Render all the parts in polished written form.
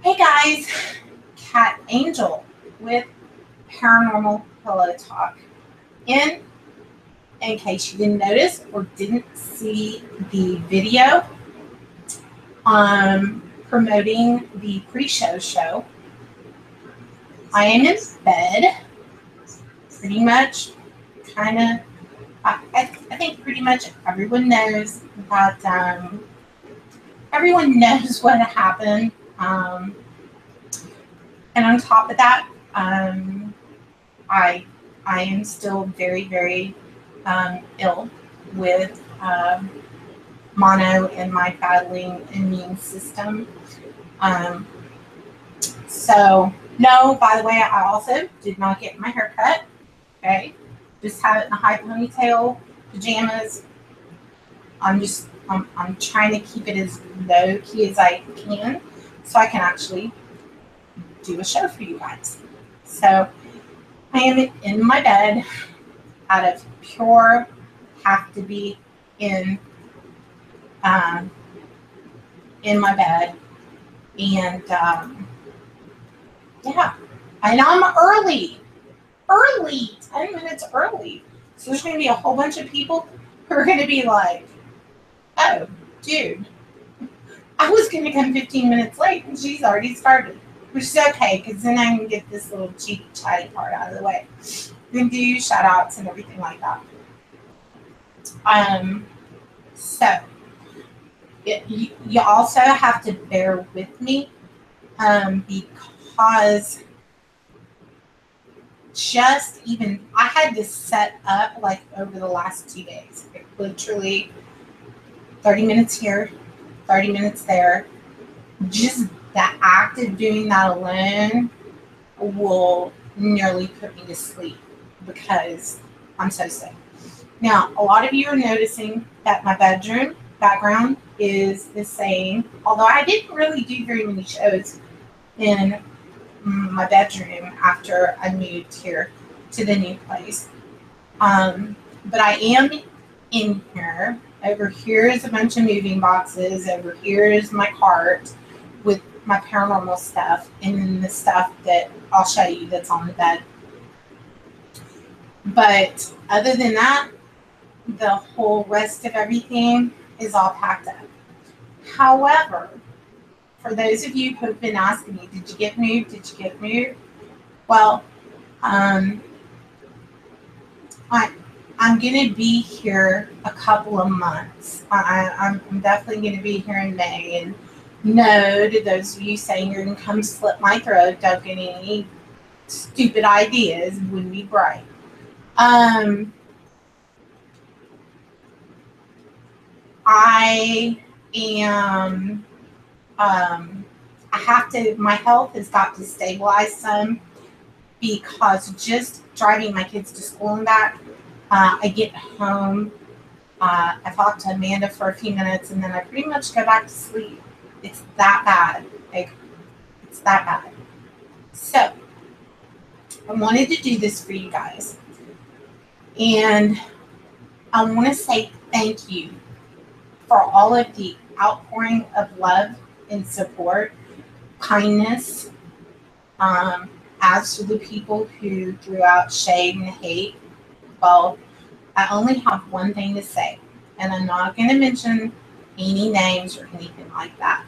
Hey guys, Cat Angel with Paranormal Pillow Talk. In case you didn't notice or didn't see the video promoting the pre-show show, I am in bed, pretty much, kind of. I think pretty much everyone knows that everyone knows what happened. And on top of that, I am still very, very ill with mono in my battling immune system. So, no, by the way, I also did not get my hair cut. Okay. Just have it in a high ponytail, pajamas. I'm trying to keep it as low key as I can so I can actually do a show for you guys. So I am in my bed out of pure have to be in my bed, and yeah, and I'm early, 10 minutes early. So there's going to be a whole bunch of people who are going to be like, "Oh, dude, I was going to come 15 minutes late, and she's already started." Which is okay, because then I can get this little cheap chatty part out of the way. Then do shout outs and everything like that. So you also have to bear with me because just even I had this set up like over the last 2 days, like literally 30 minutes here, 30 minutes there. Just the act of doing that alone will nearly put me to sleep because I'm so sick. Now, a lot of you are noticing that my bedroom background is the same, although I didn't really do very many shows in my bedroom after I moved here to the new place. But I am in here. Over here is a bunch of moving boxes. Over here is my cart with my paranormal stuff, and then the stuff that I'll show you that's on the bed. But other than that, the whole rest of everything is all packed up. However, for those of you who've been asking me, did you get moved? Did you get moved? Well, I'm going to be here a couple of months. I'm definitely going to be here in May. And no, to those of you saying you're going to come slit my throat, don't get any stupid ideas. It wouldn't be bright. I am, my health has got to stabilize some because just driving my kids to school and back, I get home, I talk to Amanda for a few minutes, and then I pretty much go back to sleep. It's that bad. It's that bad. So, I wanted to do this for you guys. And I want to say thank you for all of the outpouring of love and support, kindness, as to the people who threw out shade and hate. Well, I only have one thing to say, and I'm not going to mention any names or anything like that.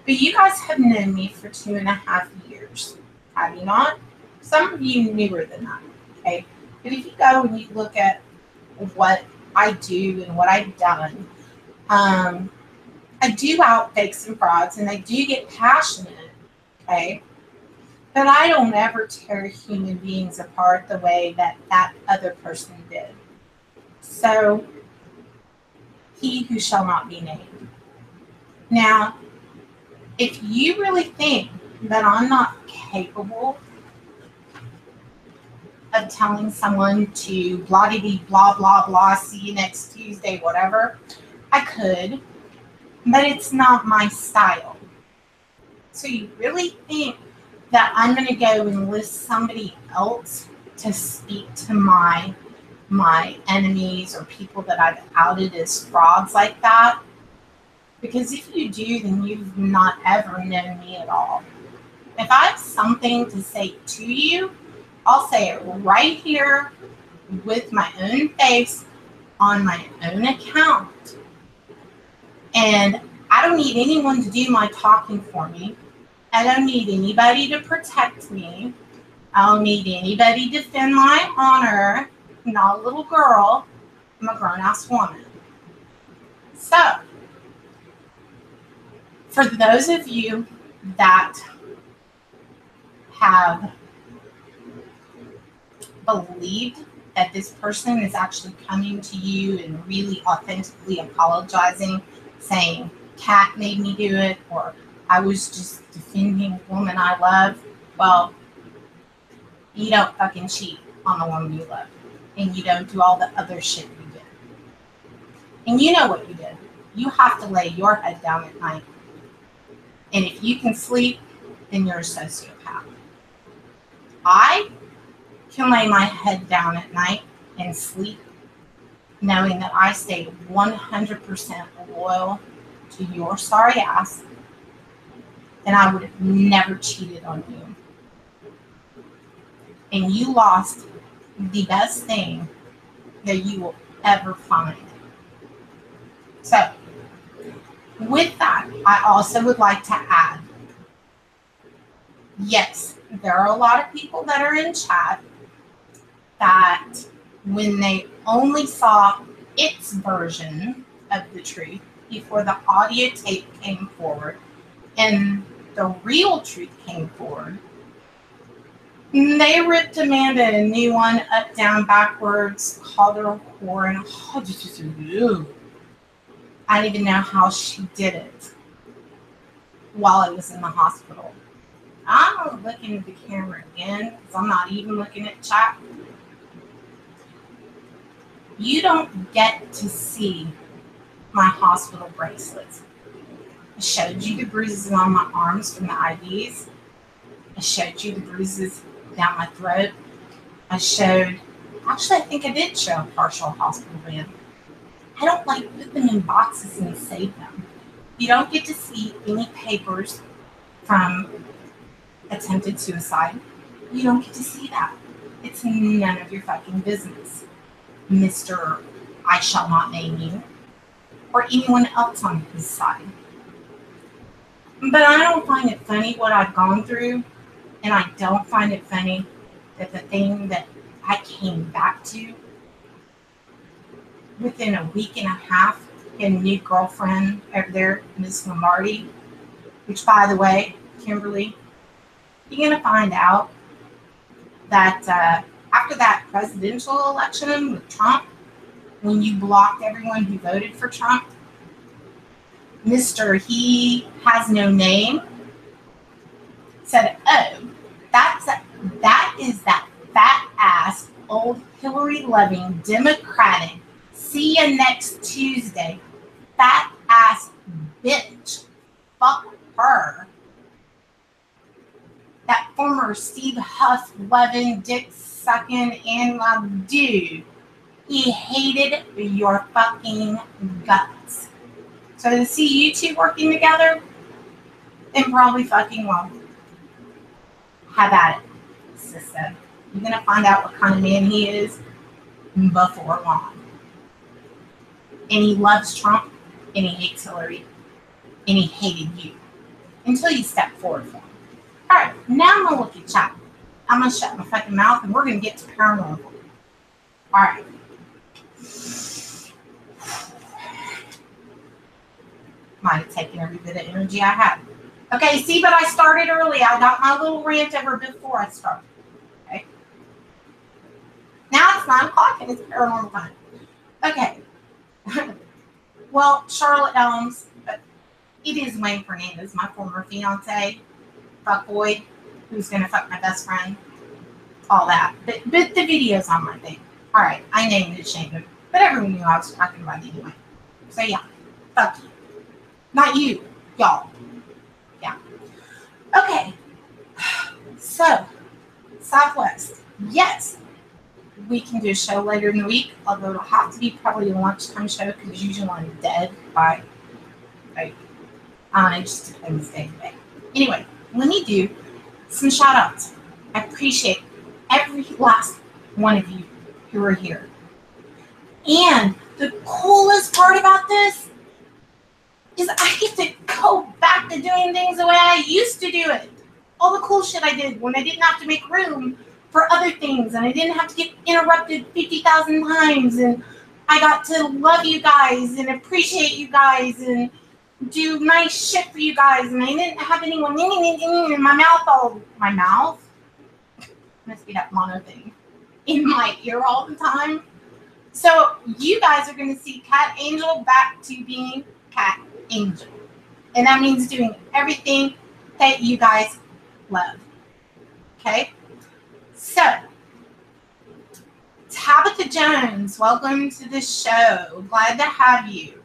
But you guys have known me for 2.5 years, have you not? Some of you newer than that, okay? But if you go and you look at what I do and what I've done, I do out fakes and frauds, and I do get passionate, okay? But I don't ever tear human beings apart the way that other person did. So, he who shall not be named. Now, if you really think that I'm not capable of telling someone to blah blah blah blah, see you next Tuesday, whatever, I could, but it's not my style. So you really think that I'm going to go and list somebody else to speak to my enemies or people that I've outed as frauds like that? Because if you do, then you've not ever known me at all. If I have something to say to you, I'll say it right here with my own face on my own account. And I don't need anyone to do my talking for me. I don't need anybody to protect me. I don't need anybody to defend my honor. I'm not a little girl. I'm a grown-ass woman. So, for those of you that have believed that this person is actually coming to you and really authentically apologizing, saying, Kat made me do it, or I was just defending the woman I love, well, you don't fucking cheat on the woman you love. And you don't do all the other shit you did. And you know what you did. You have to lay your head down at night. And if you can sleep, then you're a sociopath. I can lay my head down at night and sleep knowing that I stayed 100% loyal to your sorry ass, and I would have never cheated on you. And you lost the best thing that you will ever find. So, with that, I also would like to add, yes, there are a lot of people that are in chat that when they only saw its version of the truth before the audio tape came forward and the real truth came forward, they ripped Amanda a new one up, down, backwards, called her a whore, and I don't even know how she did it while I was in the hospital. I'm looking at the camera again because I'm not even looking at chat. You don't get to see my hospital bracelets. I showed you the bruises on my arms from the IVs. I showed you the bruises down my throat. I think I did show a partial hospital band. I don't like put them in boxes and save them. You don't get to see any papers from attempted suicide. You don't get to see that. It's none of your fucking business, Mr. I shall not name you, or anyone else on his side. But I don't find it funny what I've gone through, and I don't find it funny that the thing that I came back to within a week and a half, get a new girlfriend over there, Miss Lombardi, which, by the way, Kimberly, you're going to find out that after that presidential election with Trump, when you blocked everyone who voted for Trump, Mr. He Has No Name said, oh, that is that fat ass old Hillary loving Democratic, see you next Tuesday, fat ass bitch, fuck her. That former Steve Huff loving, dick sucking, and love dude, he hated your fucking guts. So to see you two working together, then probably fucking well. Have at it, sister. You're going to find out what kind of man he is before long. And he loves Trump, and he hates Hillary, and he hated you. Until you step forward for him. All right, now I'm going to look at chat. I'm going to shut my fucking mouth, and we're going to get to paranormal. All right. Might have taken every bit of energy I had. Okay, see, but I started early. I got my little rant over before I started. Okay. Now it's 9 o'clock and it's paranormal time. Okay. Well, Charlotte Elms, it is Wayne Fernandez, my former fiance, fuckboy, who's going to fuck my best friend, all that. But the video's on my thing. All right, I named it, shamed it. But everyone knew I was talking about it anyway. So yeah, fuck you. Not you, y'all. Yeah. Okay. So, Southwest. Yes, we can do a show later in the week, although it'll have to be probably a lunchtime show because usually I'm dead by right? It just depends day to day. Anyway, let me do some shout outs. I appreciate every last one of you who are here. And the coolest part about this is I get to go back to doing things the way I used to do it. All the cool shit I did when I didn't have to make room for other things and I didn't have to get interrupted 50,000 times, and I got to love you guys and appreciate you guys and do nice shit for you guys, and I didn't have anyone in my mouth must be that mono thing in my ear all the time. So you guys are going to see Cat Angel back to being Cat Angel, and that means doing everything that you guys love. Okay, so Tabitha Jones, welcome to the show. Glad to have you.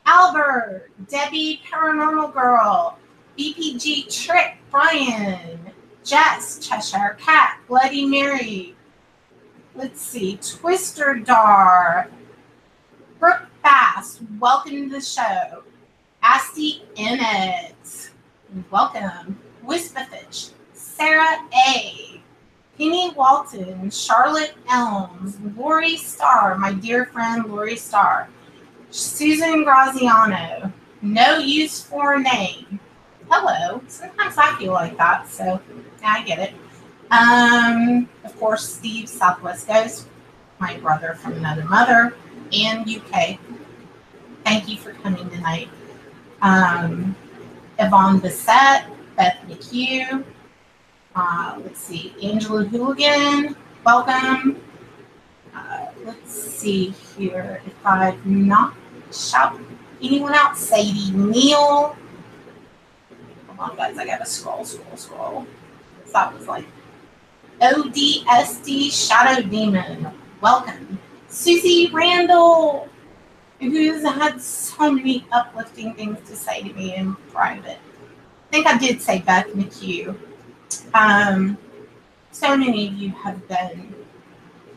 Albert, Debbie Paranormal Girl, BPG Trick, Brian, Jess, Cheshire Cat, Bloody Mary. Let's see, Twister Dar, Brooke Bass, welcome to the show. Asti Emmett, welcome. Whisperfish, Sarah A, Penny Walton, Charlotte Elms, Lori Starr, my dear friend Lori Starr, Susan Graziano, no use for a name. Hello. Sometimes I feel like that, so yeah, I get it. Of course, Steve Southwest Ghost, my brother from another mother, and UK. Thank you for coming tonight. Yvonne Bissett, Beth McHugh. Let's see, Angela Hooligan, welcome. Let's see here if I've not shouted anyone out. Sadie Neal. Hold on, guys, I gotta scroll. So that was like ODSD Shadow Demon, welcome. Susie Randall, who's had so many uplifting things to say to me in private. I think I did say Beth McHugh. So many of you have been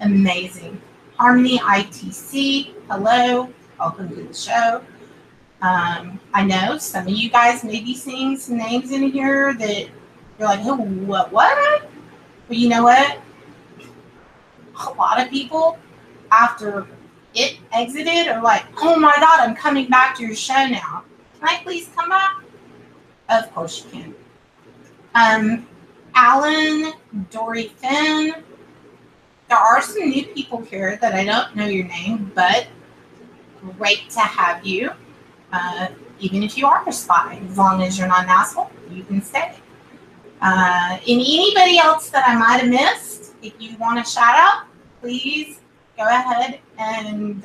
amazing. Harmony ITC, hello, welcome to the show. I know some of you guys may be seeing some names in here that you're like, oh, what? But you know what? A lot of people, after it exited, are like, oh my God, I'm coming back to your show now. Can I please come back? Of course you can. Alan, Dory Finn. There are some new people here that I don't know your name, but great to have you. Even if you are a spy, as long as you're not an asshole, you can stay. And anybody else that I might have missed, if you want to shout out, please go ahead and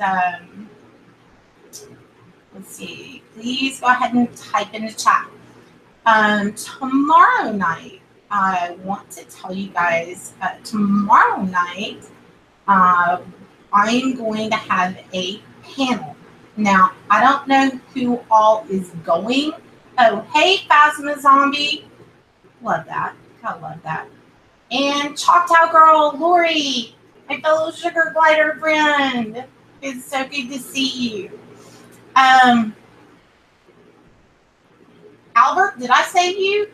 let's see. Please go ahead and type in the chat. Tomorrow night, I want to tell you guys, tomorrow night, I'm going to have a panel. Now, I don't know who all is going. Oh, hey, Phasma Zombie. Love that. I love that. And Choctaw Girl, Lori, my fellow sugar glider friend. It's so good to see you. Albert, did I say you?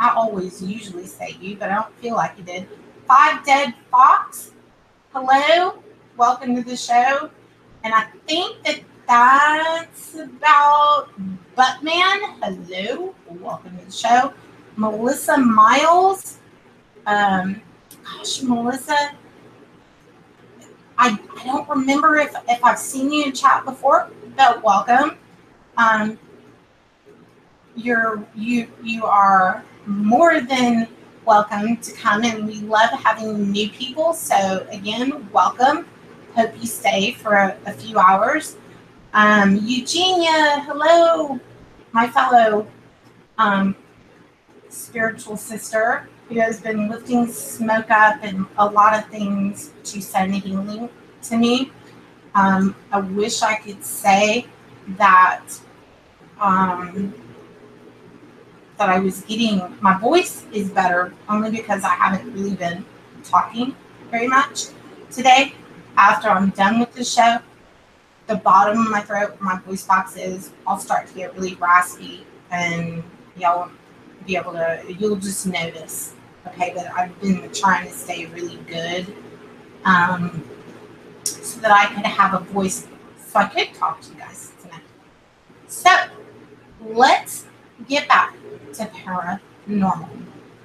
I always usually say you, but I don't feel like you did. Five Dead Fox, hello, welcome to the show. And I think that's about Buttman, hello, welcome to the show. Melissa Miles, gosh, Melissa, I don't remember if I've seen you in chat before, but welcome. You are more than welcome to come, and we love having new people. So again, welcome. Hope you stay for a few hours. Eugenia, hello, my fellow spiritual sister who has been lifting smoke up and a lot of things to send healing to me. I wish I could say that that I was getting, my voice is better only because I haven't really been talking very much today. After I'm done with the show, the bottom of my throat, where my voice box is, I'll start to get really raspy, and y'all won't be able to, you'll just notice, okay, that I've been trying to stay really good, so that I could have a voice, so I could talk to you guys tonight. So let's get back to paranormal,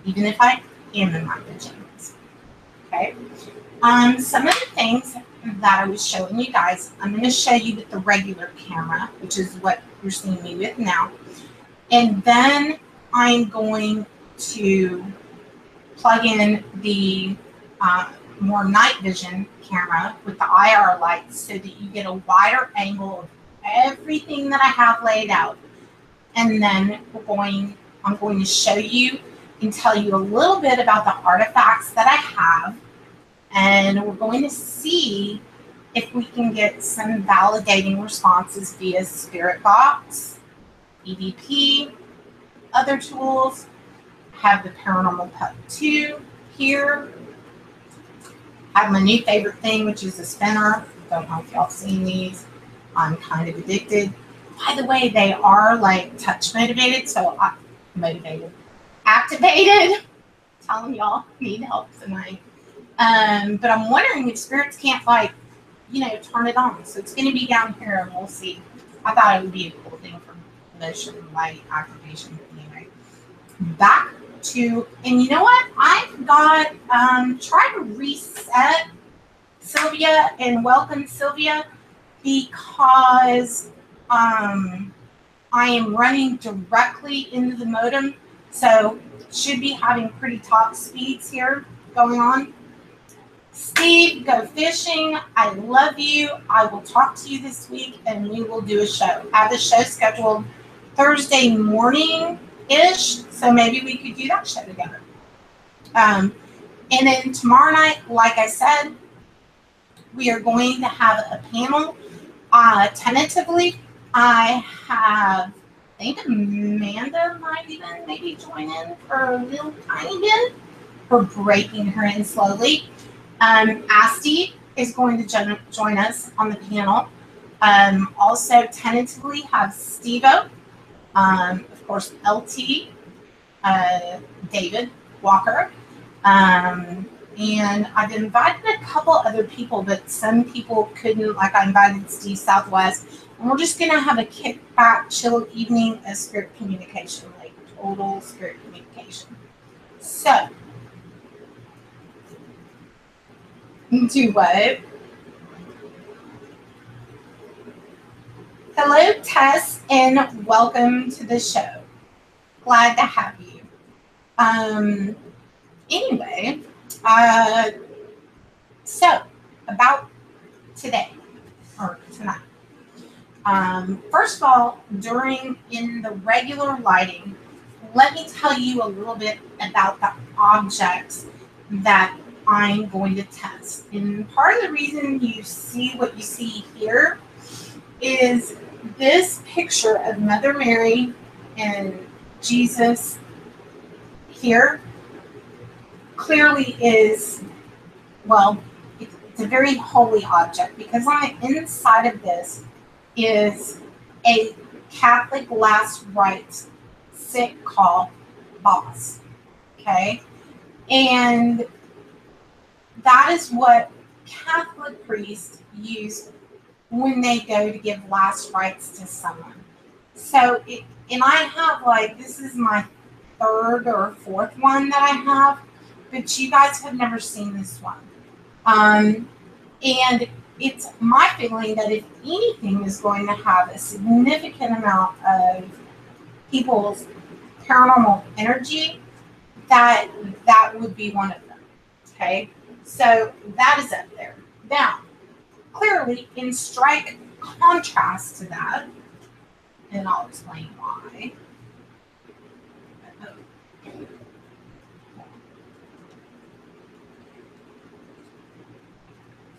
even if I am in my pajamas. Okay. Some of the things that I was showing you guys, I'm going to show you with the regular camera, which is what you're seeing me with now. And then I'm going to plug in the more night vision camera with the IR lights so that you get a wider angle of everything that I have laid out. And then I'm going to show you and tell you a little bit about the artifacts that I have. And we're going to see if we can get some validating responses via Spirit Box, EVP, other tools. I have the Paranormal Pup 2 here. I have my new favorite thing, which is a spinner. Don't know if y'all have seen these. I'm kind of addicted. By the way, they are like touch motivated, so activated. Telling y'all need help tonight. But I'm wondering if spirits can't turn it on. So it's going to be down here, and we'll see. I thought it would be a cool thing for motion light activation. Anyway, back to, and you know what? I've got try to reset Sylvia and welcome Sylvia, because I am running directly into the modem, so should be having pretty top speeds here going on. Steve, go fishing. I love you. I will talk to you this week, and we will do a show. I have a show scheduled Thursday morning-ish, so maybe we could do that show together. And then tomorrow night, like I said, we are going to have a panel. Tentatively, I think Amanda might even maybe join in for a little tiny bit. We're breaking her in slowly. Asti is going to join us on the panel. Also, tentatively have Steve-O, of course, LT, David Walker, and I've invited a couple other people, but some people couldn't. Like I invited Steve Southwest, and we're just gonna have a kickback, chill evening of spirit communication, like total spirit communication. So. Do what? Hello, Tess, and welcome to the show. Glad to have you. Anyway, so about today or tonight. First of all, in the regular lighting, let me tell you a little bit about the objects that I'm going to test. And part of the reason you see what you see here is this picture of Mother Mary and Jesus here clearly is, well, it's a very holy object, because on the inside of this is a Catholic last rites sick call box. Okay? And that is what Catholic priests use when they go to give last rites to someone. So, and I have this is my third or fourth one that I have, but you guys have never seen this one. And it's my feeling that if anything is going to have a significant amount of people's paranormal energy, that would be one of them. Okay? So that is up there. Now, clearly, in strike contrast to that, and I'll explain why.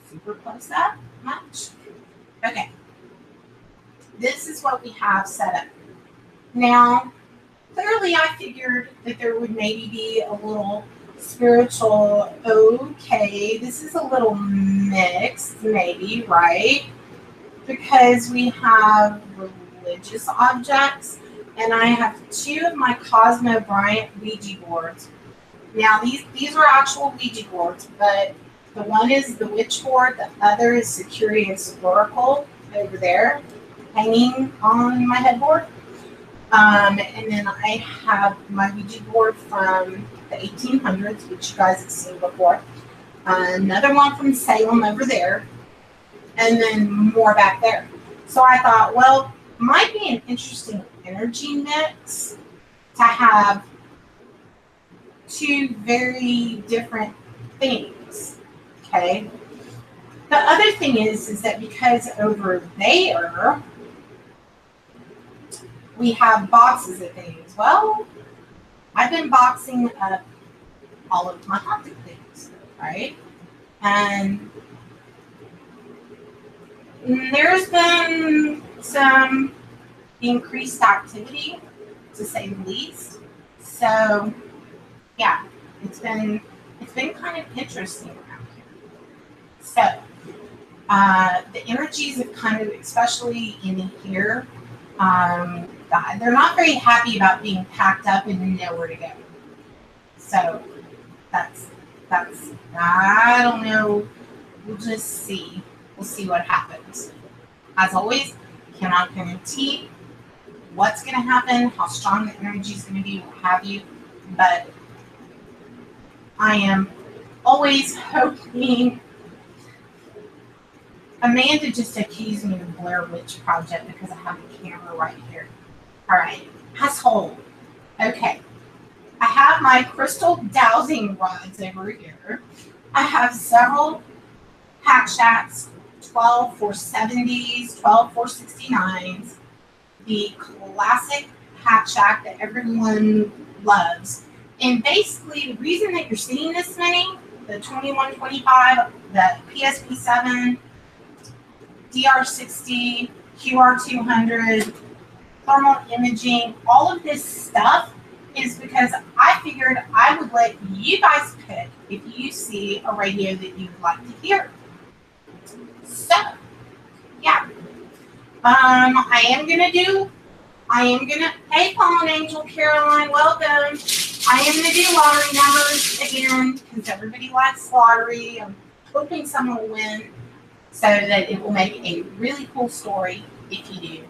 Super close up much. Okay. This is what we have set up. Now, clearly I figured that there would maybe be a little spiritual, okay, this is a little mixed, maybe, right? because we have religious objects, and I have two of my Cosmo Bryant Ouija boards. Now these are actual Ouija boards, but the one is the witch board, the other is Securious Oracle over there, hanging on my headboard. And then I have my Ouija board from the 1800s, which you guys have seen before. Another one from Salem over there, and then more back there. So I thought, well, might be an interesting energy mix to have two very different things. Okay. The other thing is that because over there we have boxes of things. Well, I've been boxing up all of my haunted things, right? And there's been some increased activity, to say the least. So, yeah, it's been kind of interesting around here. So, the energies have kind of, especially in here, they're not very happy about being packed up and nowhere to go. So that's I don't know. We'll just see. We'll see what happens. As always, cannot guarantee what's going to happen, how strong the energy is going to be, what have you. But I am always hoping. Amanda just accused me of Blair Witch Project because I have a camera right here. All right, asshole. Okay, I have my crystal dowsing rods over here. I have several Hat Shacks, 12 470s, 12 469s, the classic Hat Shack that everyone loves. And basically, the reason that you're seeing this many, the 2125, the PSP7, DR60, QR200, thermal imaging, all of this stuff is because I figured I would let you guys pick if you see a radio that you would like to hear. So, yeah. Hey, Fallen Angel, Caroline, welcome. I am going to do lottery numbers again because everybody likes lottery. I'm hoping someone will win, so that it will make a really cool story if you do.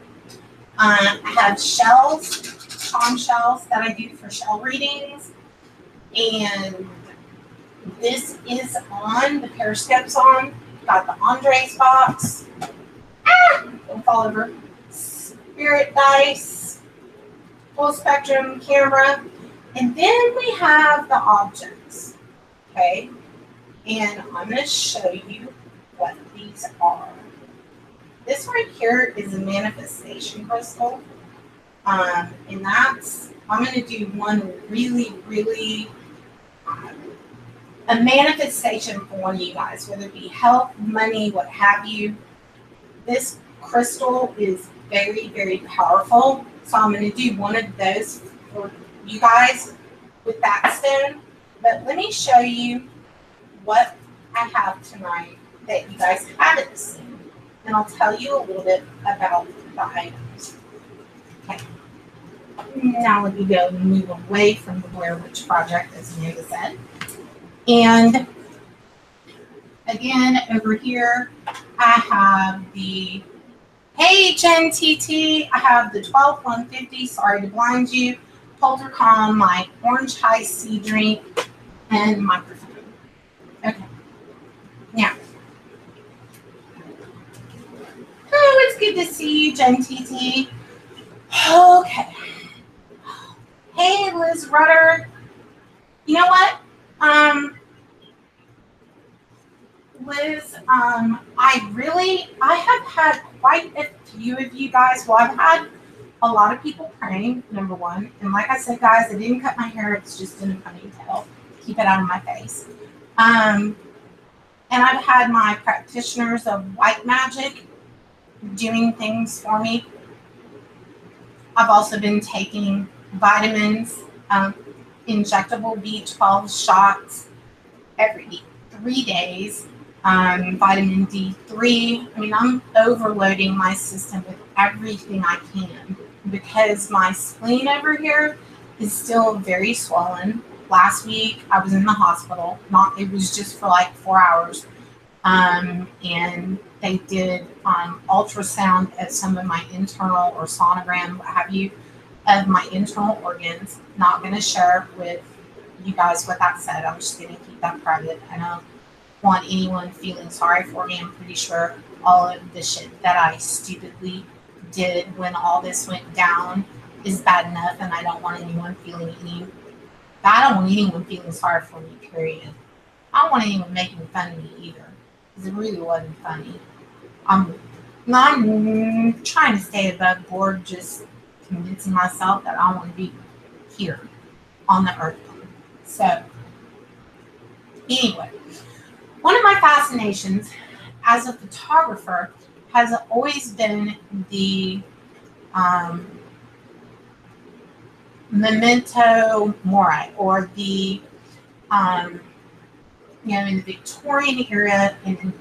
I have shells, charm shells that I do for shell readings. And this is on, the Periscope's on. Got the Andres box. Don't fall over. Spirit dice, full spectrum camera. And then we have the objects. Okay. And I'm going to show you what these are. This right here is a manifestation crystal. And that's, I'm going to do one really, a manifestation for one of you guys, whether it be health, money, what have you. This crystal is very powerful. So I'm going to do one of those for you guys with that stone. But let me show you what I have tonight that you guys haven't seen. And I'll tell you a little bit about the items. Okay. Now let me go and move away from the Blair Witch Project, as Amanda said. And again, over here, I have the HNTT. I have the 12150, sorry to blind you, Poltercom, my Orange High C drink, and microphone. Okay. Now, oh, it's good to see you, Jen TT. Okay. Hey, Liz Rudder. You know what? Liz, I have had quite a few of you guys. Well, I've had a lot of people praying, number one. And like I said, guys, I didn't cut my hair. It's just in a ponytail. Keep it out of my face. And I've had my practitioners of white magic doing things for me. I've also been taking vitamins, injectable B12 shots every 3 days. vitamin D3. I mean, I'm overloading my system with everything I can because my spleen over here is still very swollen. Last week I was in the hospital. It was just for like 4 hours. And they did ultrasound at some of my internal or sonogram, what have you, of my internal organs. Not going to share with you guys what that said. I'm just going to keep that private. I don't want anyone feeling sorry for me. I'm pretty sure all of the shit that I stupidly did when all this went down is bad enough, and I don't want anyone feeling sorry for me, period. I don't want anyone making fun of me either, because it really wasn't funny. I'm trying to stay above board, just convincing myself that I want to be here on the earth. So, anyway, one of my fascinations as a photographer has always been the memento mori, or the in the Victorian era and in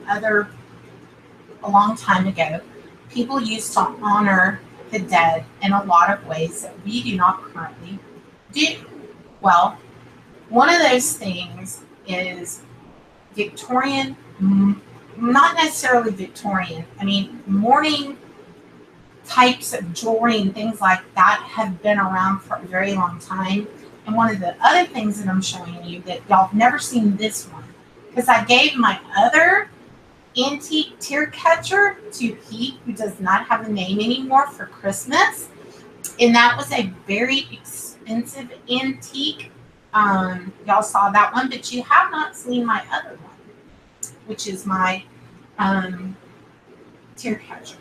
a long time ago, people used to honor the dead in a lot of ways that we do not currently do. Well, one of those things is Victorian, not necessarily Victorian. I mean, mourning types of jewelry and things like that have been around for a very long time. And one of the other things that I'm showing you that y'all have never seen this one, because I gave my other antique tear catcher to Pete, who does not have a name anymore, for Christmas. And that was a very expensive antique. Y'all saw that one, but you have not seen my other one, which is my tear catcher.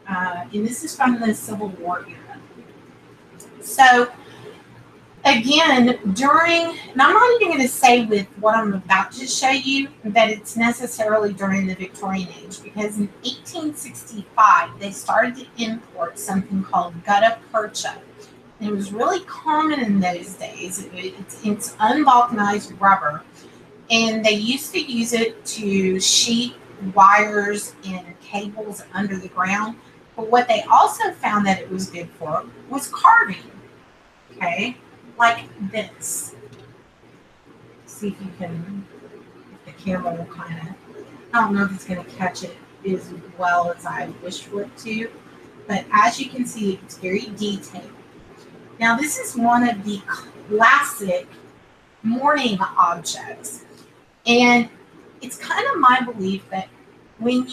And this is from the Civil War era. So, again, and I'm not even going to say with what I'm about to show you that it's necessarily during the Victorian age, because in 1865, they started to import something called gutta percha. And it was really common in those days. It's unvulcanized rubber, and they used to use it to sheet wires and cables under the ground. But what they also found that it was good for was carving. Okay, like this. See if you can, if the camera will kind of, I don't know if it's going to catch it as well as I wish for it to, but as you can see, it's very detailed. Now, this is one of the classic mourning objects, and it's kind of my belief that when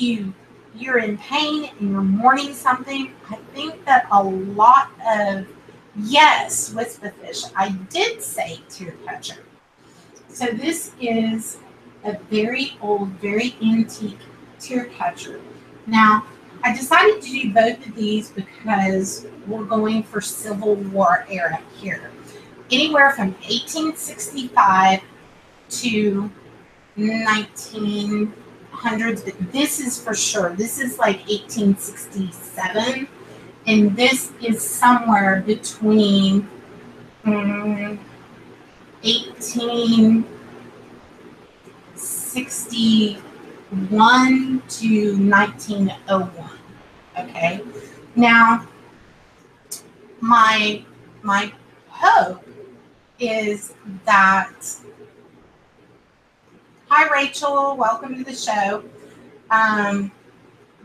you're in pain and you're mourning something, I think that a lot of, yes, Whisperfish, I did say tear catcher. So this is a very old, very antique tear catcher. Now, I decided to do both of these because we're going for Civil War era here. Anywhere from 1865 to 1900s, but this is for sure. This is like 1867, and this is somewhere between 1861 to 1901. Okay, now my hope is that, hi Rachel, welcome to the show.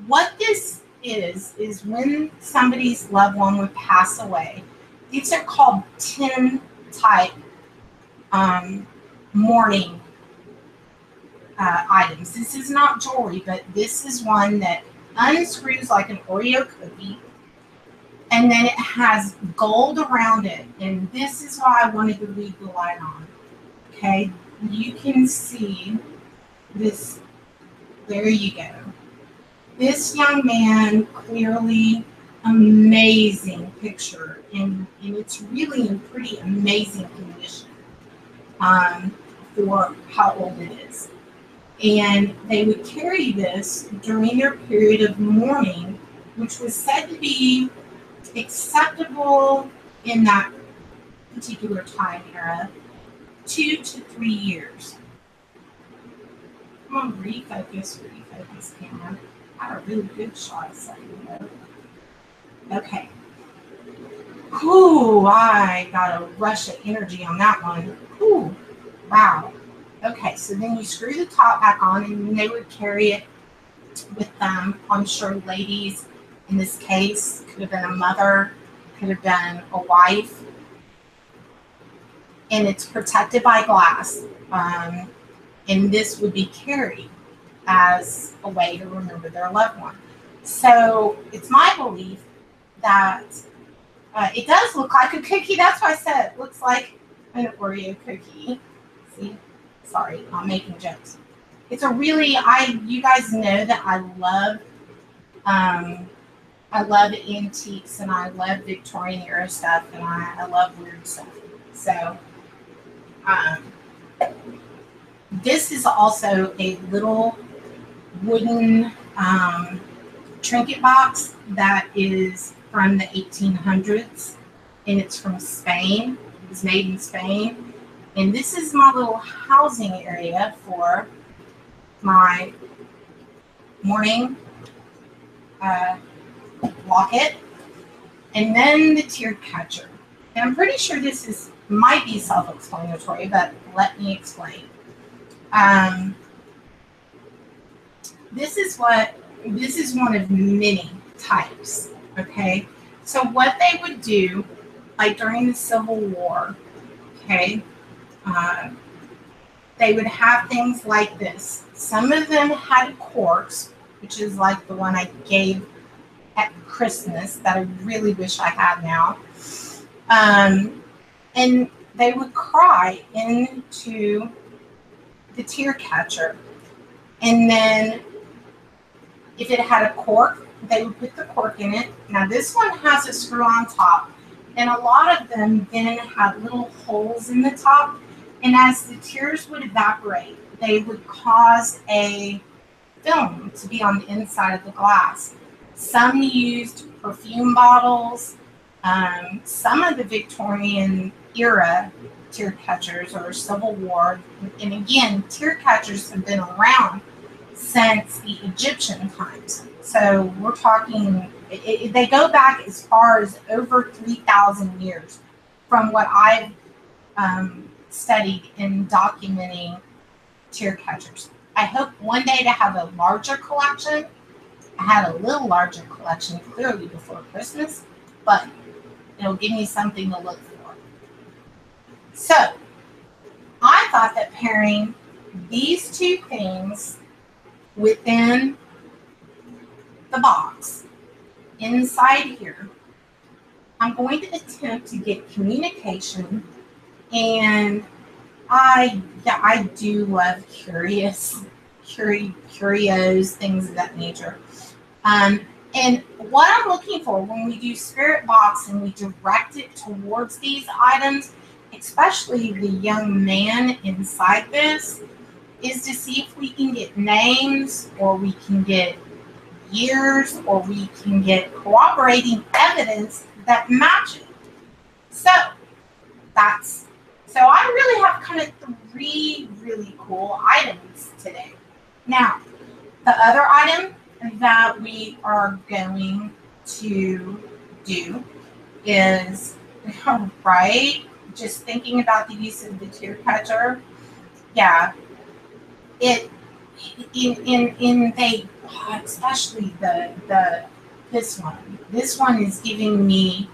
What this is when somebody's loved one would pass away. These are called tin type mourning items. This is not jewelry, but this is one that unscrews like an Oreo cookie, and then it has gold around it. And this is why I wanted to leave the light on. Okay, you can see this. There you go. This young man, clearly amazing picture, and it's really in pretty amazing condition for how old it is. And they would carry this during their period of mourning, which was said to be acceptable in that particular time era, 2 to 3 years. Come on, refocus, camera. I had a really good shot a second ago. Okay. Ooh, I got a rush of energy on that one. Ooh, wow. Okay, so then you screw the top back on, and they would carry it with them. I'm sure ladies in this case could have been a mother, could have been a wife, and it's protected by glass. And this would be carried as a way to remember their loved one. So it's my belief that it does look like a cookie. That's why I said it looks like an Oreo cookie. See? Sorry, I'm making jokes. It's a really, you guys know that I love antiques and I love Victorian era stuff and I love weird stuff. So this is also a little wooden trinket box that is from the 1800s, and it's from Spain. It was made in Spain. And this is my little housing area for my morning locket. And then the tear catcher. And I'm pretty sure this might be self-explanatory, but let me explain. This is one of many types, okay? So what they would do, like during the Civil War, okay, they would have things like this. Some of them had corks, which is like the one I gave at Christmas that I really wish I had now. And they would cry into the tear catcher. And then if it had a cork, they would put the cork in it. Now this one has a screw on top, and a lot of them then had little holes in the top. And as the tears would evaporate, they would cause a film to be on the inside of the glass. Some used perfume bottles. Some of the Victorian era tear catchers or Civil War, and again, tear catchers have been around since the Egyptian times. So we're talking, they go back as far as over 3,000 years from what I've studied in documenting tear catchers. I hope one day to have a larger collection. I had a little larger collection clearly before Christmas, but it'll give me something to look for. So I thought that pairing these two things within the box inside here, I'm going to attempt to get communication, and I do love curios, things of that nature. And what I'm looking for when we do Spirit Box and we direct it towards these items, especially the young man inside this, is to see if we can get names, or we can get years, or we can get corroborating evidence that match it. So I really have kind of 3 really cool items today. Now, the other item that we are going to do is, right, just thinking about the use of the tear catcher. Yeah, especially this one is giving me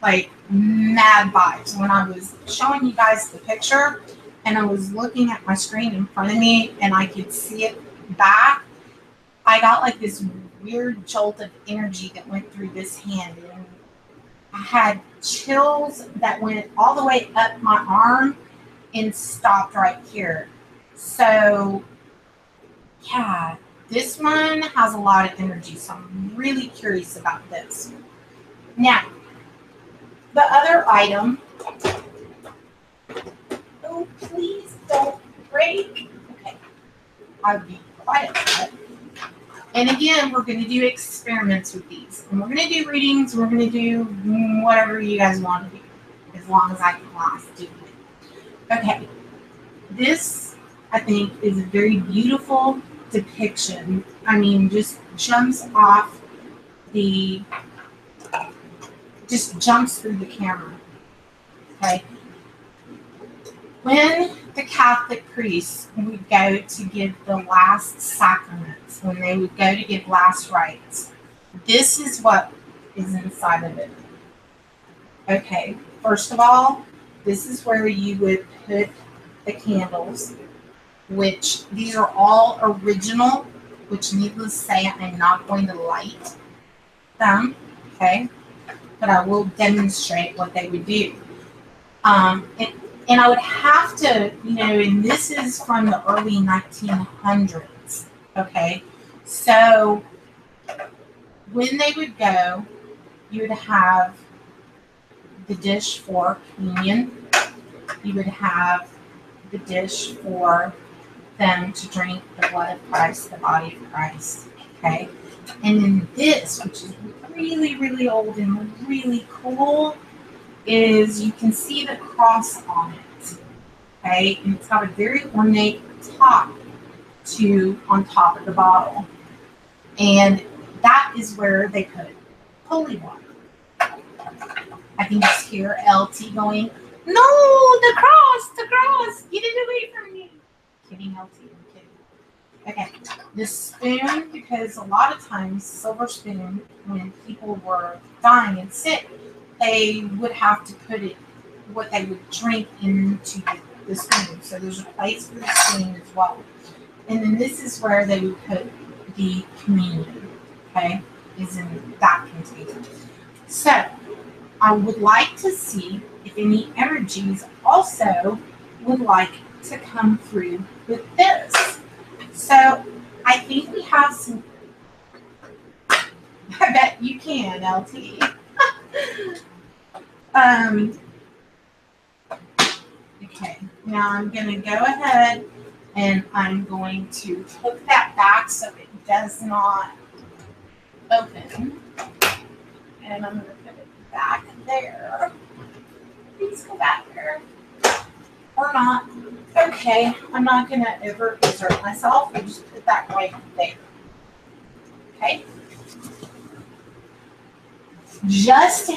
like mad vibes. When I was showing you guys the picture and I was looking at my screen in front of me and I could see it back, I got like this weird jolt of energy that went through this hand, and I had chills that went all the way up my arm and stopped right here. So yeah, this one has a lot of energy, so I'm really curious about this. Now, the other item, oh, please don't break. Okay, I'll be quiet about it. And again, we're going to do experiments with these. And we're going to do readings. We're going to do whatever you guys want to do, as long as I can last doing it. Okay, this I think, is a very beautiful depiction. I mean, just jumps through the camera. Okay. When the Catholic priests would go to give the last sacraments, when they would go to give last rites, this is what is inside of it. Okay, first of all, this is where you would put the candles, which these are all original, which needless to say, I'm not going to light them, okay? But I will demonstrate what they would do. And I would have to, and this is from the early 1900s, okay? So when they would go, you would have the dish for communion. You would have the dish for them to drink the blood of Christ, the body of Christ, okay? And then this, which is really, really old and really cool, is you can see the cross on it, okay? And it's got a very ornate top on top of the bottle. And that is where they put holy water. I can just hear LT going, no, the cross, get it away from me. Kidding, LT, I'm kidding. Okay, the spoon, because a lot of times, silver spoon, when people were dying and sick, they would have to put it, what they would drink into the spoon. So there's a place for the spoon as well. And then this is where they would put the communion, okay, is in that container. So I would like to see if any energies also would like to come through with this. So I think we have some, I bet you can, LT. Okay, now I'm going to go ahead and I'm going to hook that back so it does not open. And I'm going to put it back there. Please go back there. Or not. Okay, I'm not going to overexert myself. I'll just put that right there. Okay. Just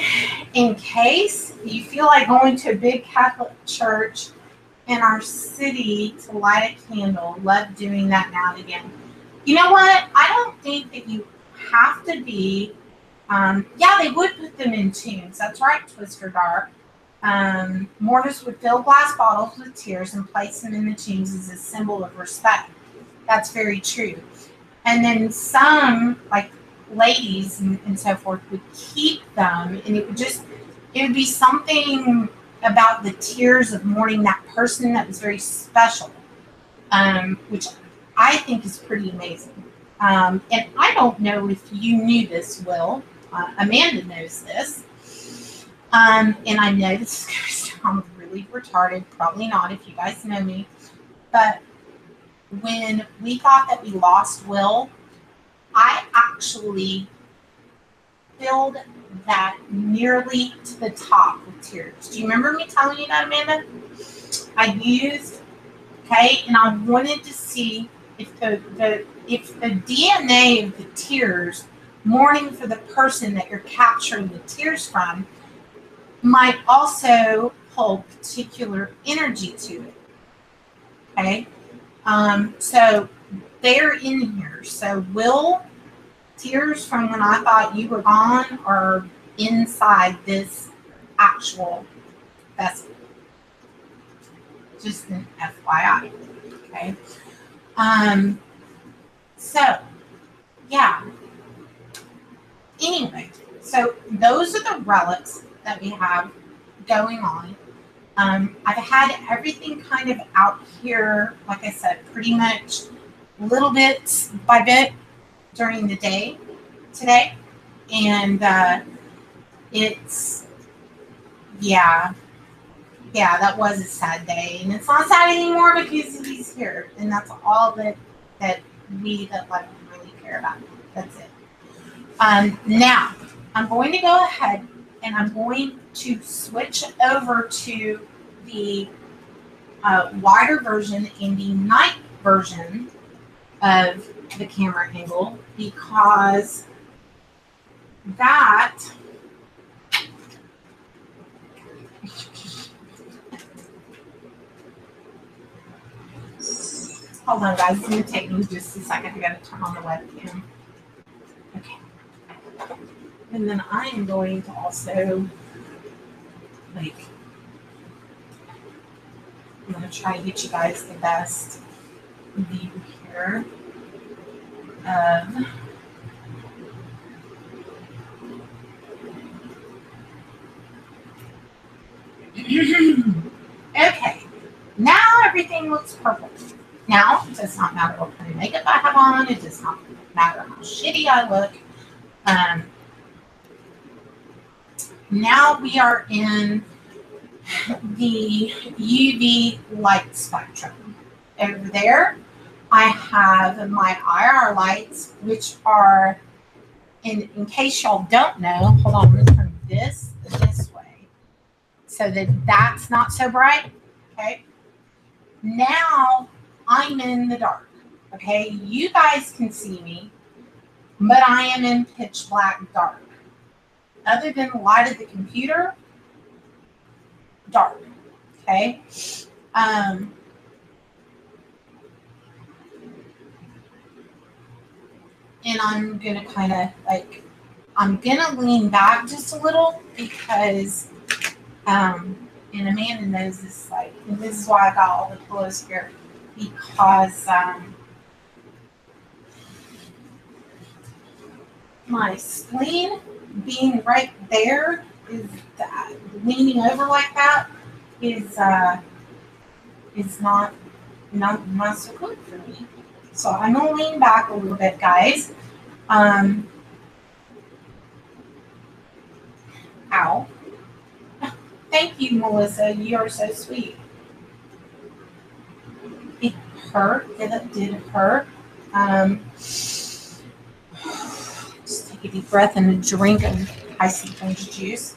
in case you feel like going to a big Catholic church in our city to light a candle, love doing that now and again. You know what? I don't think that you have to be, yeah, they would put them in tunes. That's right, Twister Dark. Mourners would fill glass bottles with tears and place them in the tombs as a symbol of respect. That's very true. And then some, like ladies and so forth, would keep them, and it would be something about the tears of mourning that person that was very special, which I think is pretty amazing. And I don't know if you knew this, Will. Amanda knows this. And I know this is going to sound really retarded, probably not if you guys know me, but when we thought that we lost Will, I actually filled that nearly to the top with tears. Do you remember me telling you that, Amanda? I used, okay, and I wanted to see if the DNA of the tears, mourning for the person that you're capturing the tears from, might also hold particular energy to it. Okay, so they're in here. So Will, tears from when I thought you were gone are inside this actual vessel. Just an FYI. Okay. So yeah. Anyway, so those are the relics that we have going on. I've had everything kind of out here, like I said, pretty much little bit by bit during the day today. And it's, yeah, that was a sad day. And it's not sad anymore because he's here. And that's all that we that love him really care about. That's it. Now, I'm going to go ahead and I'm going to switch over to the wider version and the night version of the camera angle because that hold on guys, it's going to take me just a second. I got to turn on the webcam. Okay. And then I am going to also I'm going to try to get you guys the best view here of okay, now everything looks perfect. Now, it does not matter what kind of makeup I have on. It does not matter how shitty I look. Now we are in the UV light spectrum. Over there, I have my IR lights, which are, in case y'all don't know, hold on, I'm going to turn this way so that that's not so bright. Okay. Now I'm in the dark. Okay. You guys can see me, but I am in pitch black dark. Other than the light of the computer, dark. Okay. And I'm going to kind of I'm going to lean back just a little because, and Amanda knows this, and this is why I got all the pillows here, because my spleen being right there is that leaning over like that is not so good for me. So I'm gonna lean back a little bit, guys. Ow. Thank you, Melissa. You are so sweet. It hurt. It did hurt. Just take a deep breath and a drink of icy orange juice.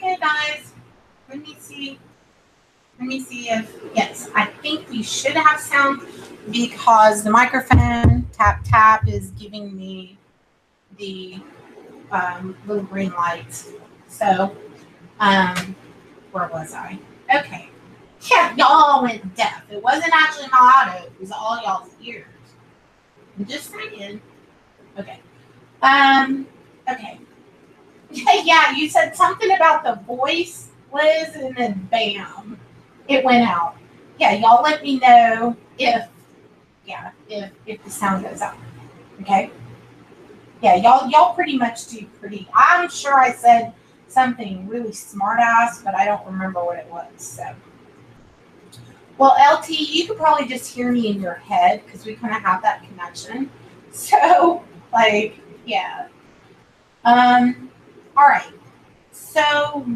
Okay, guys, let me see if, yes, I think we should have sound because the microphone tap is giving me the little green light. So, where was I? Okay. Yeah, y'all went deaf. It wasn't actually my auto. It was all y'all's ears. I'm just saying. Okay. Okay. Yeah, you said something about the voice, Liz, and then bam, it went out. Yeah, y'all let me know if the sound goes out. Okay. Yeah, y'all pretty much do pretty. I'm sure I said something really smart ass, but I don't remember what it was. So, well, LT, you could probably just hear me in your head because we kind of have that connection. So, yeah. All right. So,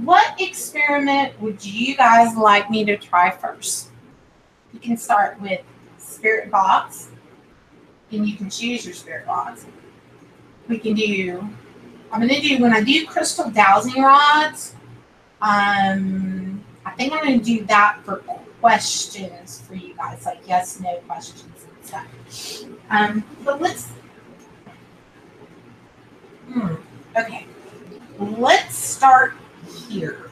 what experiment would you guys like me to try first? You can start with spirit box, and you can choose your spirit box. We can do, I'm going to do, when I do crystal dowsing rods, I think I'm going to do that for questions for you guys, like yes, no questions and stuff. But let's, okay, let's start here.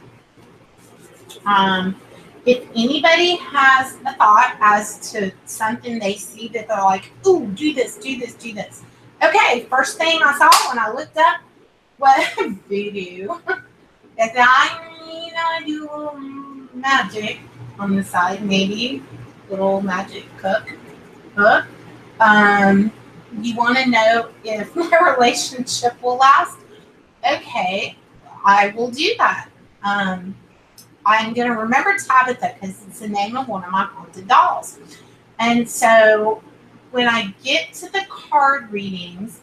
If anybody has a thought as to something they see that they're like, ooh, do this, do this, do this. Okay, first thing I saw when I looked up was voodoo. If I do a little magic on the side, maybe little magic cook. You want to know if my relationship will last? Okay, I will do that. I'm going to remember Tabitha because it's the name of one of my haunted dolls. And so when I get to the card readings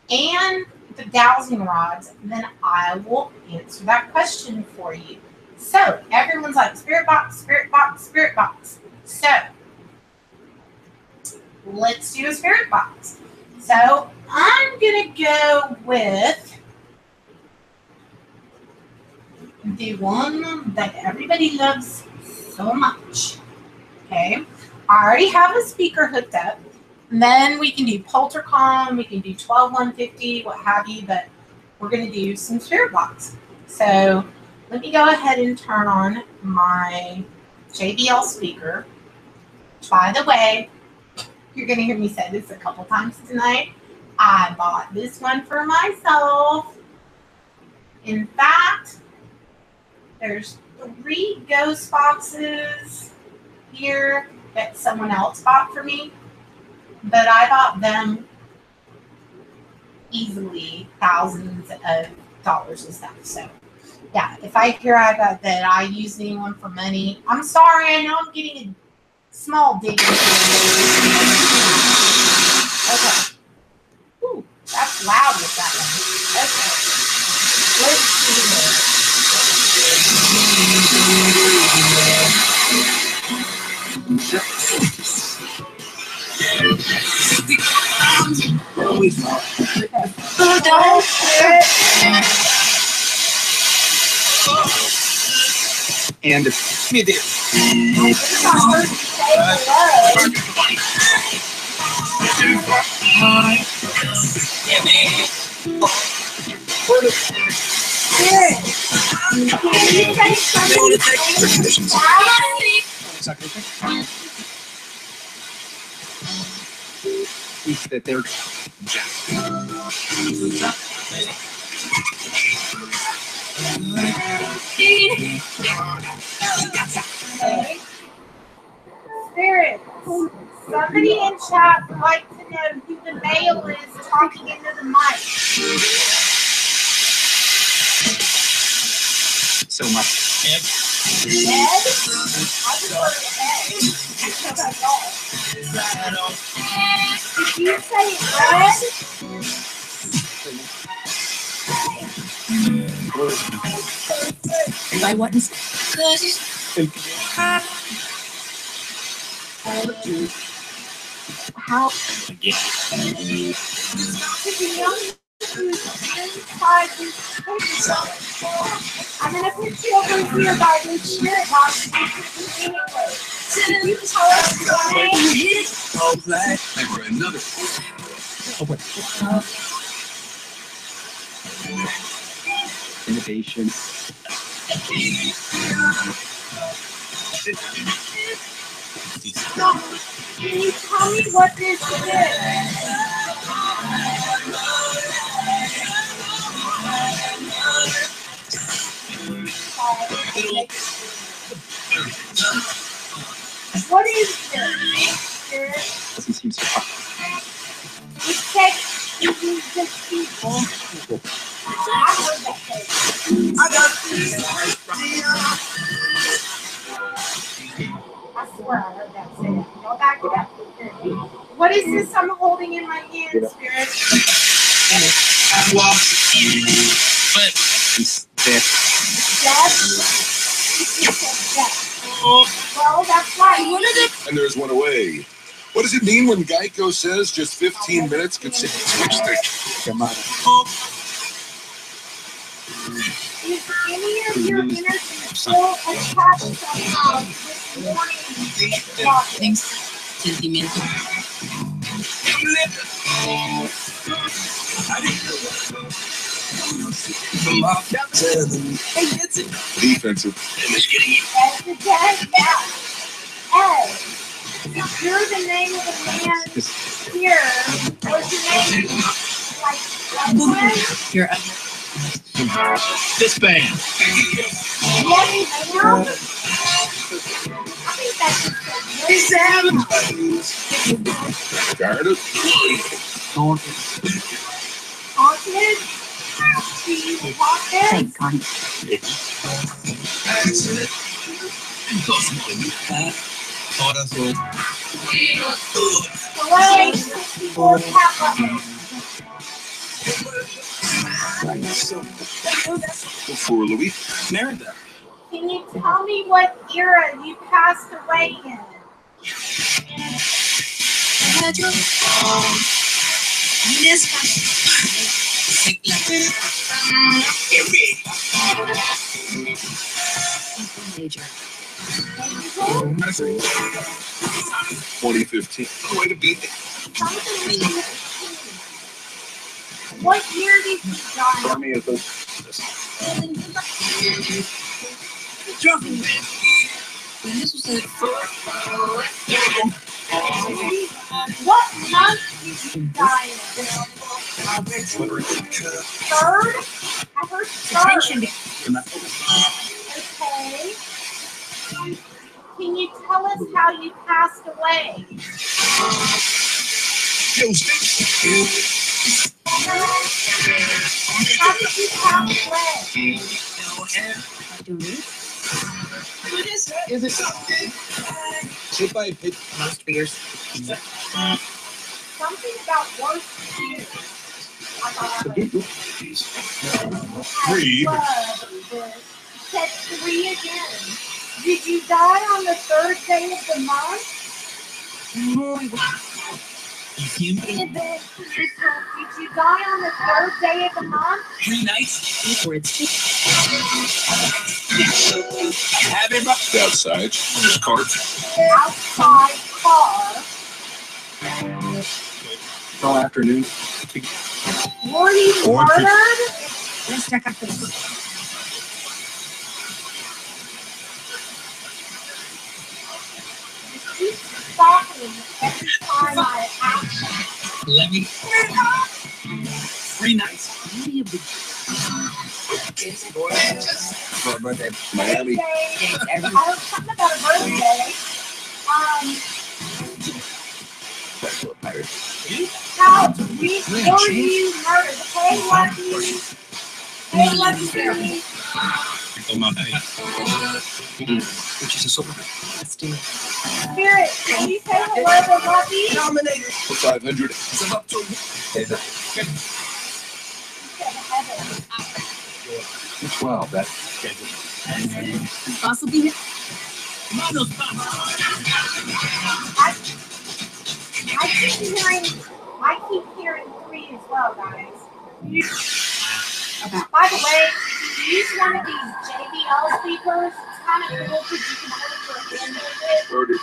and the dowsing rods, then I will answer that question for you. So everyone's like, spirit box, spirit box, spirit box. So let's do a spirit box. So I'm going to go with the one that everybody loves so much. Okay. I already have a speaker hooked up. And then we can do Poltercom, we can do 12150, what have you, but we're going to do some spirit box. So let me go ahead and turn on my JBL speaker. By the way, you're going to hear me say this a couple times tonight. I bought this one for myself. In fact, there's 3 ghost boxes here that someone else bought for me, but I bought them easily thousands of dollars and stuff. So yeah, if I hear that I use anyone for money, I'm sorry. I know I'm getting a small dig. Okay. Ooh, that's loud with that one. Okay. Let's see here. And me there. That they're Spirit, somebody in chat would like to know who the male is talking into the mic. so much. Ed? I just heard Ed. Because I know. Did you say Ed? I wasn't. How? I'm going to put you over here by the spirit box. Can you tell us why? For another. Innovation. Can you tell me what this is? What is this? Doesn't seem so hot. You said you use this people. I heard that say. I swear I heard that say. Go back to that. What is this I'm holding in my hand, Spirit? Well, that's right. And there's one away. What does it mean when Geico says just 15 minutes could save switch stick? Come on. Is any of your energy still attached somehow this morning? Things sentimental. From off seven. Hey, it's it. Defensive. Ed the Dead? Yeah. Ed. You're the name of the man here. What's your name? Like, You're This band. yes, ma'am. I think that's Hey, Sam. Got it. haunted. Do you want this? Thanks, Connie. Ahora soy. Delay 64 tap button. Before Louis. Merida. Can you tell me what era you passed away in? Major. 2015. Way to beat it. What year did you die? Army of those. This was like What month did you die in? Third? I heard third. Okay. Can you tell us how you passed away? How did you pass away? what is that? Is it Chip I hit most figures. Something about worst years. I thought I Three. Said 3 again. Did you die on the 3rd day of the month? Did you die on the 3rd day of the month? 3 nights backwards. Have it. Outside. Just cards. Outside car. All afternoon. Were you murdered? Let's check out the Keep stopping every time I ask. Let me. 3 nights. beauty of the For a birthday. Miami. days. I heard something about a birthday. How were you murdered? Hey, Lucky. Hey, Lucky. On my face. Which is a sort of Spirit, can you say hello to Lucky? nominated. 500. It's up to He said heaven. 12. That's Possibly here. I keep hearing 3 as well, guys. By the way, if you use one of these JBL speakers, it's kind of cool because you can hold your hand with it. Murder.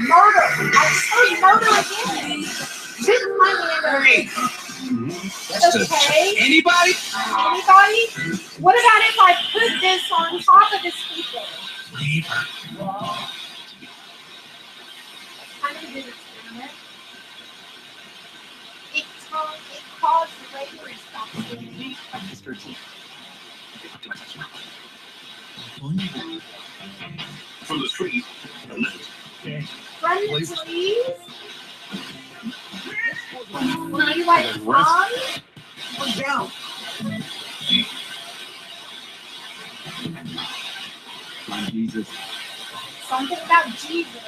Murder. I heard murder again. Shoot my hand over it. Okay. Anybody? Anybody? What about if I put this on top of the speaker? I'm going to do this experiment. It caused the radio to stop spinning. From the street. From the trees? Were you like song? Or down? Jesus. Something about Jesus.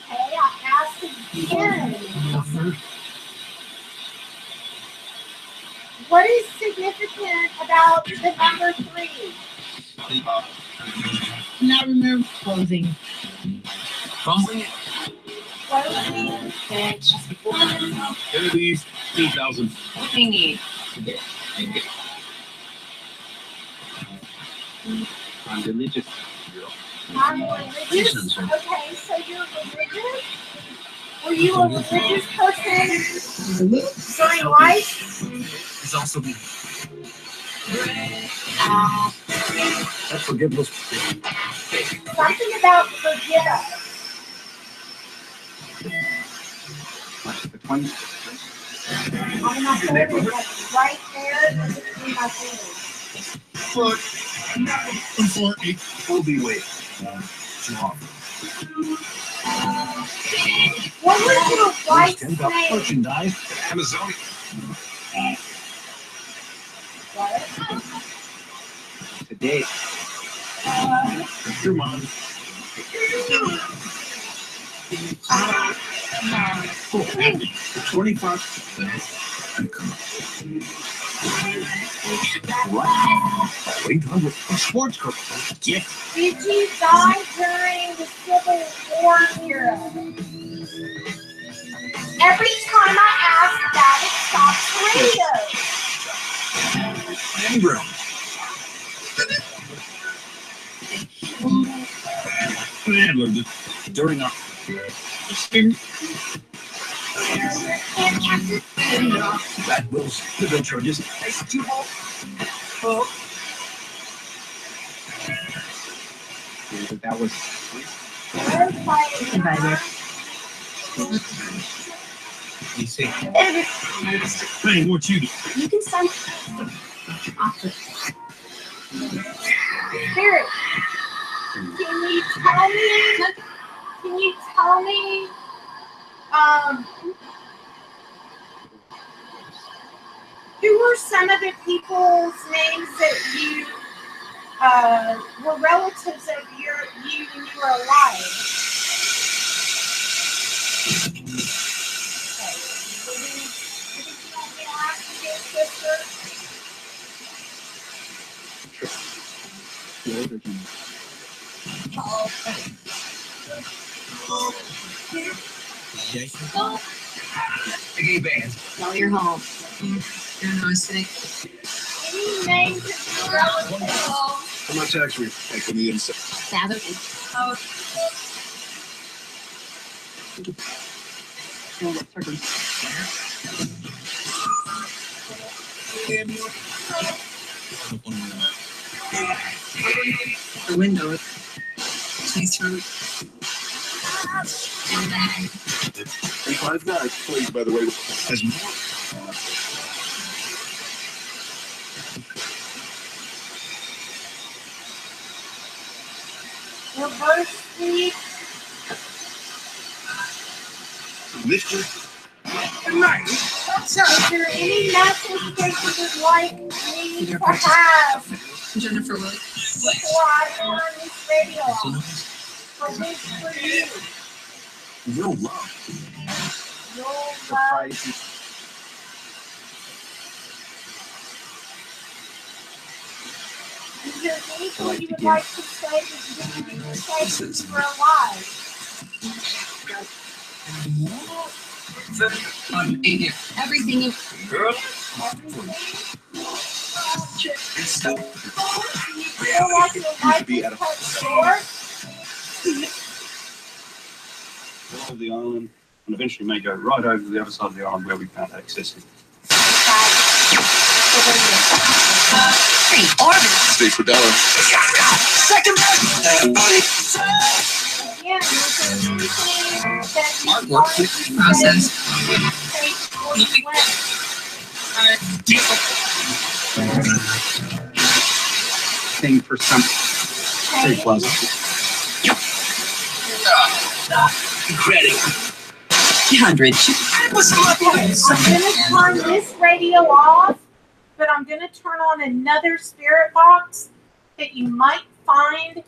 Hey, I asked again. What is significant about the number 3? Now remember closing. Fumbling it. Closing. Kennedy's 2000. Thingy. I'm religious. I'm religious. Okay, so you're religious? Were you a religious person during life? It's also me. That's forgiveness. Something about forgive us. The 20. On my forehead, like right there, between my fingers. Look, unfortunately, we'll be waiting. Tomorrow. What was your wife's $10 name? merchandise. Amazon. What? Today. Your mom. Oh, 25. What? 800. A sports car. Yeah. Did you die during the Civil War era? Every time I ask that, it stops the radio. Andrew. During our that Will's the bill charges. That was you see. Hey, what you do? You can send off the Spirit, can you tell me? Can you tell me? Who were some of the people's names that you were relatives of you when you were alive? Okay. Did you want me to ask you, sister? Jason. Hey, band. No, you're home. You're not sick. Any names of your relatives? How much actually? Like on the inside. Sather. The window. Please turn. 5 guys, please, by the way. As Your birth week? Mister. Is there any message that you would like me to have Jennifer Wood. before I go on this radio? For this for you. Your love. Your love. Surprises. Is there anything you would like to say that you didn't say since you were alive? Everything you. Girl. Everything? Do you feel like your life is cut short? Of the island, and eventually may go right over to the other side of the island where we can't access it. Hey, Orbit. Stay for dollar. Second buddy. Again, is there anything that you Artwork wanted to process. say before you went? Thing for something very pleasant. Credit. 300. I'm gonna turn this radio off, but I'm gonna turn on another spirit box that you might find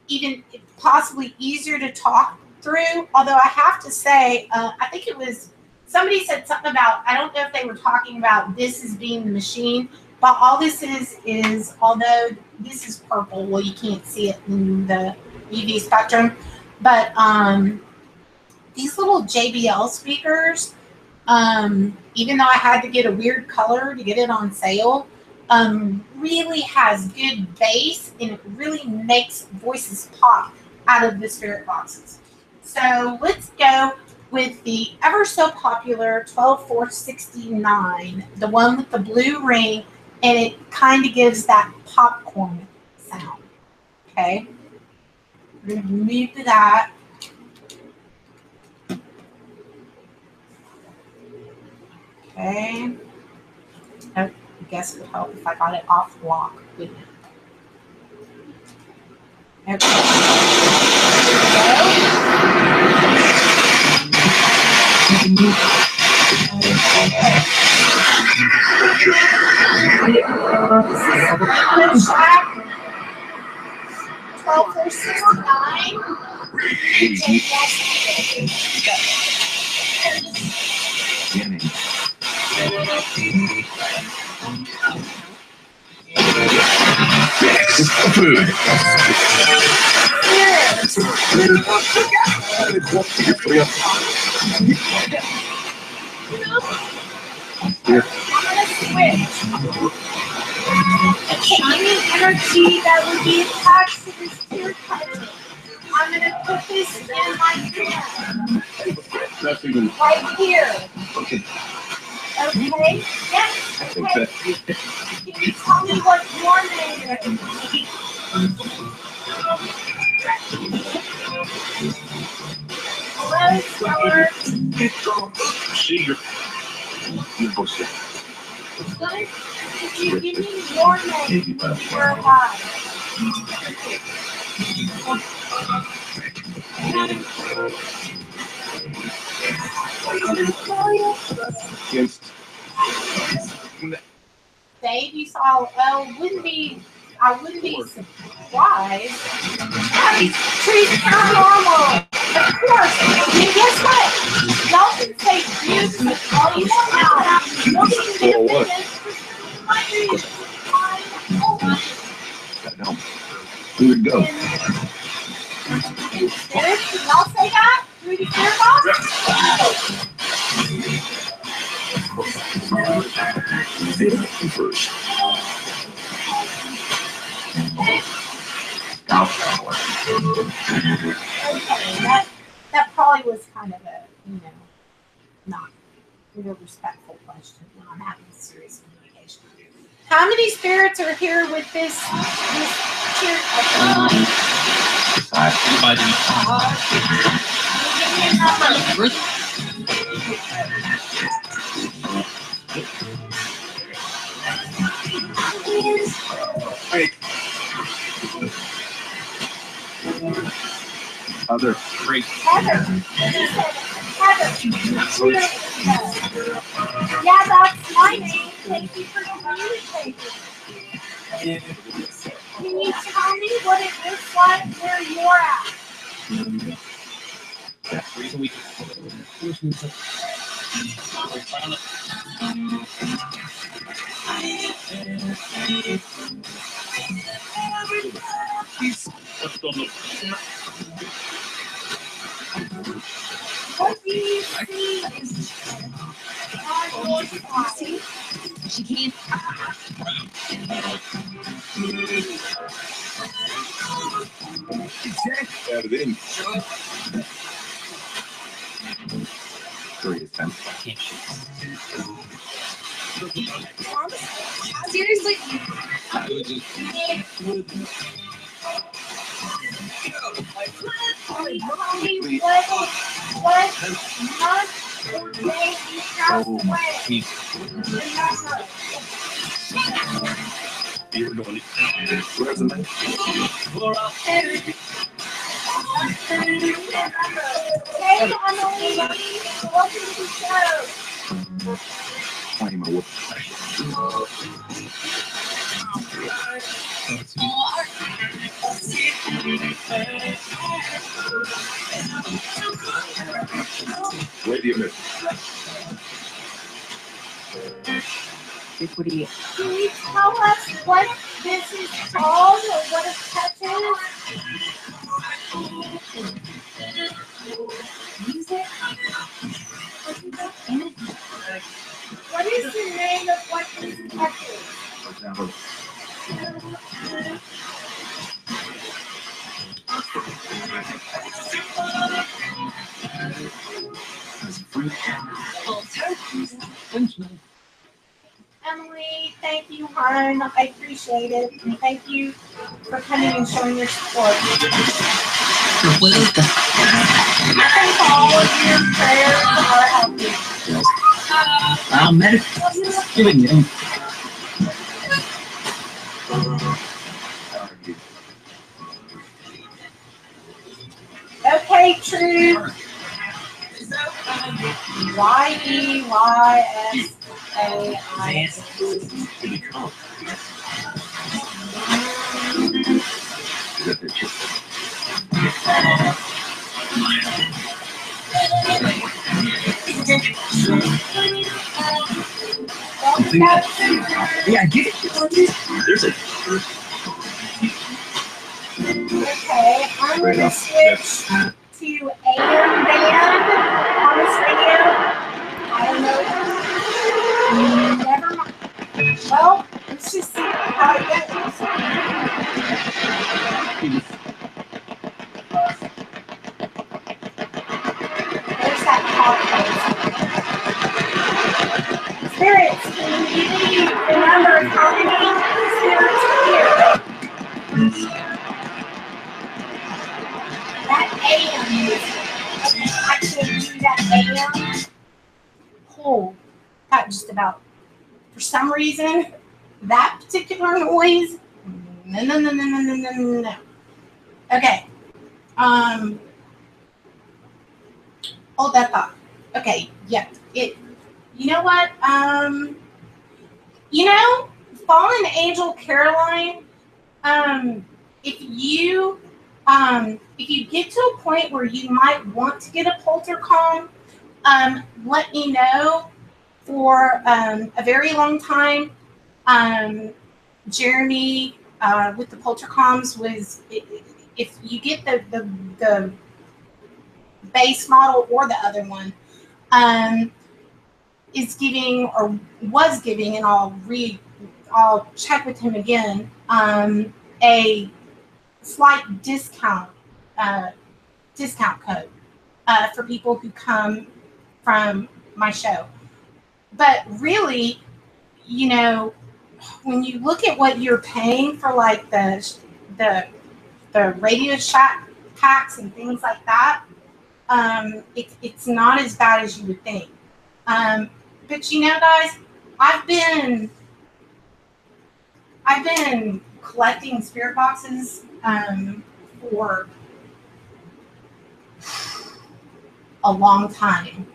even possibly easier to talk through. Although I have to say, I think it was somebody said something about, I don't know if they were talking about this as being the machine, but all this is although this is purple, well, you can't see it in the UV spectrum, but these little JBL speakers, even though I had to get a weird color to get it on sale, really has good bass and it really makes voices pop out of the spirit boxes. So let's go with the ever so popular 12469, the one with the blue ring, and it kind of gives that popcorn sound. Okay, we're gonna move to that. Okay, I guess it would help if I got it off lock, wouldn't it? Okay. Here we go. Shack 12469. Food. The shining energy that would be attached to this tear cutter. I'm going to put this in my hand. Right here. Okay. Okay? Yes. Okay. Can you tell me what your name is? Hello, Summer. Could you give me your name? You're alive. Dave, you saw, I wouldn't be surprised. These trees paranormal. Of course. And guess what? Y'all can say music all you want now. Nobody can Or what? Who would go? Spirit, can y'all say that? Through the spirit box? First. Okay, that probably was kind of a, not real respectful question when I'm having serious communication. How many spirits are here with this cheer? Give me a number. Other three. Heather. Yeah, that's my name. Thank you for communicating. Can you tell me what it looks like where you're at? Reason we What do you see on your side? She can't. Add it in. 3 is 10. Seriously? Tell me what month or day you passed away. Remember. You're doing it. Resume. Hey, Emily, welcome to the show. Claim it. Wait a minute. What do you? Can you tell us what this is called or what a touch is? Music? What is the name of what this touch is? For example, Emily, thank you, hon. I appreciate it. And thank you for coming and showing your support. You're welcome. I think all of your prayers are helping. I'm giving you. Okay, True. Yeah, get it. There's a. Okay, I'm going to switch to AM band on this radio. I don't know. Never mind. Well, let's just see how it goes. There's that podcast. Spirits, can you give me the number of how many spirits are here? That AM is, I can't do that AM. Oh, that just about, for some reason, that particular noise, no. Okay, hold that thought. Okay, yeah, you know what, Fallen Angel Caroline, if you get to a point where you might want to get a poltercom, let me know. For a very long time, Jeremy with the poltercoms was, if you get the base model or the other one, is giving or was giving, and I'll check with him again, a slight discount code for people who come from my show. But really, when you look at what you're paying for, like the Radio Shack packs and things like that, it's not as bad as you would think. But guys, I've been collecting spirit boxes for a long time.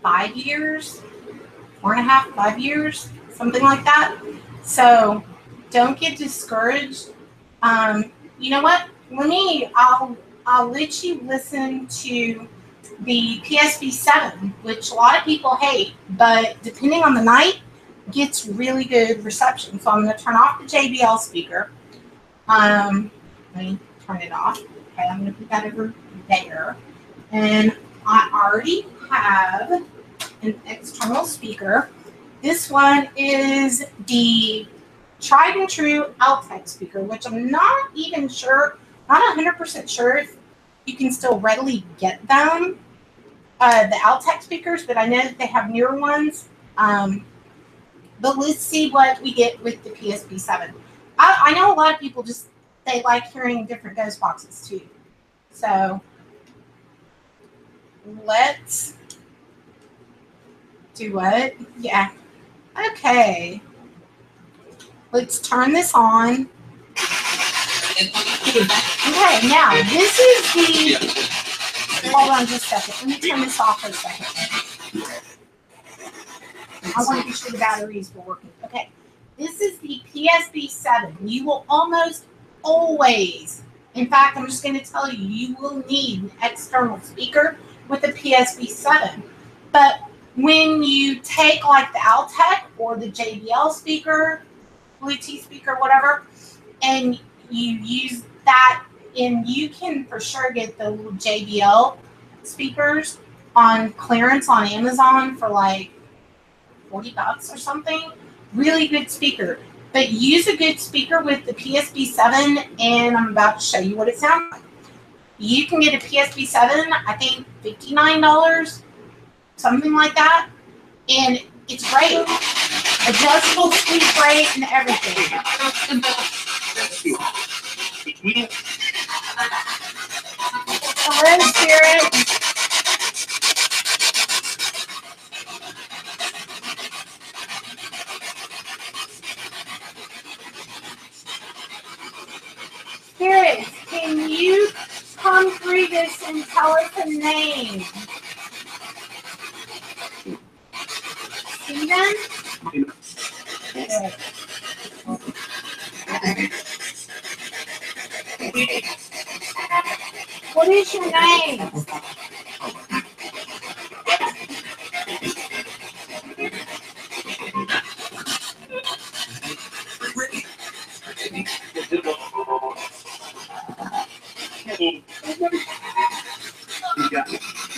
5 years, 4.5, 5 years, something like that. So don't get discouraged. You know what? I'll let you listen to the PSB7, which a lot of people hate, but depending on the night, gets really good reception. So I'm going to turn off the JBL speaker. Let me turn it off. Okay, I'm going to put that over there. And I already have an external speaker. This one is the tried and true Altec speaker, which I'm not even sure, not 100% sure if you can still readily get them, the Altec speakers, but I know that they have newer ones. But let's see what we get with the PSB7. I know a lot of people they like hearing different ghost boxes too. So let's do what? Yeah. Okay. Let's turn this on. Okay, now this is the, hold on just a second. Let me turn this off for a second. I want to be sure the batteries were working. Okay, this is the PSB7. You will almost always, in fact, I'm just going to tell you, you will need an external speaker with the PSB7. But when you take like the Altec or the JBL speaker, Bluetooth speaker, whatever, and you use that, and you can for sure get the little JBL speakers on clearance on Amazon for like $40 or something. Really good speaker. But use a good speaker with the PSB7, and I'm about to show you what it sounds like. You can get a PSP 7, I think $59, something like that. And it's great. Adjustable sleep rate and everything. Hello, Spirit. Spirits, can you come through this and tell us a name? Steven? Good. What is your name?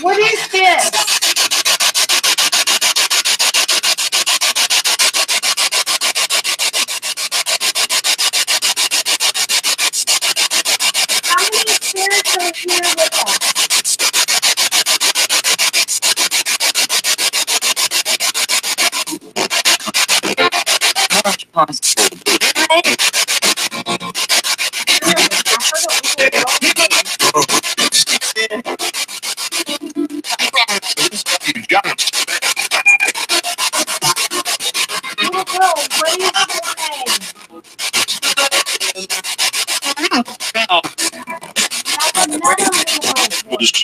What is this? How many spirits are here with us? Little girl, what is your name? That's another little girl's voice.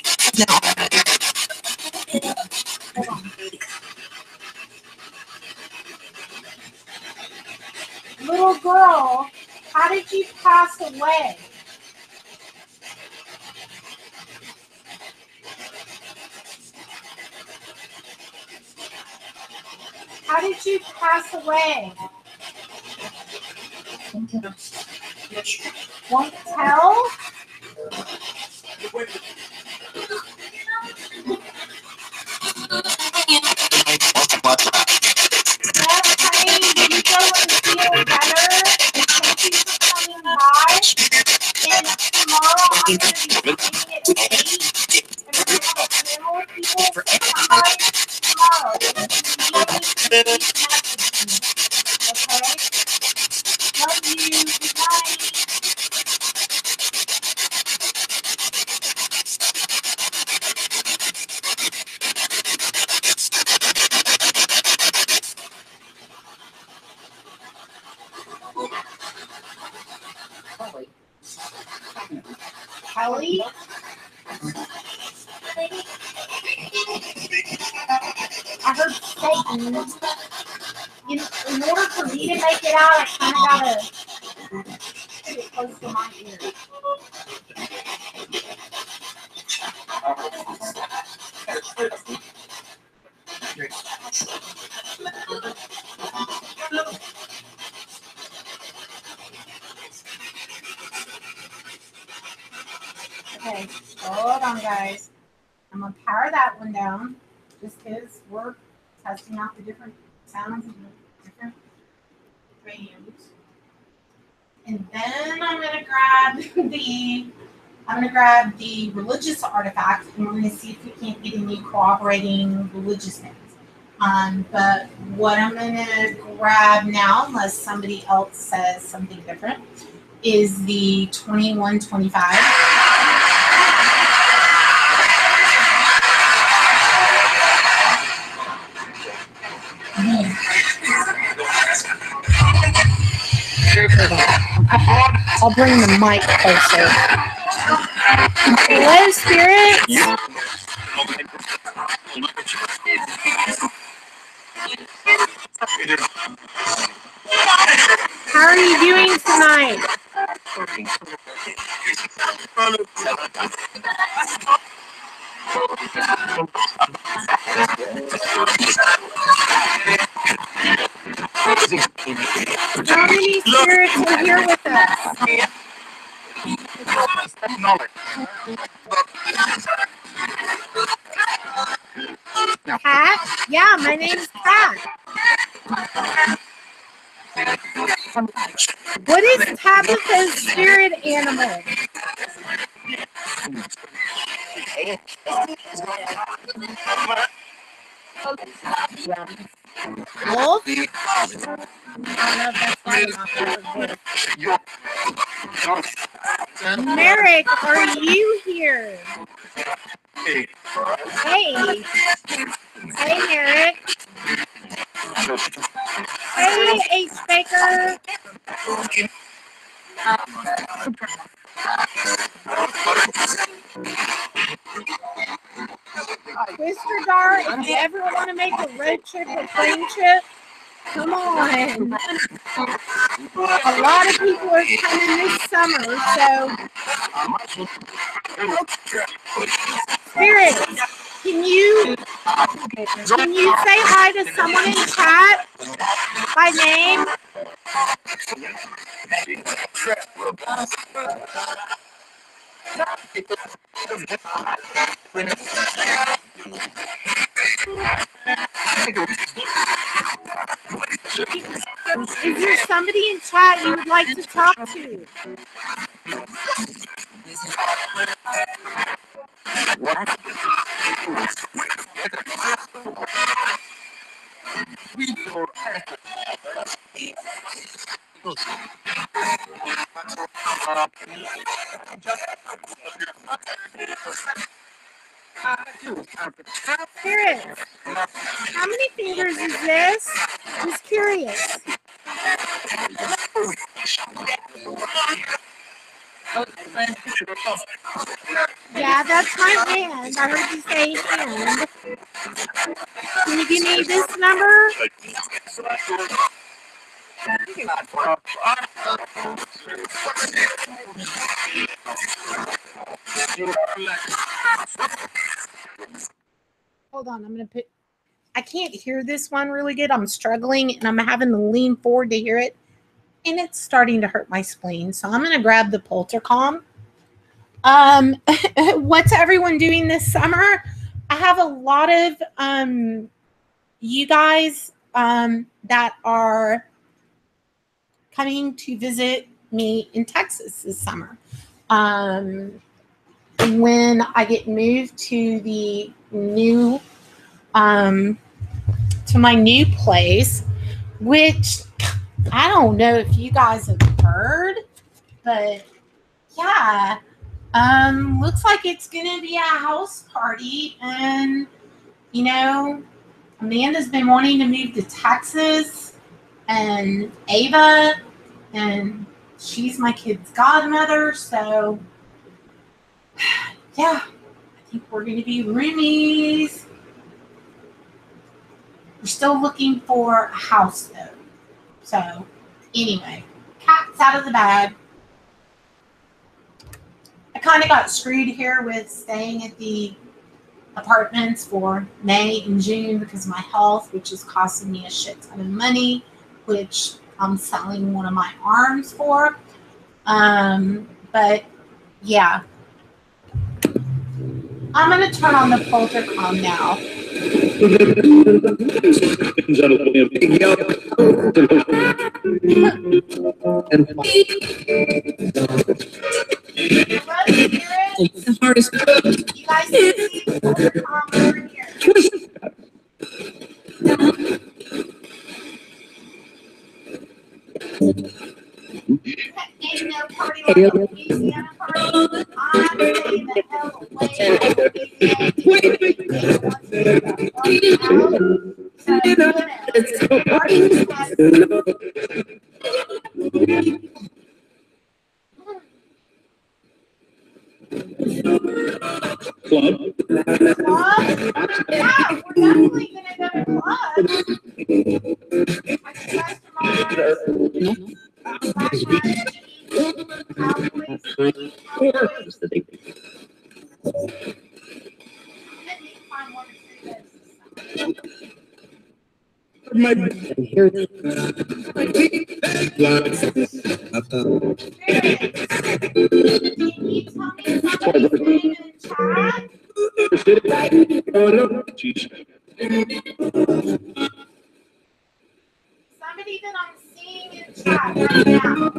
Hold on. Little girl, how did you pass away? How did you pass away? Won't tell? Yes, honey, you go and feel better. And thank you for coming by. And tomorrow I'm going to be speaking at 8. And we're going to have a panel of people tomorrow. Okay? Love you. Good night. Kelly? I heard Satan. In order for me to make it out, I kind of gotta put it close to my ear. Okay, hold on, guys. I'm gonna power that one down, just because we're testing out the different sounds of the different radios. And then I'm gonna grab the religious artifact, and we're gonna see if we can't get any cooperating religious things. But what I'm gonna grab now, unless somebody else says something different, is the 2125. I'll bring the mic closer. Hello, spirits. How are you doing tonight? How many spirits are here with us? Pat? Yeah, my name's Pat. What is Tabitha's spirit animal? Wolf? I don't know if that's loud enough for Wolf. Merrick, are you here? Hey. Hey, Merrick. Hey, Ace Baker. Twister Dart, if you ever want to make a road trip or plane trip, come on. A lot of people are coming this summer, so. Spirit, can you say hi to someone in chat by name? Is there somebody in chat you would like to talk to? Spirit, how many fingers is this? Just curious. Yeah, that's my hand. I heard you say hand. Can you give me this number? Hold on, I'm going to put, I can't hear this one really good. I'm struggling and I'm having to lean forward to hear it. And it's starting to hurt my spleen. So I'm going to grab the Poltercom. What's everyone doing this summer? I have a lot of you guys that are coming to visit me in Texas this summer. When I get moved to the new, to my new place, which I don't know if you guys have heard, but yeah, looks like it's gonna be a house party, and you know, Amanda's been wanting to move to Texas, and Ava, and she's my kid's godmother, so yeah, I think we're gonna be roomies. We're still looking for a house though. So anyway, cat's out of the bag. I kind of got screwed here with staying at the apartments for May and June because of my health, which is costing me a shit ton of money, which I'm selling one of my arms for. But yeah, I'm going to turn on the Poltercom now. It's the hardest. You guys can see the Poltercom over here. Ain't no party like a Louisiana party. I'm staying the hell away Club. Yeah, we're definitely gonna go to Somebody that I'm seeing in chat right now.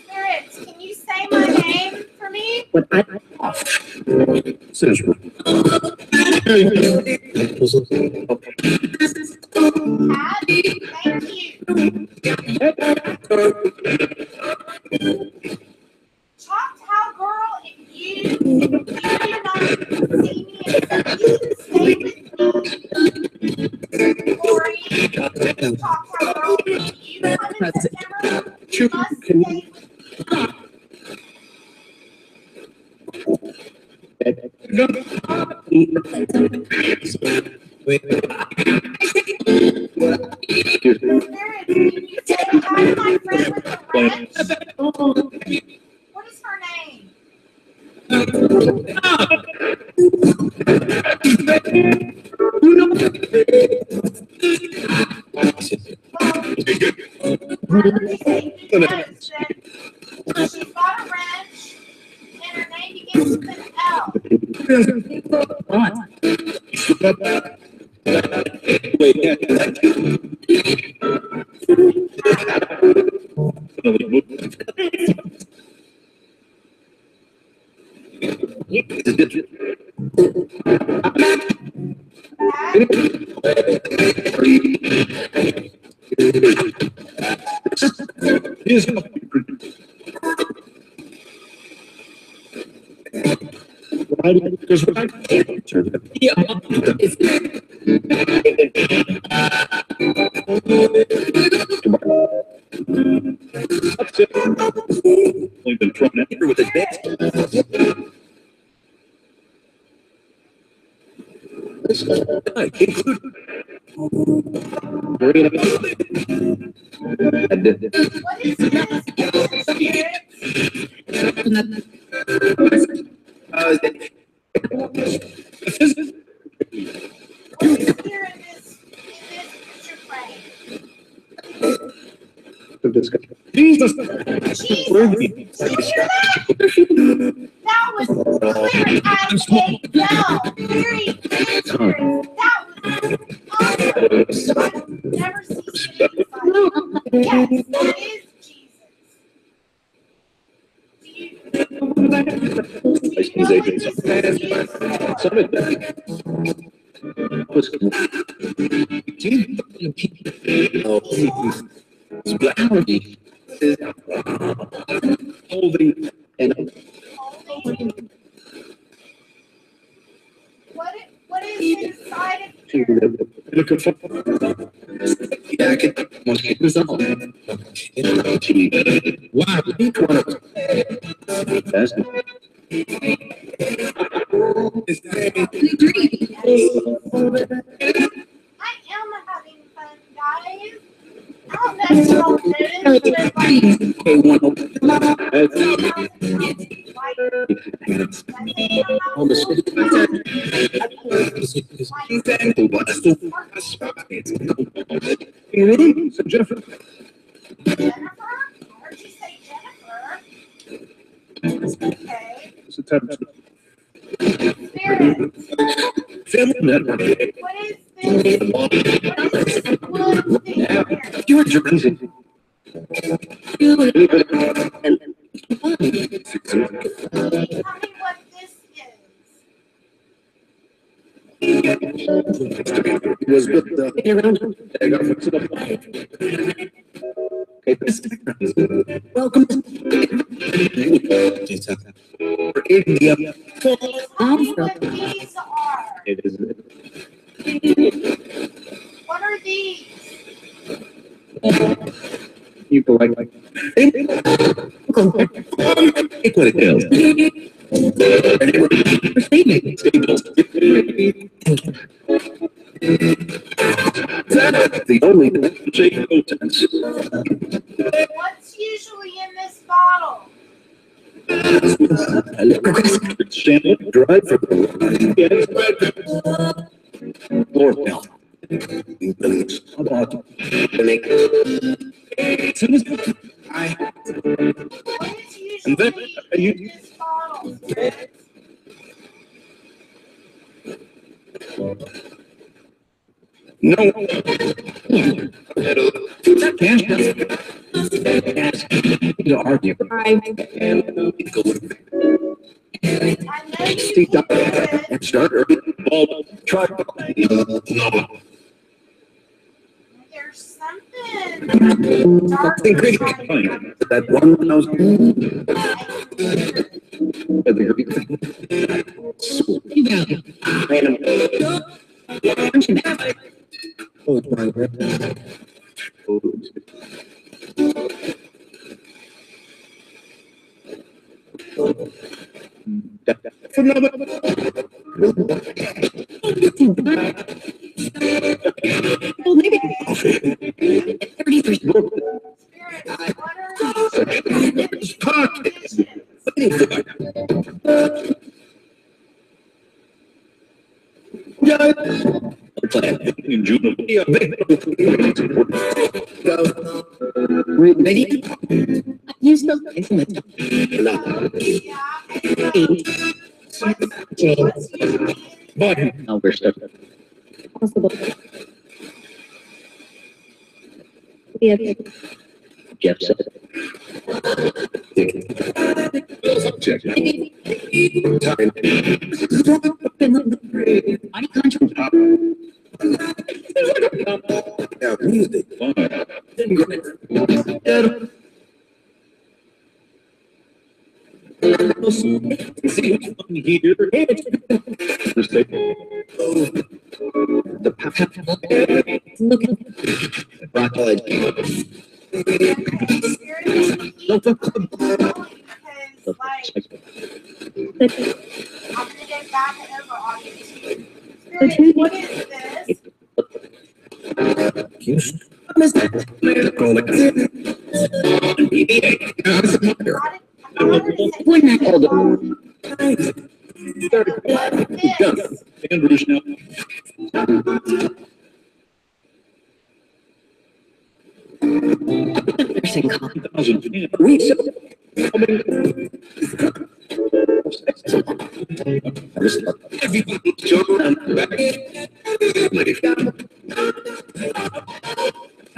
Spirits, can you say my name for me? Pat, thank you. Choctaw girl, if you do not see me and you stay with me. Lori, Choctaw girl, if you come in September, you must stay with me. Spirits, can you say hi to my friend with the wrench? What is her name? She's got a wrench, and her name begins with an L. Been thrown in here with a desk. What is this? What is here in this picture frame? Jesus. Jesus! Did you hear that? That was clear as a bell. Very clear. That was awesome. I've never seen anything like that. Yes, that is Jesus. Do you know what this is Holding and holding? What is inside of here? looking for. Yeah, I can this up. Wow, each one of them. That's I am having fun, guys. I don't know if y'all noticed, but Jennifer. Jennifer? I heard you say Jennifer. Okay. It's a type of Spirit, family network. what is this? What is this wood thing here? You're crazy. Tell me what this is. Was with the welcome for India. Tell me what these are. It is. What are these? You go like what it is. The only What's usually in this bottle? drive for Lord now. I What is And then, usually you- in this bottle, Spirit? no. Can't you argue. I know you Steve can do it. and start early. Ball. Try. No. There's something dark behind That 1,000. Oh, it's my God. Well, maybe 30%. Spirit, what are conditions? In June. Ready? You still facing it. Jane. What's usually But Now we're stuck. Possible. Yeah. Jeff said. check. Body control. Now, music. See here. The Look at I'm gonna get back over on you too. Spirit, what is this? Houston. Call it. Andrews now. nursing home. 2010. We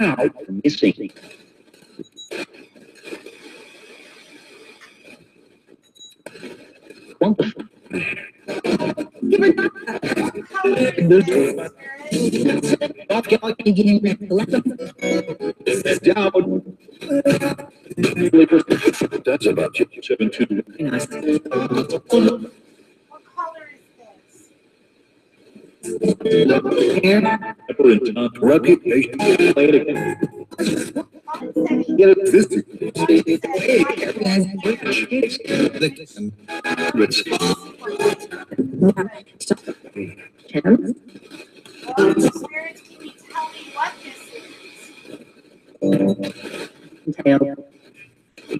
now missing. Wonderful. That's about you. 7-2. What color is this? Pepper and top reputation. Play it again. Get it twisted. Kim? Spirits, can you tell me what this is? Tail.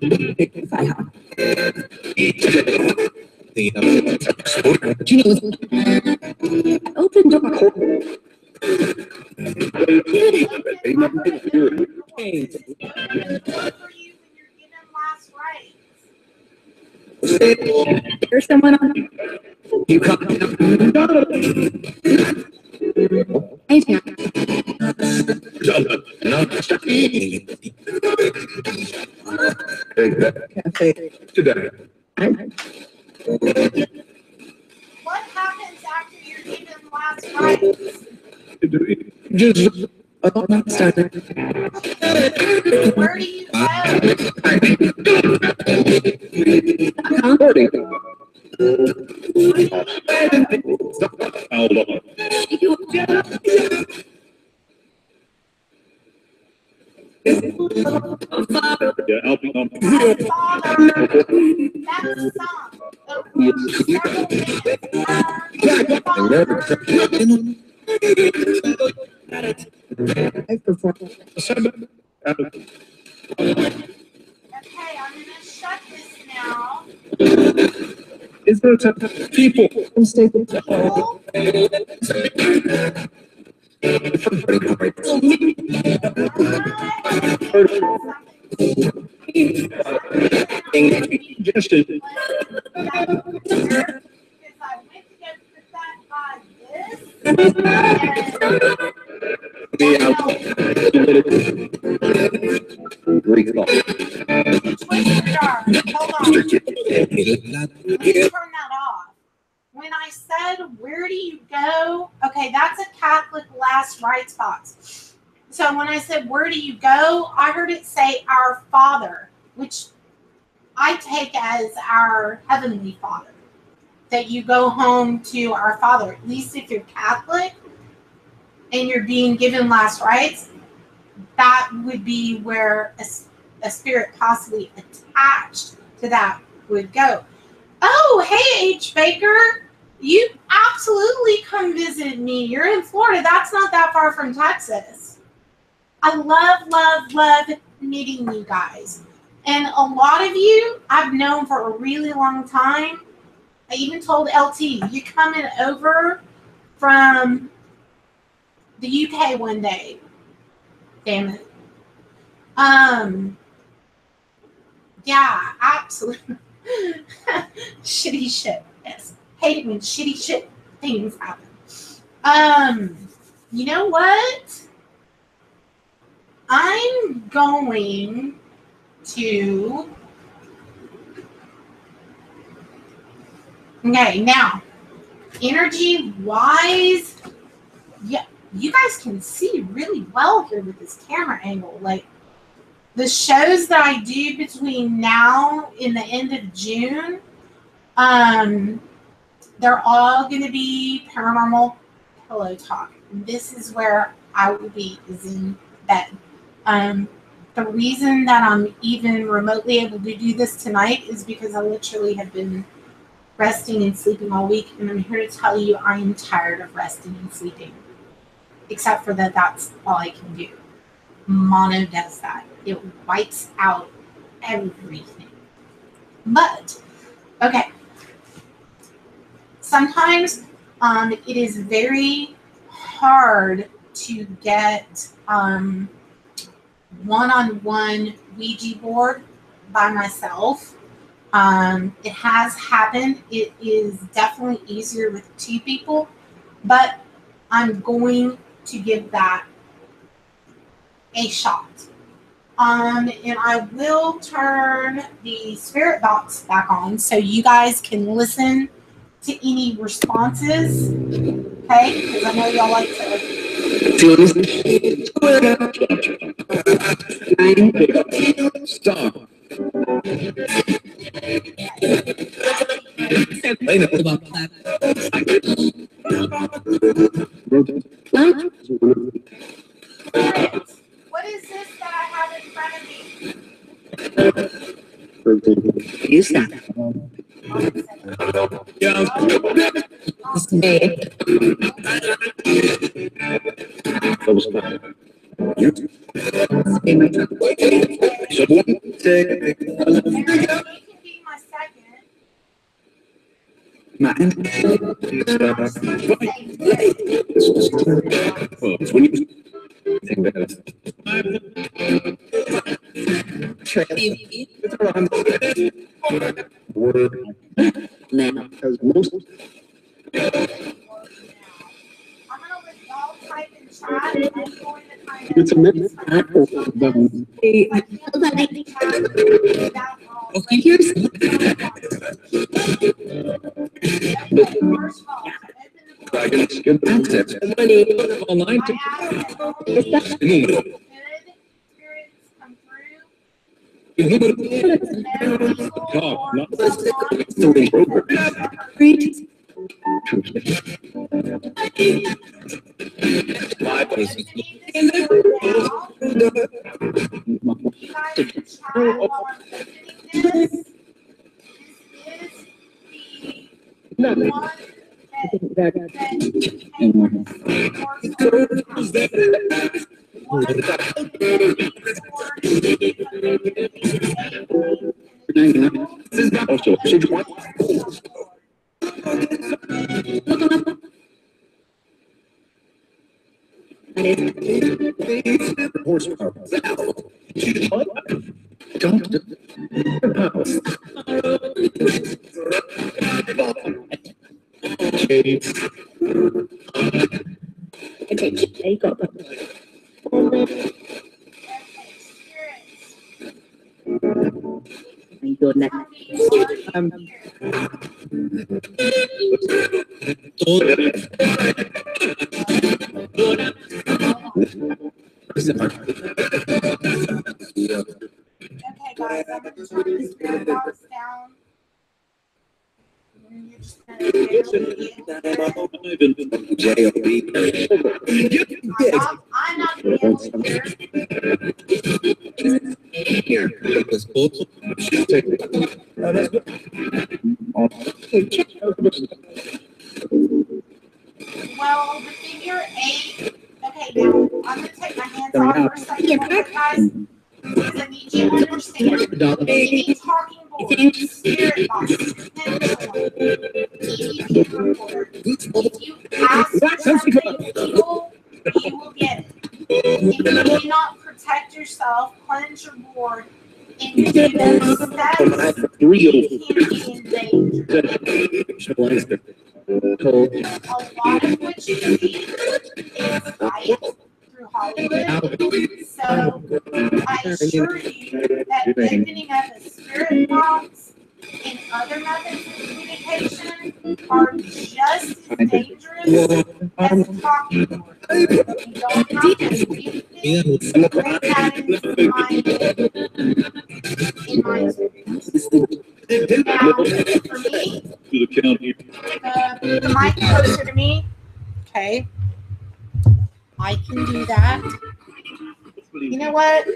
If I have. She knows. Open door. What for you when you're given last rites? There's someone on. You come. Hey, Tam. Today. What happens after you're given last rites? Just Starter. Where do you go? Birdie. Hold on. Yeah, helping on. That's father. That's son. I perform. Okay, I'm gonna shut this now. Is there a people? I'm stable. Alright. Just because I went to go put that by this. Greek thought. Twisted arm. Hold on. Let me turn that off. When I said, where do you go? Okay, that's a Catholic last rites box. So when I said, where do you go? I heard it say, our Father, which I take as our Heavenly Father. That you go home to our Father. At least if you're Catholic and you're being given last rites, that would be where a spirit possibly attached to that would go. Oh, hey, H. Baker. You absolutely come visit me. You're in Florida. That's not that far from Texas. I love meeting you guys. And a lot of you I've known for a really long time. I even told LT, you're coming over from the UK one day. Damn it. Yeah, absolutely. Shitty shit. Yes. Hate it when shitty shit things happen. You know what? I'm going to. Okay, now, energy wise, yeah, you guys can see really well here with this camera angle. Like, the shows that I do between now and the end of June, they're all going to be paranormal pillow talk. This is where I will be, is in bed. The reason that I'm even remotely able to do this tonight is because I literally have been resting and sleeping all week, and I'm here to tell you I am tired of resting and sleeping. Except for that, that's all I can do. Mono does that. It wipes out everything. But, okay. Sometimes it is very hard to get one-on-one Ouija board by myself. It has happened. It is definitely easier with two people, but I'm going to give that a shot. And I will turn the spirit box back on so you guys can listen to any responses. Okay? Because I know y'all like to. Stop. What is this that I have in front of me? Use that. You You can be my second. Now. As most I'm gonna let y'all type in chat. I'm going to kind of. it's a mix. Okay, here's Okay, first of all, I can get access online I to ask that only good spirits come through. No evil or not great. Also, should you Horsepower. Don't. Take up. Okay, spirits. Your neck. Tell me you are here. Okay, guys, I'm going to turn the spirit box down. And you're just going to I'm not going to be able to hear. Well, the figure 8. Okay, now I'm going to take my hands off for a second, okay, guys. Because I need you to understand. Any talking board, spirit box, pendulum, EVP recorder. If you ask for something evil, you will get it. If you do not protect yourself, cleanse your board, and do those steps, you can be in danger. A lot of what you see is light through Hollywood. So I assure you that opening up a spirit box and other methods of communication are just as dangerous as a talking board. You don't have to believe me. Bring that in my experience. Now, for me, the mic closer to me. Okay, I can do that. You know what?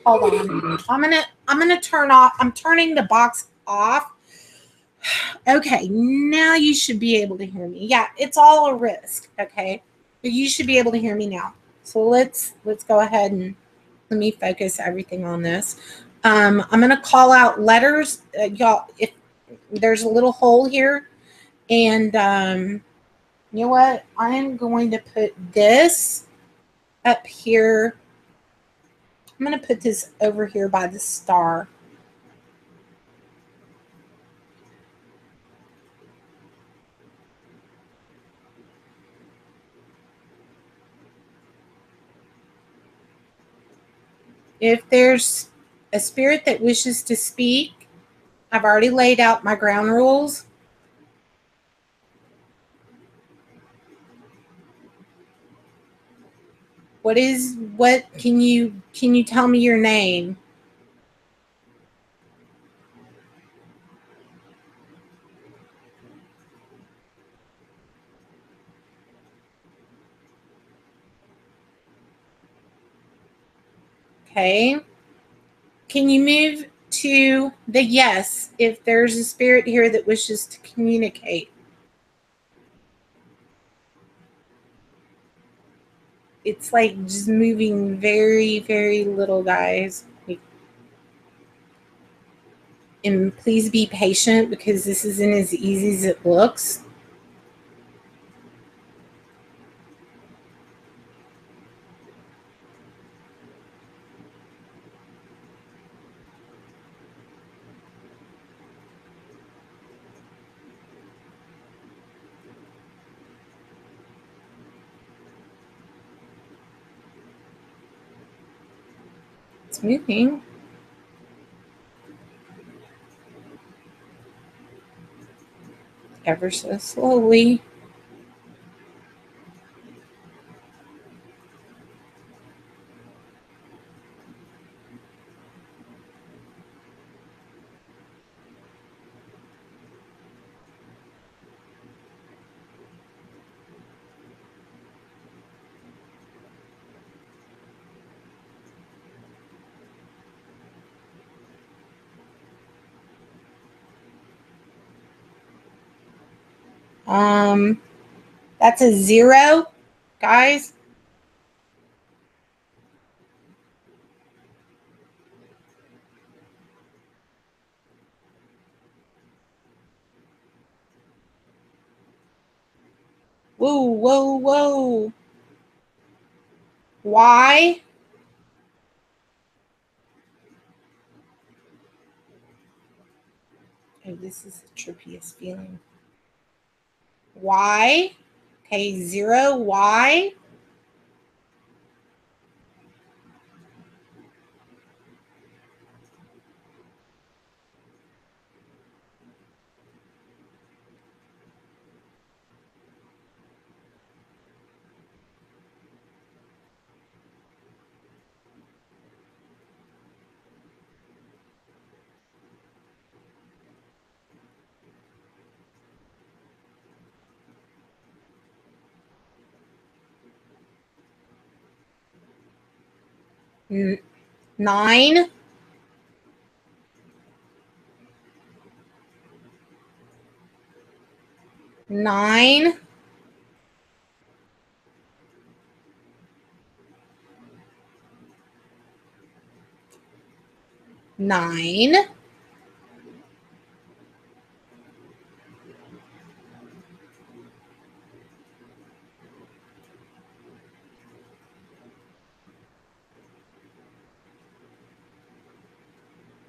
Hold on. I'm gonna turn off. I'm turning the box off. Okay, now you should be able to hear me. Yeah, it's all a risk. Okay, but you should be able to hear me now. So let's go ahead and let me focus everything on this. I'm gonna call out letters, y'all. If there's a little hole here, and you know what? I am going to put this up here. I'm going to put this over here by the star. If there's a spirit that wishes to speak, I've already laid out my ground rules. What can you tell me your name? Okay. Can you move to the yes if there's a spirit here that wishes to communicate? It's like just moving very, very little, guys. And please be patient because this isn't as easy as it looks. It's moving. Ever so slowly. That's a 0, guys. Whoa, whoa, whoa. Y. Oh, this is the trippiest feeling. Y. Okay, 0, Y. N- 9. 9. 9.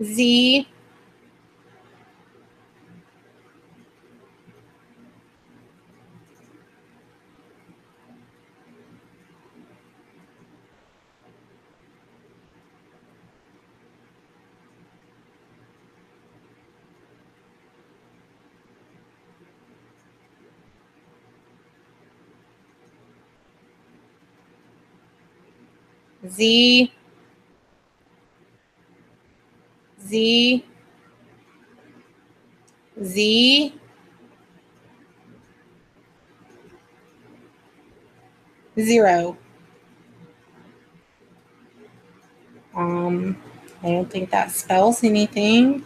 Z. Z. Z. Z. 0. I don't think that spells anything.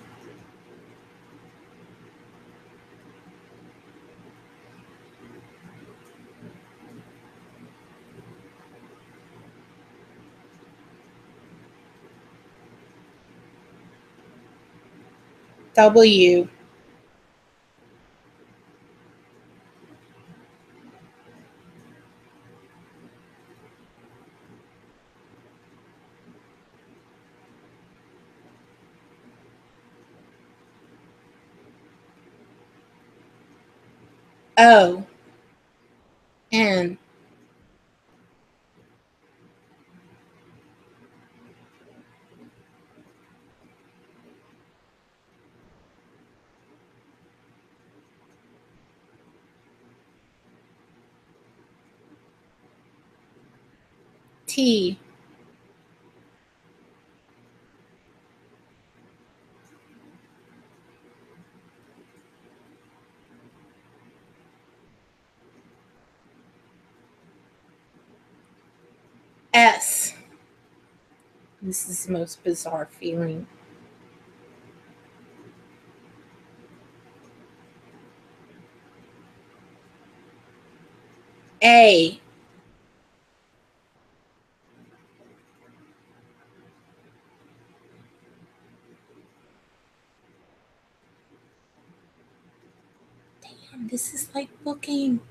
W. O. N. T. S. This is the most bizarre feeling. A. Damn, this is like booking.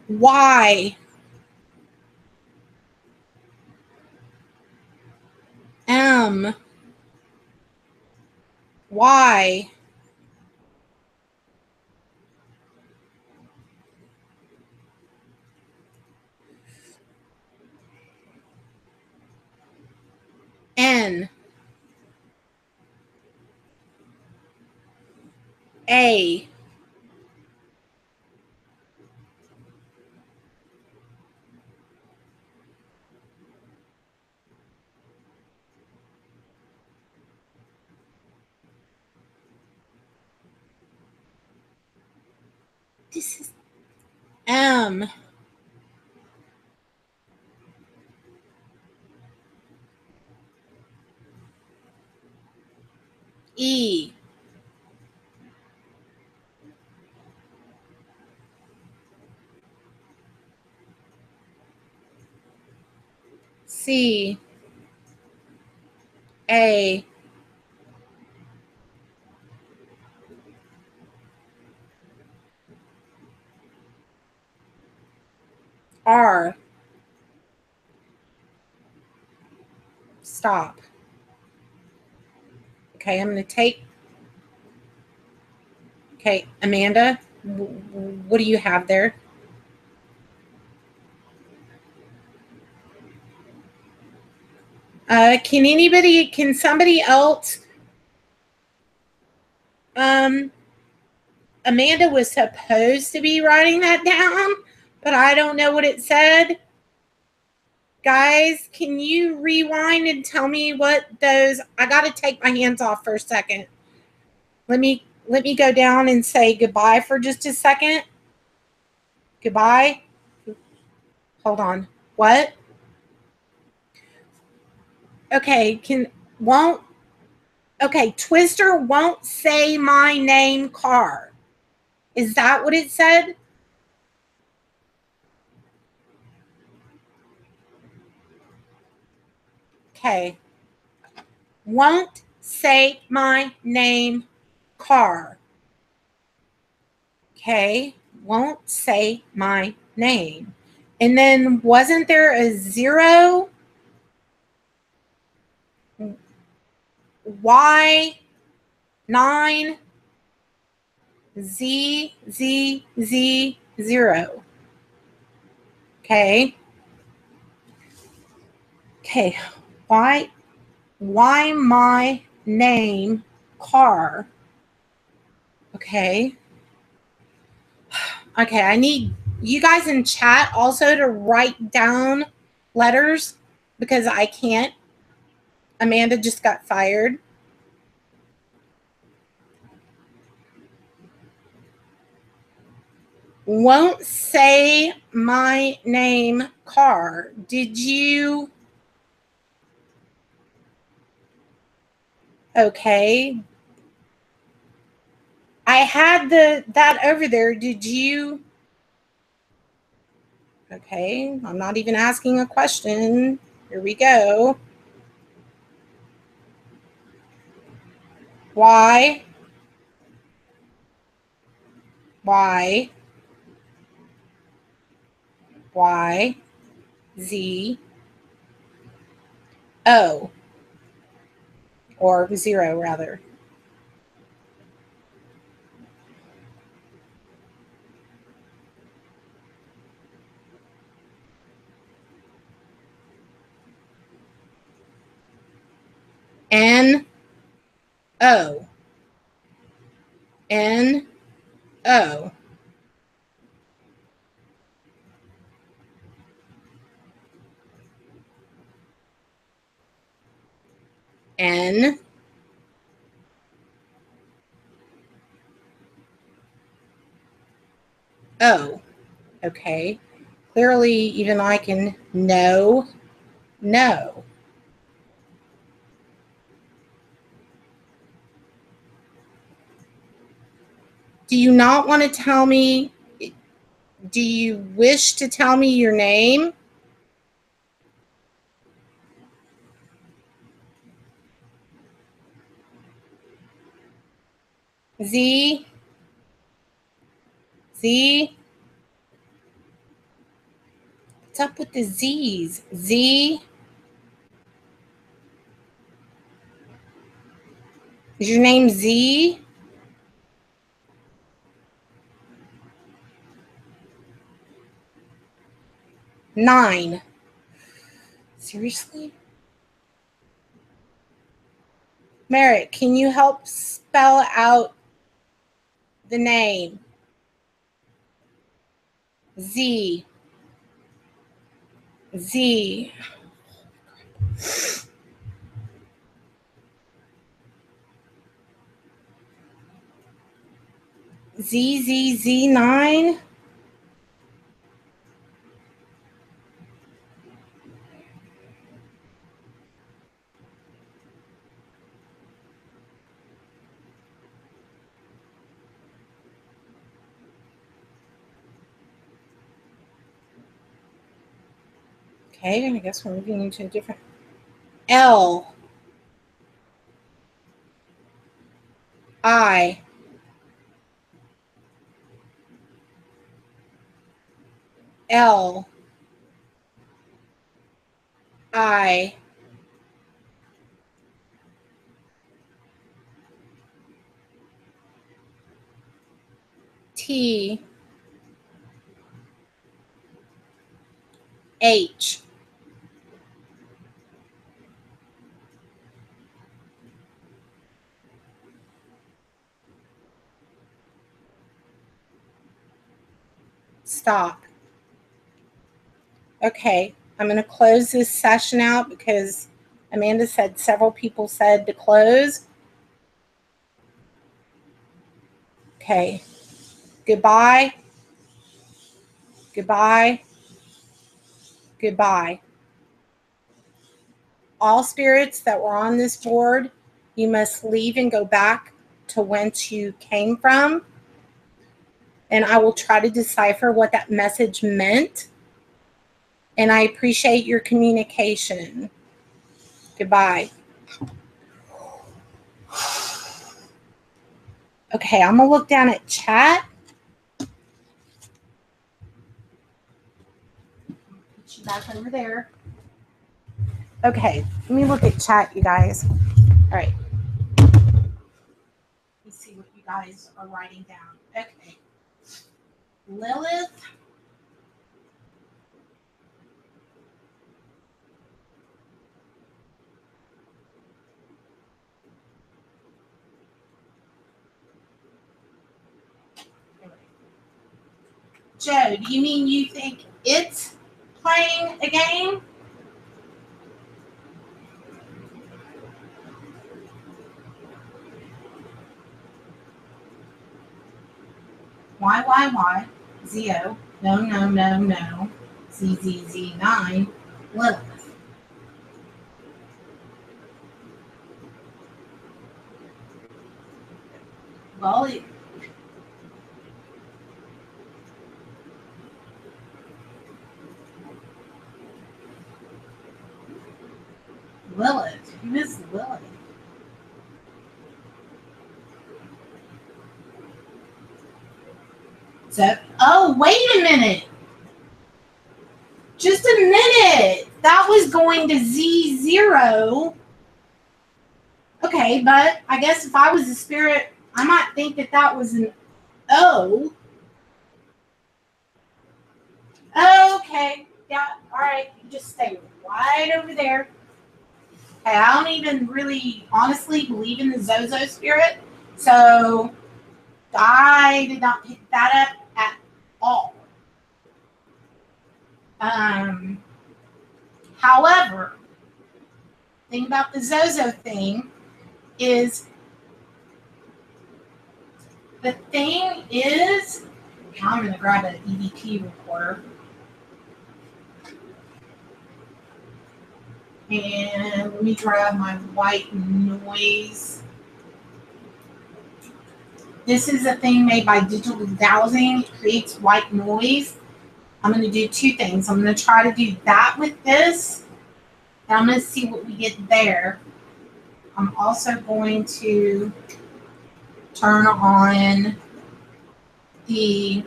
Y. M. Y. N. A. This is M. E. C. A. R. Stop. Okay, I'm going to take. Okay, Amanda, what do you have there? Can somebody else? Amanda was supposed to be writing that down, but I don't know what it said. Guys, can you rewind and tell me what those? I got to take my hands off for a second. Let me go down and say goodbye for just a second. Goodbye. Hold on. What? Okay, okay, Twister won't say my name, car. Is that what it said? Okay. Won't say my name, car. Okay. Won't say my name. And then wasn't there a 0? Y 9 Z Z Z 0. Okay. Okay. Why my name, car? Okay. Okay, I need you guys in chat also to write down letters because I can't. Amanda just got fired. Won't say my name, car. Did you? Okay. I had that over there. Did you? Okay, I'm not even asking a question. Here we go. Y Z O, or 0 rather. N O N O N O. Okay. Clearly, even I can know. No. Do you not want to tell me? Do you wish to tell me your name? Z. What's up with the Z's? Z. Is your name Z? Nine. Seriously? Merritt, can you help spell out the name? Z. Z. ZZZ9? Okay, I guess we're moving into a different. L. I. L. I. T H. Stop. Okay, I'm going to close this session out because Amanda said several people said to close. Okay. Goodbye. Goodbye. Goodbye. All spirits that were on this board, you must leave and go back to whence you came from. And I will try to decipher what that message meant. And I appreciate your communication. Goodbye. Okay, I'm going to look down at chat. Put you back over there. Okay, let me look at chat, you guys. All right. Let me see what you guys are writing down. Okay. Lilith. Joe, do you mean you think it's playing a game? Y? Zio. No. ZZZ9. Lilith. Well, Lilith. Who is Lilith? So, oh, wait a minute. Just a minute. That was going to Z0. Okay, but I guess if I was a spirit, I might think that that was an O. Okay. Yeah, all right. You just stay right over there. Okay, I don't even really honestly believe in the Zozo spirit, so I did not pick that up at all. However, the thing about the Zozo thing is, now I'm going to grab an EVP recorder. And let me grab my white noise. This is a thing made by Digital Dowsing. It creates white noise. I'm going to do two things. I'm going to try to do that with this. And I'm going to see what we get there. I'm also going to turn on the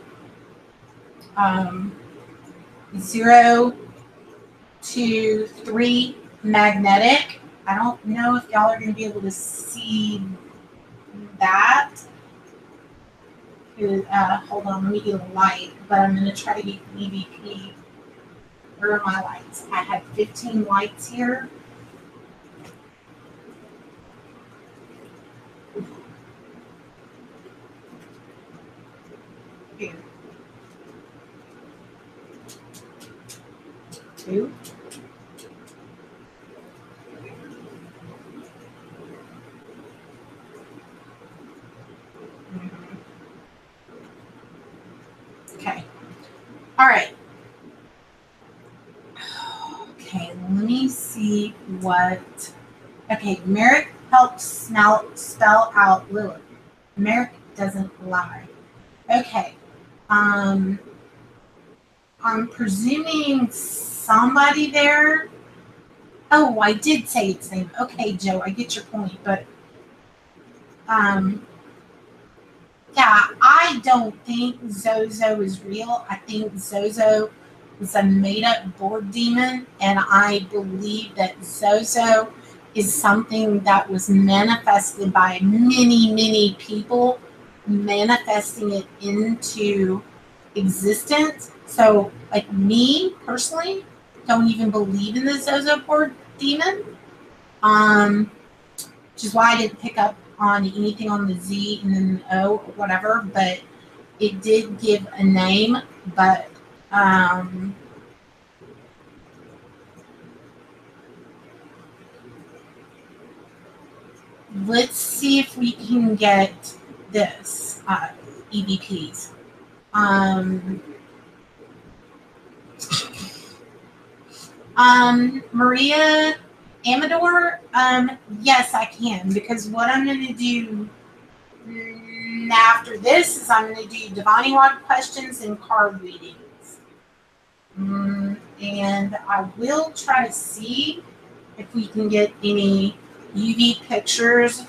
0 to 3 magnetic. I don't know if y'all are going to be able to see that. Hold on, let me get a light, but I'm going to try to get EVP. Where are my lights? I have 15 lights here. Here. 2. Okay. All right. Okay, let me see what. Okay, Merrick helps spell out Lilith. Merrick doesn't lie. Okay. I'm presuming somebody there. Oh, I did say its name. Okay, Joe, I get your point, but yeah, I don't think Zozo is real. I think Zozo is a made-up board demon, and I believe that Zozo is something that was manifested by many, many people manifesting it into existence. So, like me personally, don't even believe in the Zozoport demon. Which is why I didn't pick up on anything on the Z and then the O or whatever, but it did give a name. But let's see if we can get this EVPs. Maria Amador, yes, I can, because what I'm going to do after this is I'm going to do Divining Rod questions and card readings. And I will try to see if we can get any UV pictures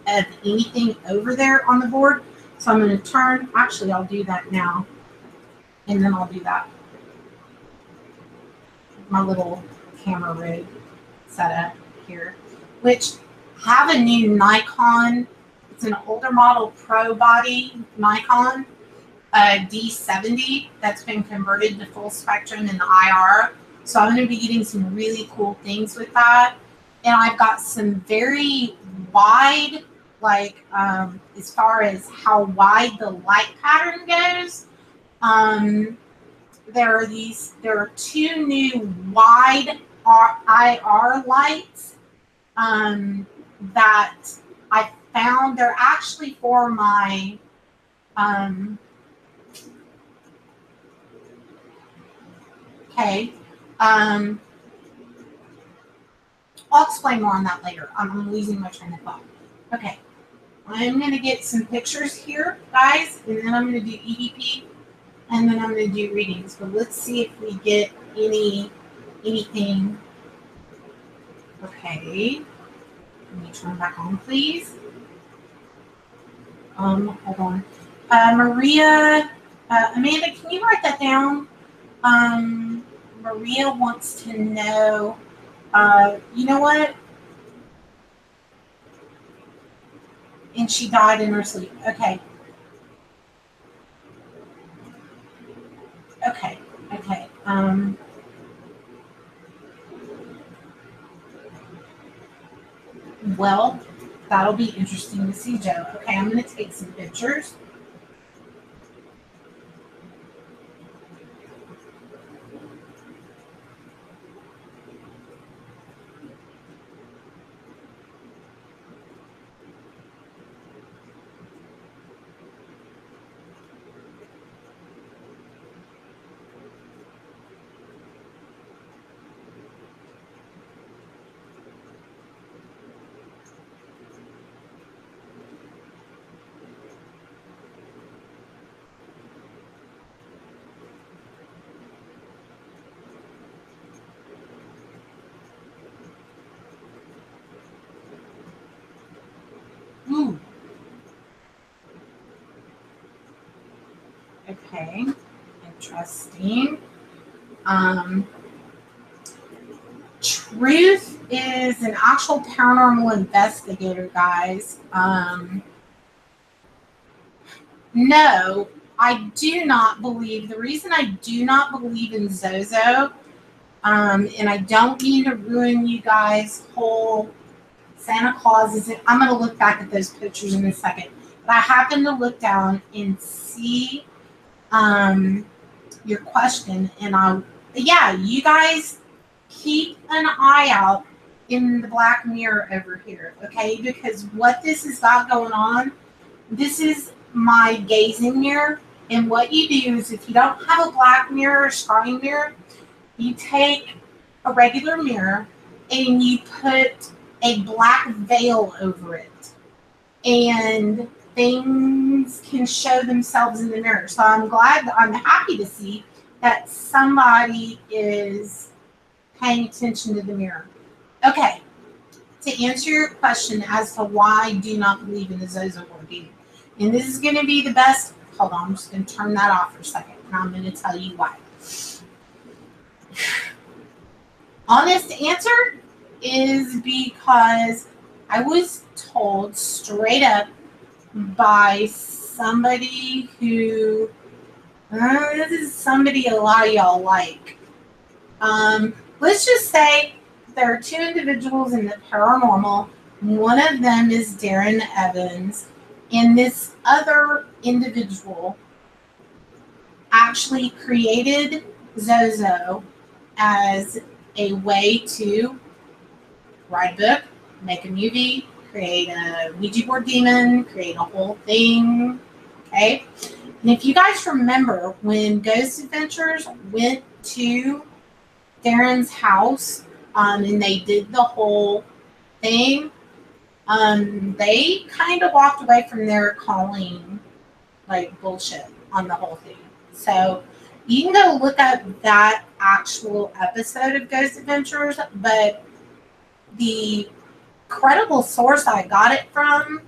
of anything over there on the board. So I'm going to turn, actually I'll do that now, and then I'll do that. My little camera rig setup here, which have a new Nikon. It's an older model Pro body Nikon D70 that's been converted to full spectrum in the IR. So I'm going to be getting some really cool things with that. And I've got some very wide, like as far as how wide the light pattern goes. There are two new wide IR lights that I found. They're actually for my I'll explain more on that later. I'm losing my train of thought. Okay, I'm going to get some pictures here, guys, and then I'm going to do EVP, and then I'm going to do readings. But let's see if we get anything. Okay, let me turn back on, please. Hold on. Maria, Amanda, can you write that down? Maria wants to know, you know what? And she died in her sleep. Okay. Okay. Well, that'll be interesting to see, Joe. Okay, I'm going to take some pictures. Okay, interesting. Truth is an actual paranormal investigator, guys. No, I do not believe. The reason I do not believe in Zozo, and I don't mean to ruin you guys' whole Santa Claus isn't. I'm going to look back at those pictures in a second. But I happened to look down and see your question, and yeah, you guys keep an eye out in the black mirror over here, okay? Because what this has got going on, this is my gazing mirror, and what you do is if you don't have a black mirror or scrying mirror, you take a regular mirror and you put a black veil over it, and things can show themselves in the mirror. So I'm happy to see that somebody is paying attention to the mirror. Okay, to answer your question as to why I do not believe in the Zozo working, and this is going to be the best. Hold on, I'm just going to turn that off for a second, and I'm going to tell you why. Honest answer is because I was told straight up by somebody who, this is somebody a lot of y'all like. Let's just say there are two individuals in the paranormal. One of them is Darren Evans, and this other individual actually created Zozo as a way to write a book, make a movie, create a Ouija board demon, create a whole thing. Okay? And if you guys remember when Ghost Adventures went to Darren's house, and they did the whole thing, they kind of walked away from their calling like bullshit on the whole thing. So you can go look up that actual episode of Ghost Adventures, but the credible source I got it from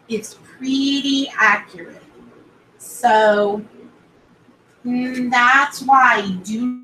is pretty accurate. So that's why I do.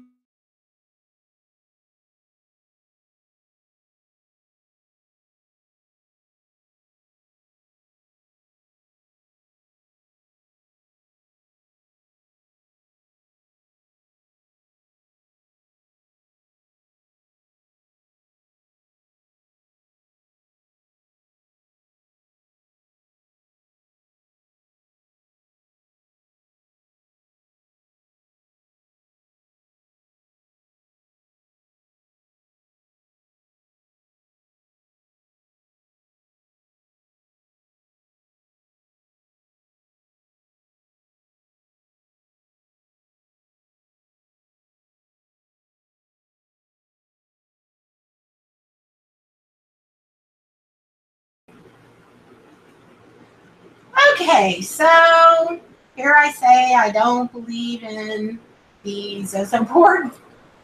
Okay, so here I say I don't believe in the Zozo board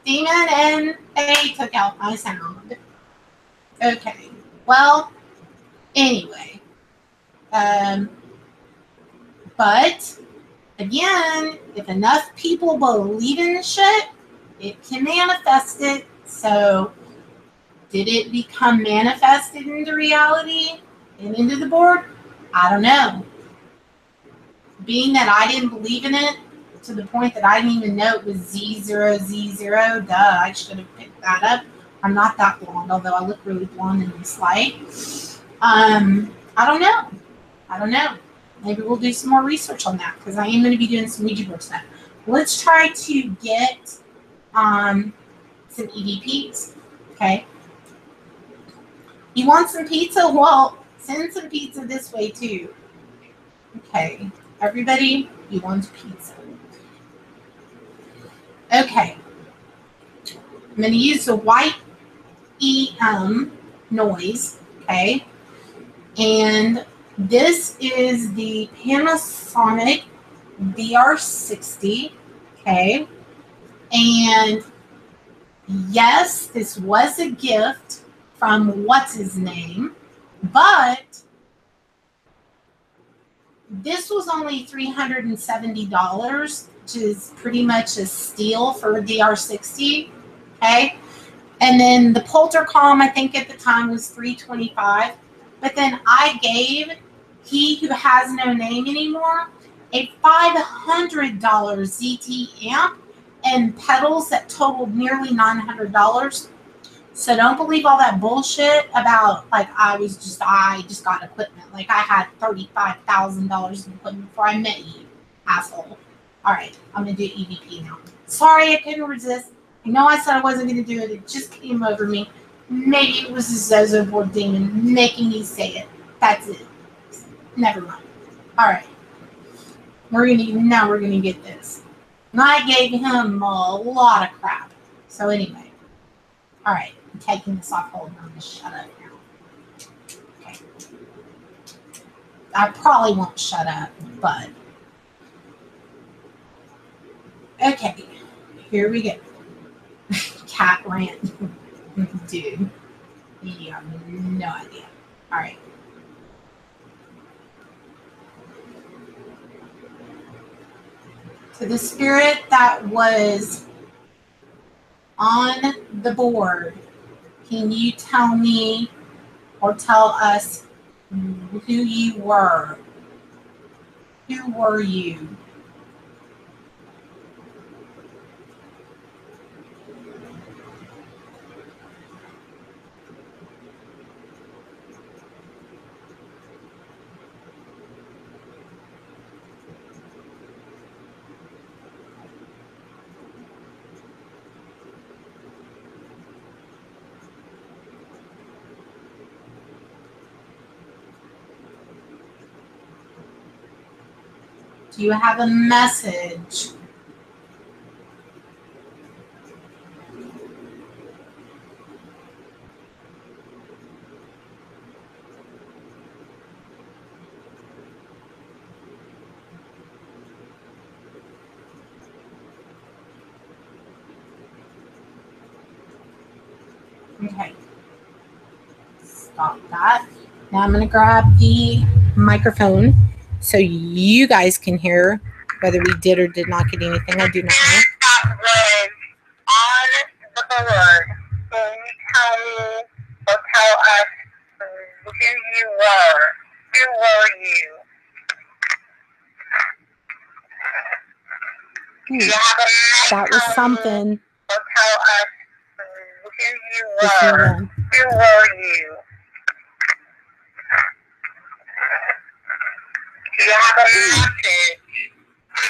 demon, and they took out my sound. Okay, well, anyway, but again, if enough people believe in the shit, it can manifest it. So, did it become manifested into reality and into the board? I don't know. Being that I didn't believe in it to the point that I didn't even know it was Z0Z0, duh, I should have picked that up. I'm not that blonde, although I look really blonde in this light. I don't know. I don't know. Maybe we'll do some more research on that because I am going to be doing some Ouija board stuff. Let's try to get some EVPs. Okay. You want some pizza? Well, send some pizza this way too. Okay. Everybody, you want pizza. Okay. I'm going to use the white EM noise. Okay. And this is the Panasonic VR60. Okay. And yes, this was a gift from what's his name, but this was only $370, which is pretty much a steal for a DR60. Okay. And then the Poltercom, I think at the time was $325. But then I gave he who has no name anymore a $500 ZT amp and pedals that totaled nearly $900. So don't believe all that bullshit about like I just got equipment. Like I had $35,000 in equipment before I met you, asshole. All right, I'm gonna do EVP now. Sorry, I couldn't resist. I know I said I wasn't gonna do it. It just came over me. Maybe it was the Zozo board demon making me say it. That's it. Never mind. All right, we're gonna get this. And I gave him a lot of crap. So anyway, all right. I'm taking this off hold. I'm going to shut up now. Okay. I probably won't shut up, but. Okay. Here we go. Cat rant. Dude. You have no idea. All right. So the spirit that was on the board, can you tell me or tell us who you were. Who were you? Do you have a message? Okay. Stop that. Now I'm going to grab the microphone so you guys can hear whether we did or did not get anything. I do not know. That was on the board. Can you tell me or tell us who you were? Who were you? Do you have a message That was something. or tell us who you Listen were? again. Who were you? Do you have a message?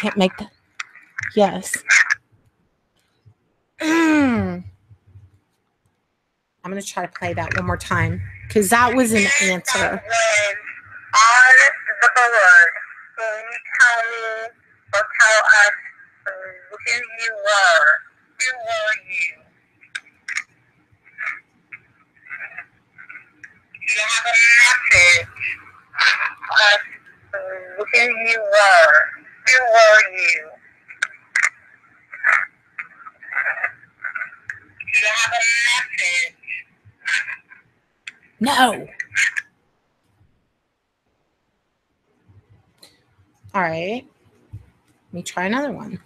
Can't make that. Yes. I'm going to try to play that one more time because that was an answer. That was on the board. Can you tell me or tell us who you were? Who were you? Do you have a message? Us who you were? Who were you? Do you have a message? No. All right. Let me try another one.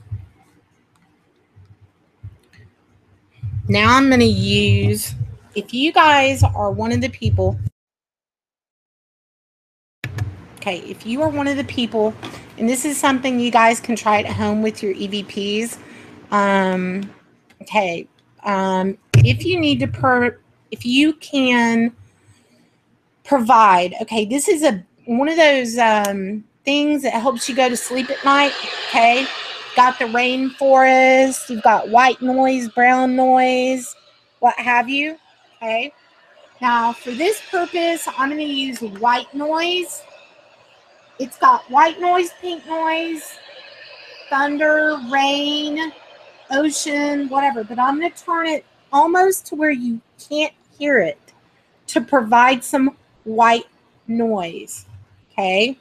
Now I'm going to use, if you guys are one of the people, okay, if you are one of the people, and this is something you guys can try at home with your EVPs, okay, if you need to, if you can provide, okay, this is one of those things that helps you go to sleep at night, okay? Got the rainforest, you've got white noise, brown noise, what have you, okay? Now, for this purpose, I'm going to use white noise. It's got white noise, pink noise, thunder, rain, ocean, whatever, but I'm going to turn it almost to where you can't hear it to provide some white noise, okay?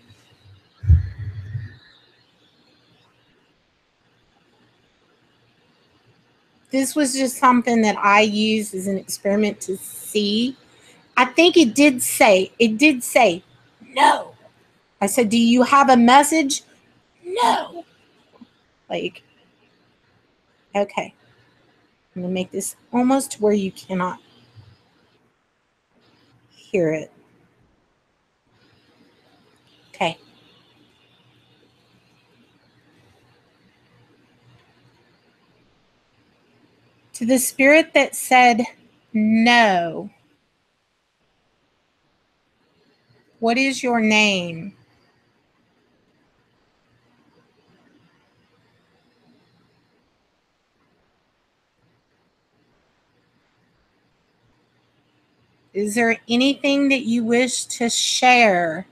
This was just something that I used as an experiment to see. I think it did say no. I said, do you have a message? No. Like, okay. I'm going to make this almost to where you cannot hear it. Okay. To the spirit that said no, what is your name? Is there anything that you wish to share?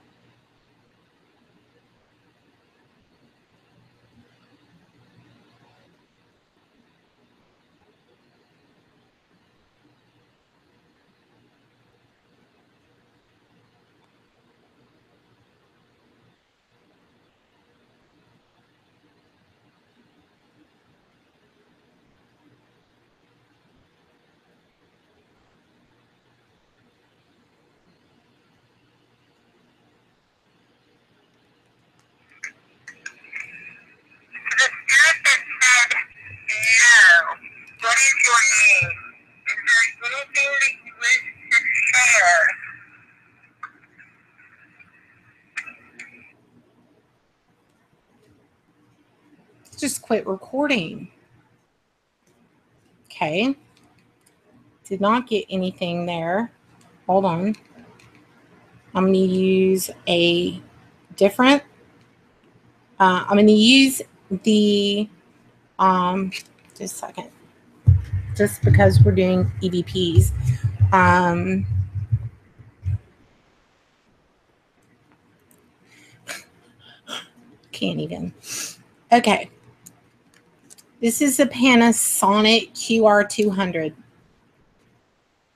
just quit recording. Okay. Did not get anything there. Hold on. I'm going to use a different. I'm going to use the, just a second, just because we're doing EVPs. Can't even. Okay. This is a Panasonic QR200.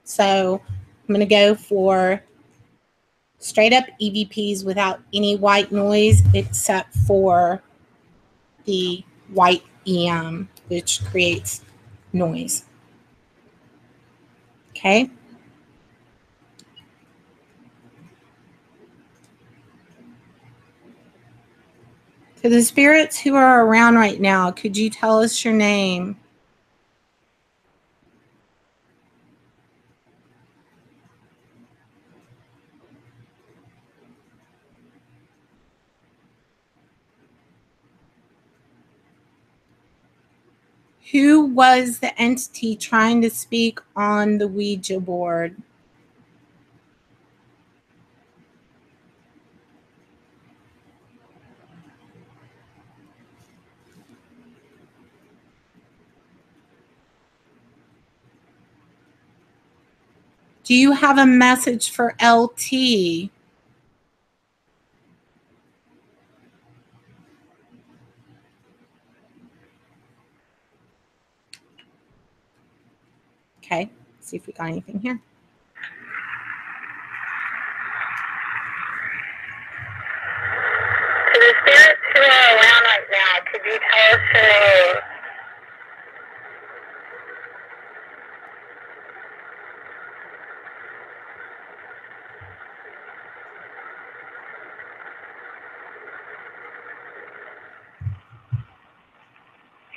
So I'm going to go for straight up EVPs without any white noise except for the white EM, which creates noise. Okay. To the spirits who are around right now, could you tell us your name? Who was the entity trying to speak on the Ouija board? Do you have a message for LT? Okay, see if we got anything here. To the spirits who are around right now, could you tell us your name?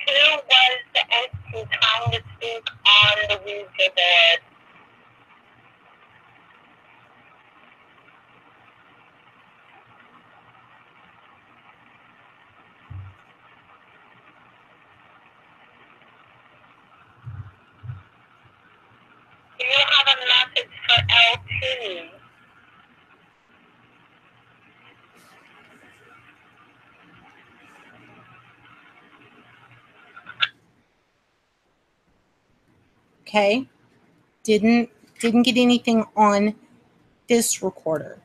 Who was the entity trying to speak on the Ouija board? Do you have a message for LT? Okay, didn't get anything on this recorder,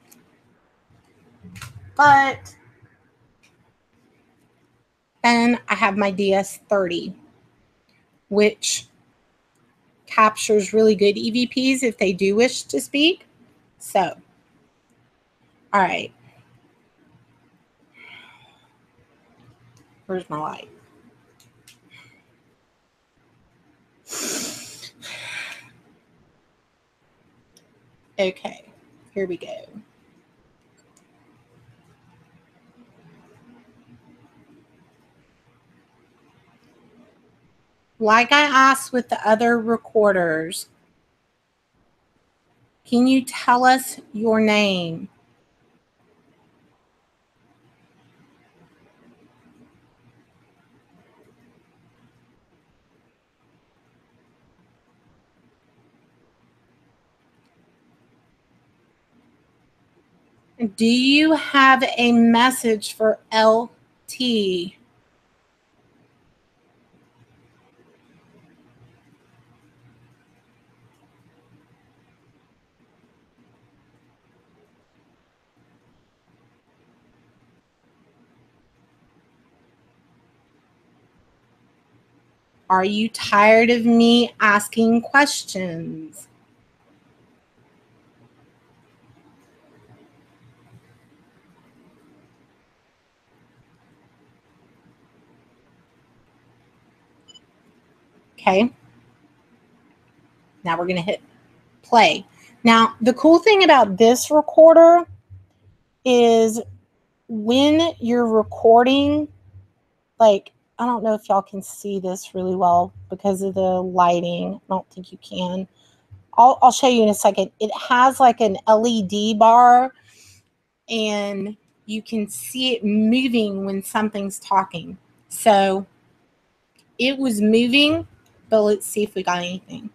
but then I have my DS30, which captures really good EVPs if they do wish to speak. So, all right. Where's my light? Okay, here we go. Like I asked with the other recorders, can you tell us your name? Do you have a message for LT? Are you tired of me asking questions? Okay. Now we're going to hit play. Now, the cool thing about this recorder is when you're recording, like, I don't know if y'all can see this really well because of the lighting. I don't think you can. I'll show you in a second. It has like an LED bar and you can see it moving when something's talking. So It was moving, but let's see if we got anything.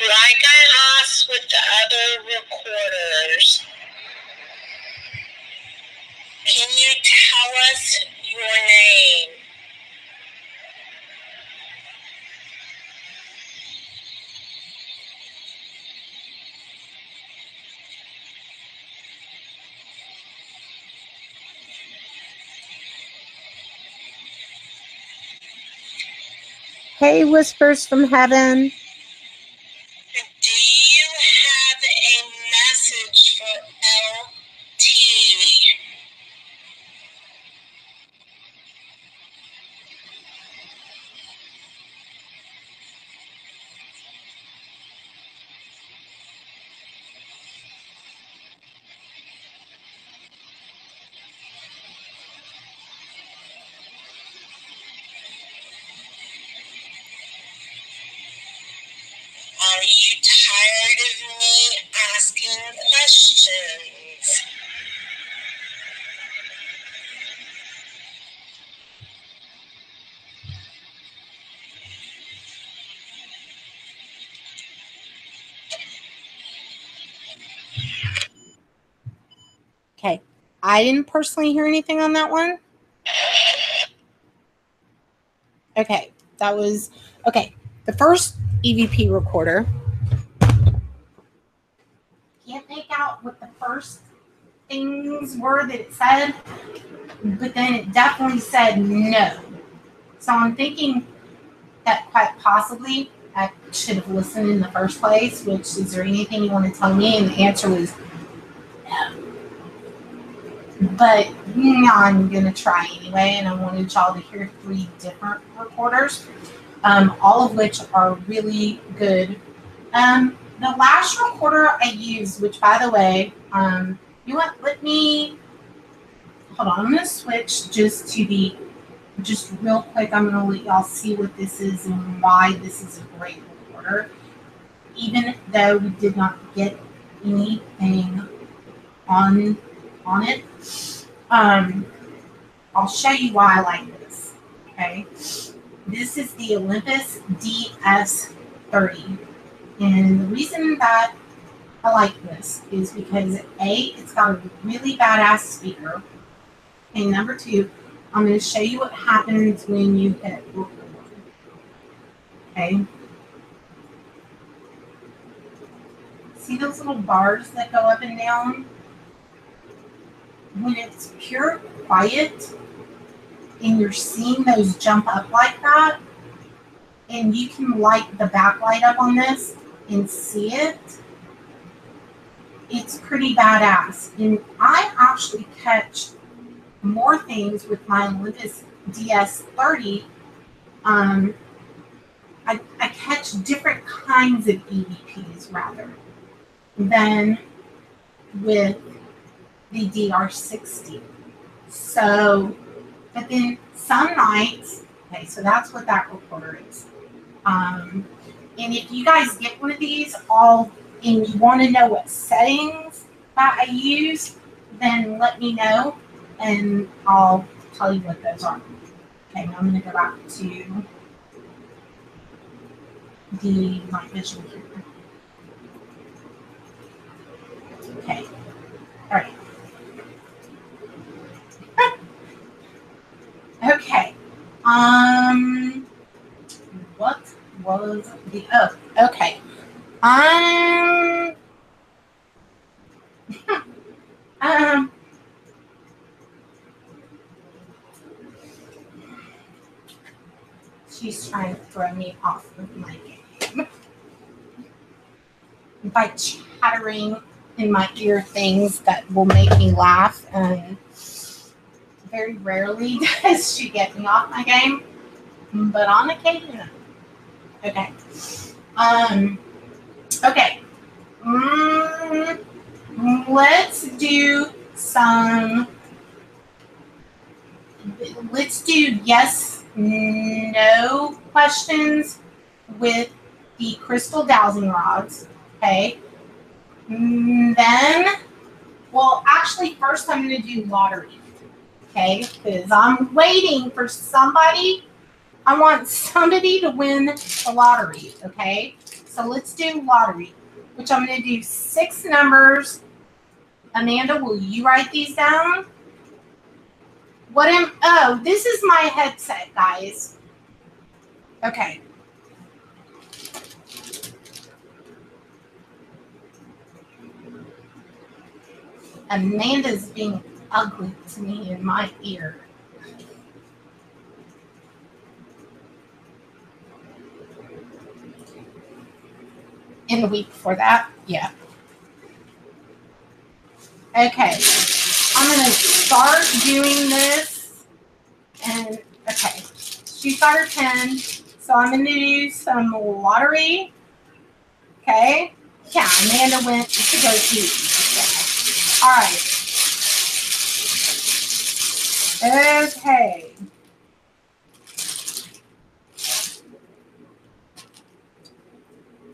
Like I asked with the other recorders, can you tell us your name? Hey, Whispers from Heaven. Do you have a message for LT? Are you tired of me asking questions? Okay. I didn't personally hear anything on that one. Okay. That was, okay. The first EVP recorder. Can't make out what the first things were that it said, but then it definitely said no. So I'm thinking that quite possibly I should have listened in the first place, which, is there anything you want to tell me? And the answer was no. But I'm going to try anyway, and I wanted y'all to hear 3 different recorders, all of which are really good. The last recorder I used, which, by the way, you know what, let me, hold on, I'm going to switch just to the, just real quick, I'm going to let y'all see what this is and why this is a great recorder. Even though we did not get anything on it, I'll show you why I like this, okay? This is the Olympus DS30. And the reason that I like this is because A, it's got a really badass speaker. And number 2, I'm going to show you what happens when you hit record. Okay. See those little bars that go up and down? When it's pure quiet and you're seeing those jump up like that, and you can light the backlight up on this and see it, it's pretty badass. And I actually catch more things with my Olympus DS30. I catch different kinds of EVPs rather than with the DR60. So, but then some nights, okay, so that's what that recorder is. And if you guys get one of these, and you want to know what settings that I use, then let me know and I'll tell you what those are. Okay, now I'm going to go back to the night vision here. Okay, all right. Okay. What was the okay. She's trying to throw me off of my game by chattering in my ear things that will make me laugh, and very rarely does she get me off my game, but on occasion. Okay. Okay. Let's do yes, no questions with the crystal dowsing rods. Okay. Then, well, actually, first I'm going to do lottery. Okay, because I'm waiting for somebody. I want somebody to win the lottery. Okay, so let's do lottery, which I'm going to do 6 numbers. Amanda, will you write these down? Oh, this is my headset, guys. Okay. Amanda's being ugly to me in my ear. In the week before that, yeah. Okay, I'm gonna start doing this, and okay, she's got her pen, so I'm gonna do some lottery. Okay, yeah, Amanda went to go eat. Yeah. All right. Okay.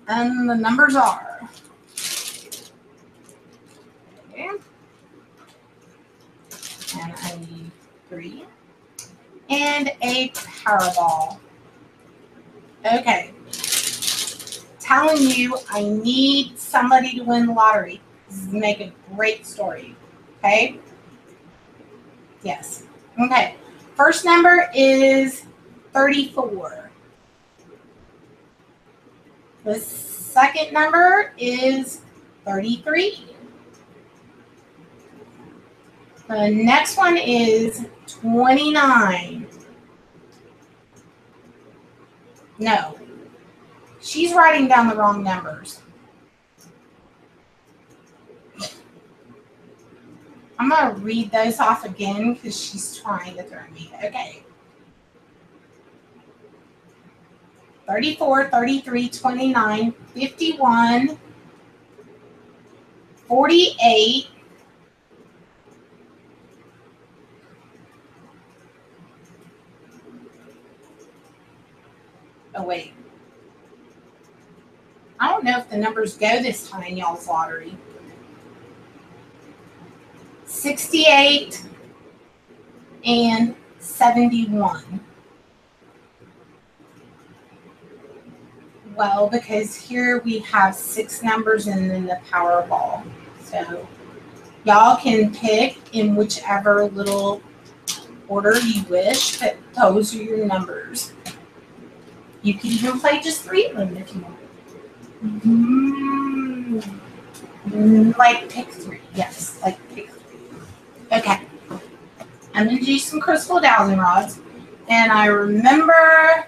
And the numbers are. Okay. And I need 3. And a Powerball. Okay. Telling you I need somebody to win the lottery. This is make a great story. Okay? Yes. Okay. First number is 34. The second number is 33. The next one is 29. No. She's writing down the wrong numbers. I'm going to read those off again because she's trying to throw me. Okay. 34, 33, 29, 51, 48, oh wait. I don't know if the numbers go this time in y'all's lottery. 68 and 71. Well, because here we have 6 numbers and then the Powerball. So y'all can pick in whichever little order you wish, but those are your numbers. You can even play just 3 of them if you want. Like pick 3. Yes, like pick 3. Okay. I'm going to do some crystal dowsing rods. And I remember,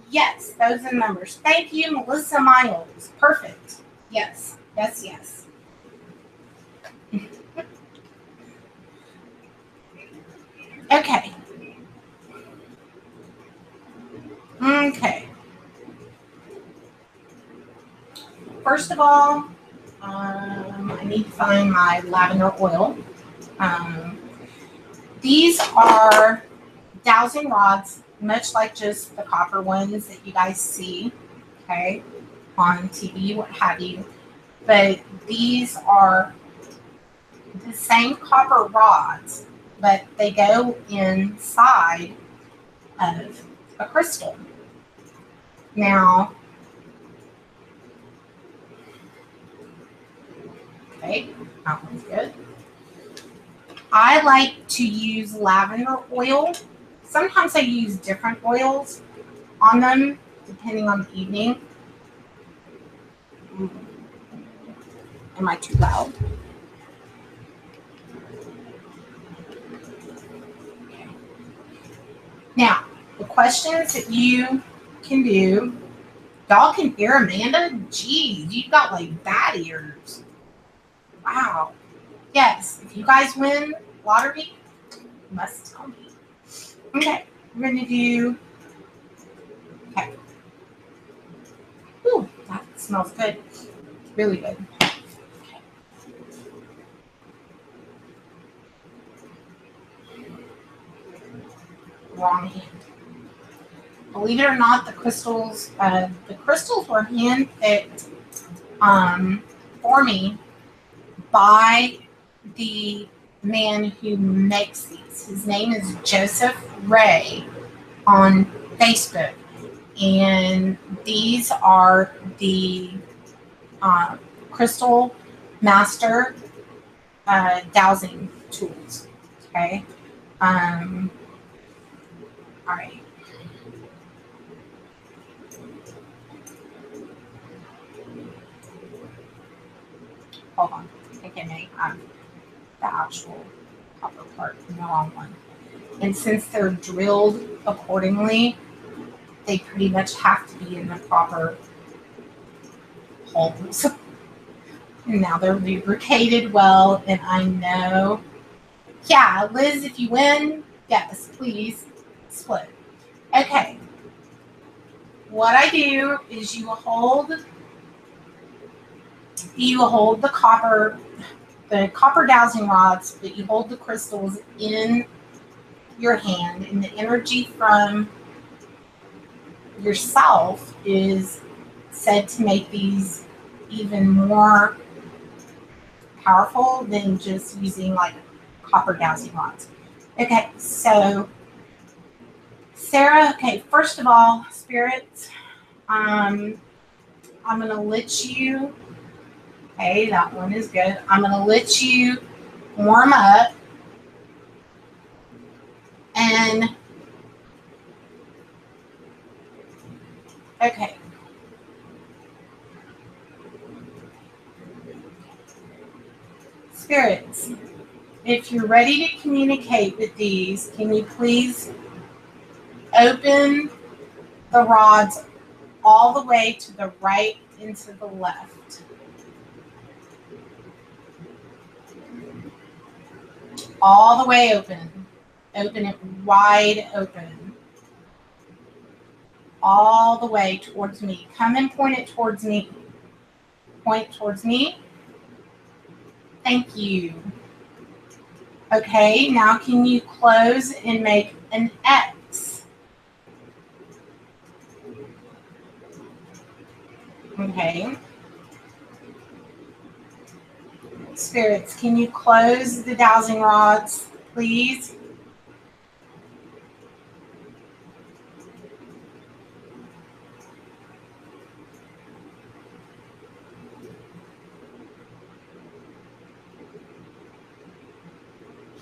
yes, those are the numbers. Thank you, Melissa Miles. Perfect. Yes, yes, yes. Okay. Okay. First of all, I need to find my lavender oil. These are dowsing rods, much like just the copper ones that you guys see, okay, on TV, what have you. But these are the same copper rods, but they go inside of a crystal. Now, okay, that one's good. I like to use lavender oil. Sometimes I use different oils on them, depending on the evening. Am I too loud? Okay. Now, the questions that you can do, y'all can hear Amanda? Geez, you've got like bad ears. Wow. Yes, if you guys win lottery, you must tell me. Okay, we're going to do, okay. Ooh, that smells good. Really good. Okay. Wrong hand. Believe it or not, the crystals were hand-picked for me by the man who makes these. His name is Joseph Ray on Facebook. And these are the Crystal Master dowsing tools. Okay. All right. Hold on. I think I may have the actual copper part in the wrong one. And since they're drilled accordingly, they pretty much have to be in the proper holes. And now they're lubricated well, and I know. Yeah, Liz, if you win, yes, please split. Okay. What I do is you hold the copper dowsing rods, but you hold the crystals in your hand, and the energy from yourself is said to make these even more powerful than just using like copper dowsing rods. Okay, so Sarah, okay, first of all, spirits, I'm gonna let you, okay, that one is good. I'm gonna let you warm up, and okay. Spirits, if you're ready to communicate with these, can you please open the rods all the way to the right and to the left? All the way open. Open it wide open. All the way towards me. Come and point it towards me. Point towards me. Thank you. Okay, now can you close and make an X? Okay. Spirits, can you close the dowsing rods, please?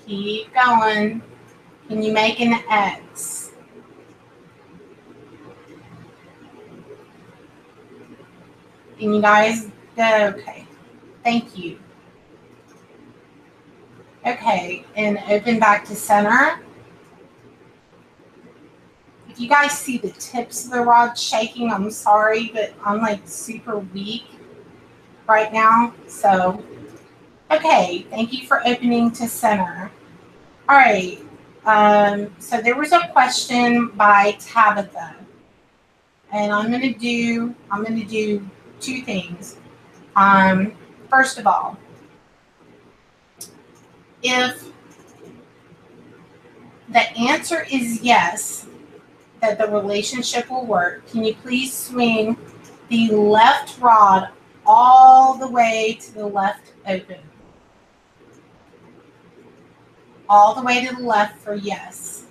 Keep going. Can you make an X? Can you guys go? Okay. Thank you. Okay, and open back to center. If you guys see the tips of the rod shaking, I'm sorry, but I'm like super weak right now. So, okay, thank you for opening to center. All right, so there was a question by Tabitha, and I'm gonna do two things. First of all, if the answer is yes, that the relationship will work, can you please swing the left rod all the way to the left open? All the way to the left for yes.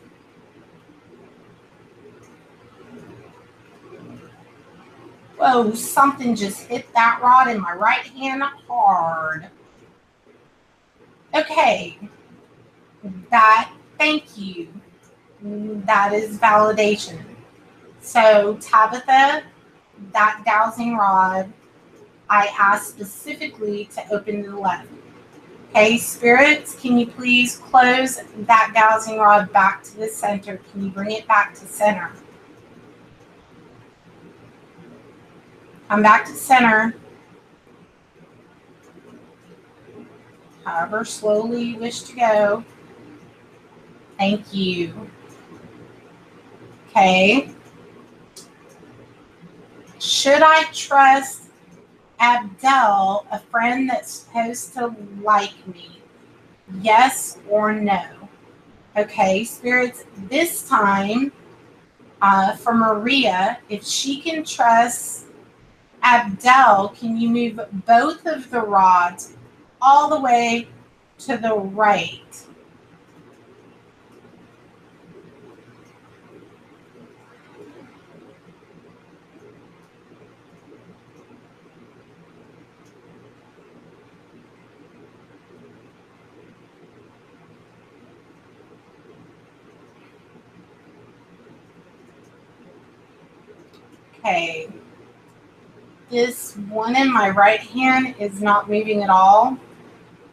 Whoa, something just hit that rod in my right hand hard. Okay, thank you. That is validation. So Tabitha, that dowsing rod, I asked specifically to open to the left. Okay, spirits, can you please close that dowsing rod back to the center? Can you bring it back to center? Come back to center. However slowly you wish to go. Thank you. Okay. Should I trust Abdel, a friend that's supposed to like me? Yes or no? Okay, spirits, this time for Maria, if she can trust Abdel, can you move both of the rods all the way to the right? Okay. This one in my right hand is not moving at all.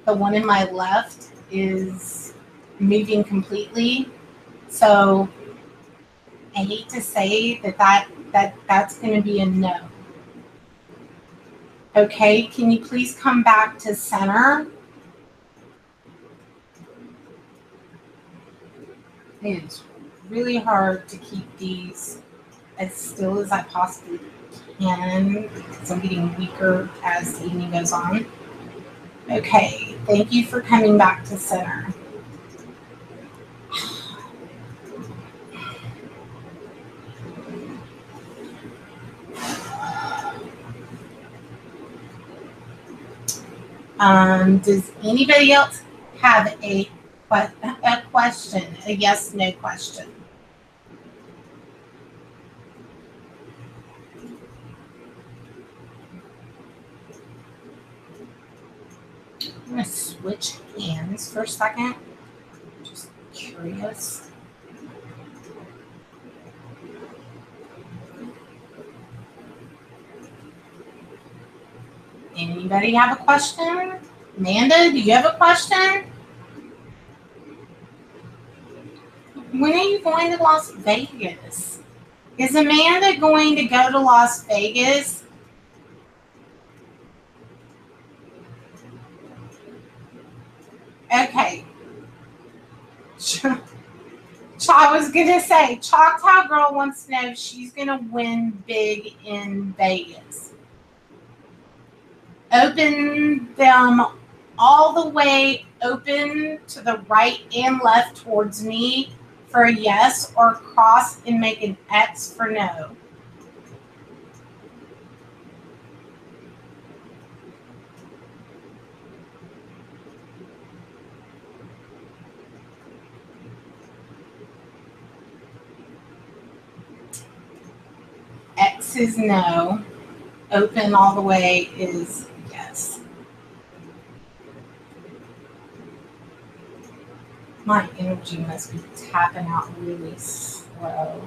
The one in my left is moving completely. So I hate to say that's going to be a no. Okay, can you please come back to center? It's really hard to keep these as still as I possibly can because I'm getting weaker as the evening goes on. Okay, thank you for coming back to center. Does anybody else have a question, a yes/no question? I'm going to switch hands for a second. Just curious. Anybody have a question? Amanda, do you have a question? When are you going to Las Vegas? Is Amanda going to go to Las Vegas? Okay. I was going to say, Choctaw Girl wants to know if she's going to win big in Vegas. Open them all the way open to the right and left towards me for a yes, or cross and make an X for no. X is no. Open all the way is yes. My energy must be tapping out really slow.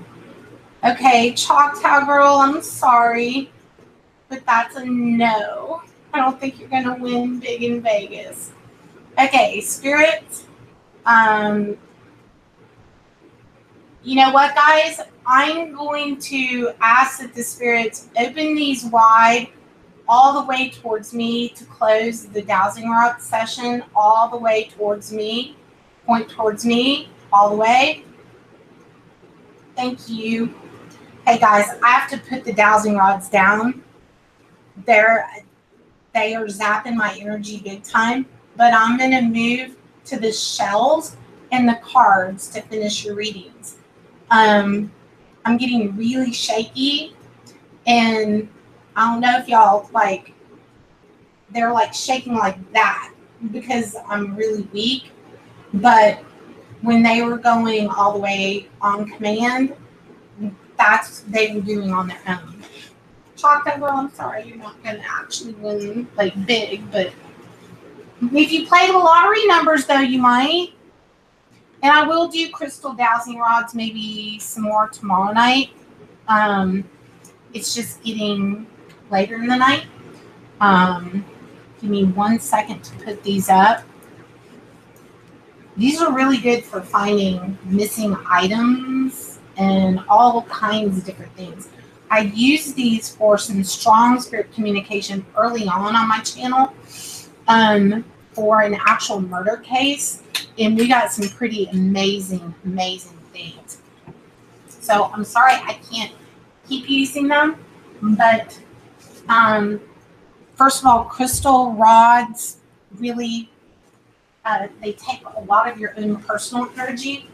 Okay, Choctaw Girl, I'm sorry, but that's a no. I don't think you're going to win big in Vegas. Okay, Spirit. You know what, guys? I'm going to ask that the spirits open these wide all the way towards me to close the dowsing rod session all the way towards me. Point towards me all the way. Thank you. Hey, guys, I have to put the dowsing rods down. They are zapping my energy big time, but I'm going to move to the shells and the cards to finish your readings. I'm getting really shaky, and I don't know if y'all they're like shaking like that because I'm really weak, but when they were going all the way on command, that's what they were doing on their own. Choctaw Girl, I'm sorry, you're not going to actually win big, but if you play the lottery numbers, though, you might. And I will do crystal dowsing rods maybe some more tomorrow night. It's just getting later in the night. Give me 1 second to put these up. These are really good for finding missing items and all kinds of different things. I use these for some strong spirit communication early on my channel for an actual murder case. And we got some pretty amazing things. So I'm sorry I can't keep using them. But first of all, crystal rods really, they take a lot of your own personal energy.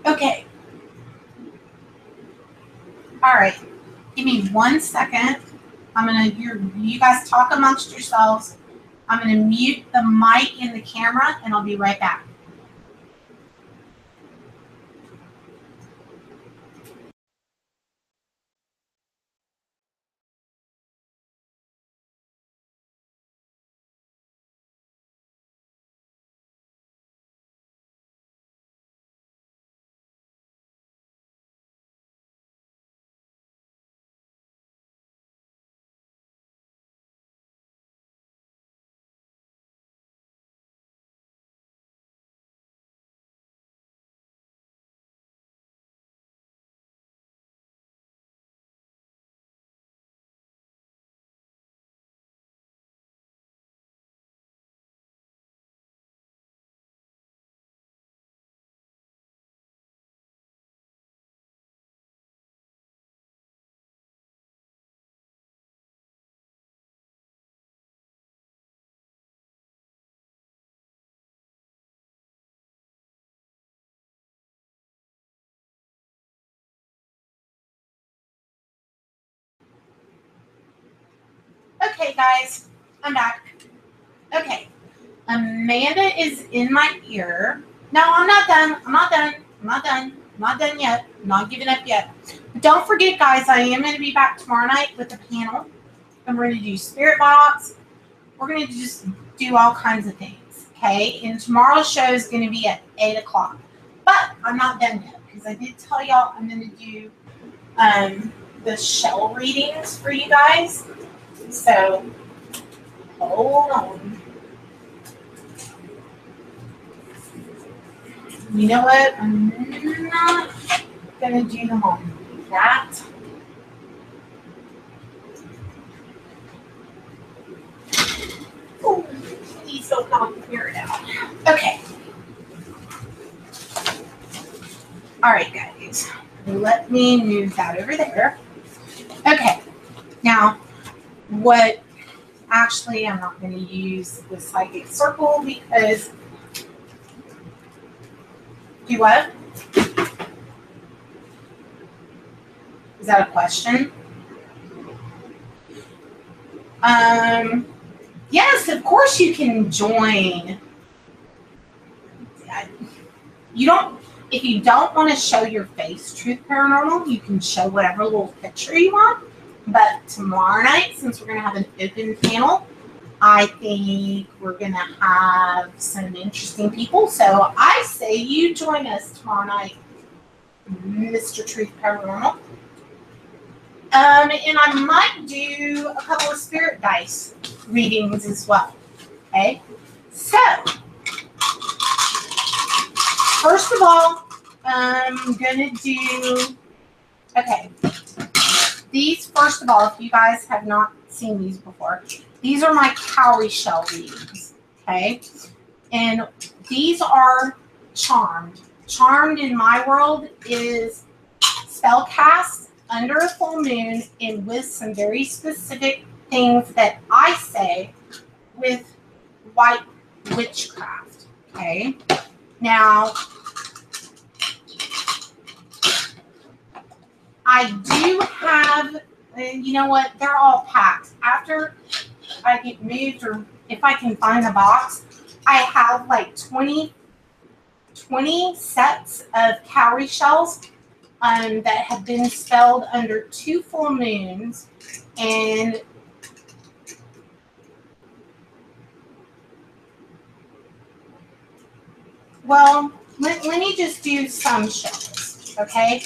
Okay. Give me 1 second. You guys talk amongst yourselves. I'm gonna mute the mic and the camera, and I'll be right back. Okay, guys, I'm back. Okay, Amanda is in my ear. No, I'm not done. I'm not done. I'm not done. I'm not done yet. I'm not giving up yet. But don't forget, guys, I am going to be back tomorrow night with the panel. And we're going to do Spirit Box. We're going to just do all kinds of things, okay? And tomorrow's show is going to be at 8 o'clock. But I'm not done yet because I did tell y'all I'm going to do the shell readings for you guys. So, hold on. You know what? I'm not going to do them all like that. Oh, please don't knock the mirror down. Okay. All right, guys. Let me move that over there. Okay. Now, actually, I'm not going to use the psychic circle because, do what? Is that a question? Yes, of course you can join. If you don't want to show your face, Truth Paranormal, you can show whatever little picture you want. But tomorrow night, since we're going to have an open panel, I think we're going to have some interesting people. So I say you join us tomorrow night, Mr. Truth Paranormal. And I might do a couple of spirit dice readings as well. Okay? So, first of all, I'm going to do, okay. These, first of all, if you guys have not seen these before, these are my cowrie shell readings, okay? And these are charmed. Charmed in my world is spell cast under a full moon and with some very specific things that I say with white witchcraft, okay? Now, I do have, you know what, they're all packed. After I get moved, or if I can find a box, I have like 20 sets of cowrie shells that have been spelled under 2 full moons. And well, let me just do some shells, okay?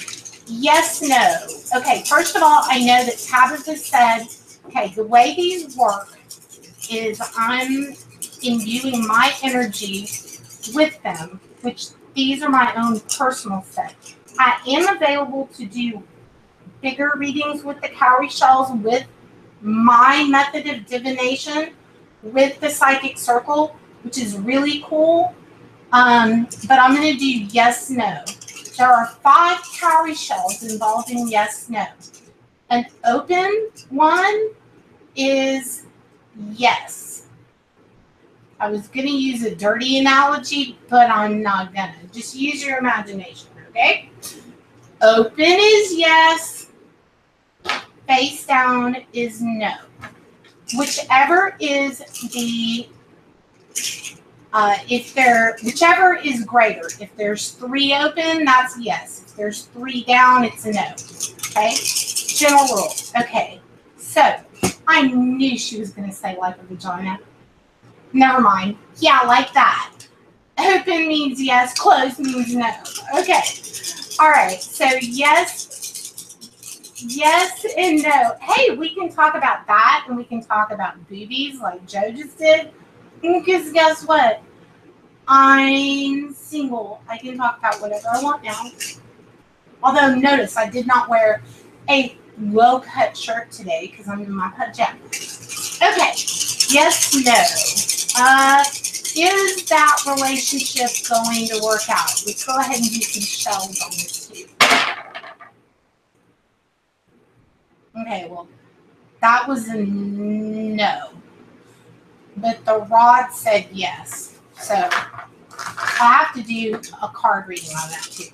Yes, no. Okay, first of all, I know that Tabitha said, okay, the way these work is I'm imbuing my energy with them, which these are my own personal set. I am available to do bigger readings with the cowrie shells with my method of divination with the psychic circle, which is really cool. But I'm going to do yes, no. There are 5 cowrie shells involved in yes, no. An open one is yes. I was going to use a dirty analogy, but I'm not going to. Just use your imagination, okay? Open is yes. Face down is no. Whichever is the whichever is greater. If there's 3 open, that's a yes. If there's 3 down, it's a no. Okay? General rule. Okay. So, I knew she was going to say like a vagina. Never mind. Yeah, like that. Open means yes, closed means no. Okay. All right. So, yes and no. Hey, we can talk about that, and we can talk about boobies like Joe just did. Because guess what? I'm single. I can talk about whatever I want now. Although, notice I did not wear a low-cut shirt today because I'm in my pajama. Okay. Yes, no. Is that relationship going to work out? Let's go ahead and do some shells on this too. Okay, well, that was a no. But the rod said yes. So I have to do a card reading on that too.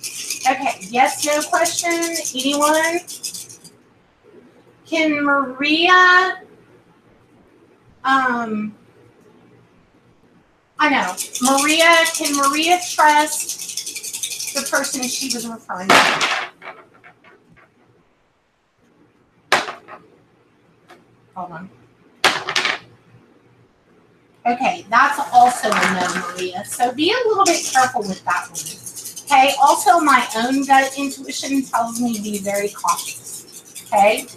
Okay, yes, no question. Anyone? Can Maria, I know. Can Maria trust the person she was referring to? Hold on. Okay, that's also a no, Maria. So be a little bit careful with that one. Okay, also my own gut intuition tells me to be very cautious. Okay?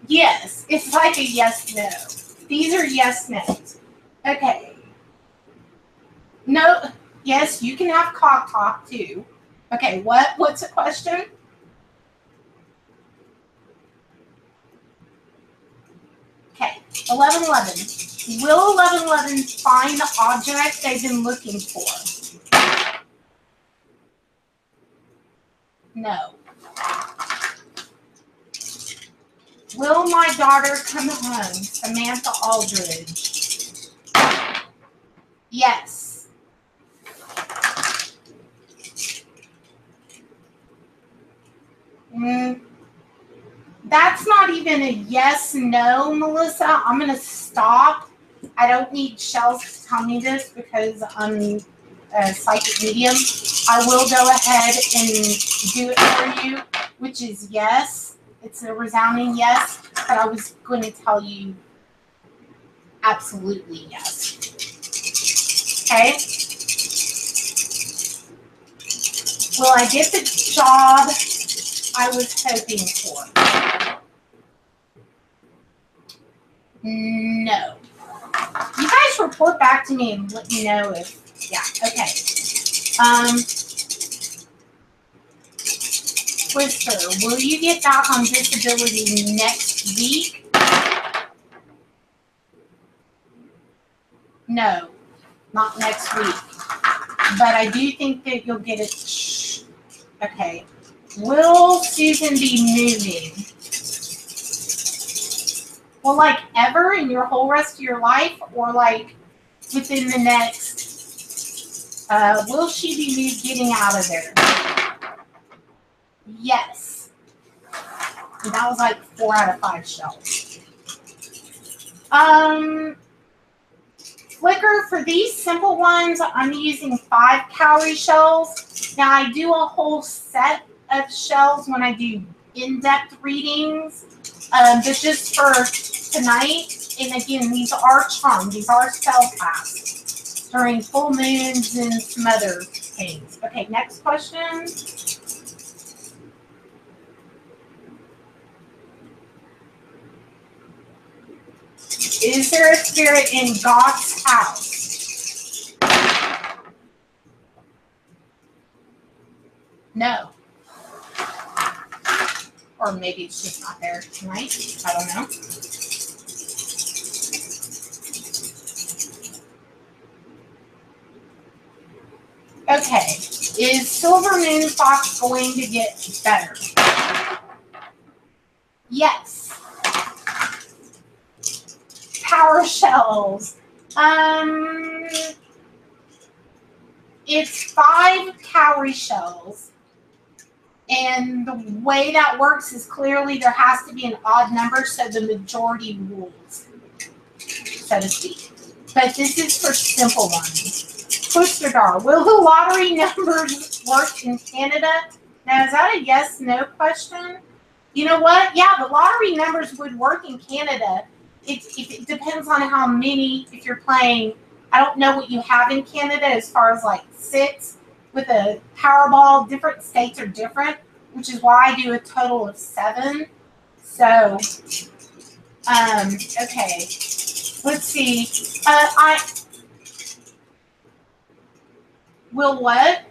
Yes, it's like a yes, no. These are yes, no's. Okay. No, yes, you can have cock talk too. Okay, what's the question? Okay, 1111. Will 1111 find the object they've been looking for? No. Will my daughter come home? Samantha Aldridge. Yes. That's not even a yes, no, Melissa. I'm going to stop. I don't need shells to tell me this because I'm a psychic medium. I will go ahead and do it for you, which is yes. It's a resounding yes, but I was going to tell you absolutely yes. Okay? Will I get the job I was hoping for? No. You guys report back to me and let me know if, yeah, okay. Twister, will you get back on disability next week? No, not next week. But I do think that you'll get it. Okay. Will Susan be moving? Well, like ever in your whole rest of your life, or like within the next, will she be getting out of there? Yes. And that was like 4 out of 5 shells. Flicker, for these simple ones, I'm using 5 cowrie shells. Now I do a whole set of shells when I do in-depth readings. But just for tonight, and again, these are charmed. These are spell casts during full moons and some other things. Okay, next question. Is there a spirit in God's house? No. Or maybe it's just not there tonight. I don't know. Okay. Is Silver Moon Fox going to get better? Yes. Power shells. It's 5 cowrie shells. And the way that works is clearly there has to be an odd number, so the majority rules, so to speak. But this is for simple ones. Twister Dar, will the lottery numbers work in Canada? Now, is that a yes/no question? You know what? Yeah, the lottery numbers would work in Canada. It depends on how many, if you're playing, I don't know what you have in Canada as far as like 6 with a Powerball. Different states are different, which is why I do a total of 7. So, okay. Let's see. I will what?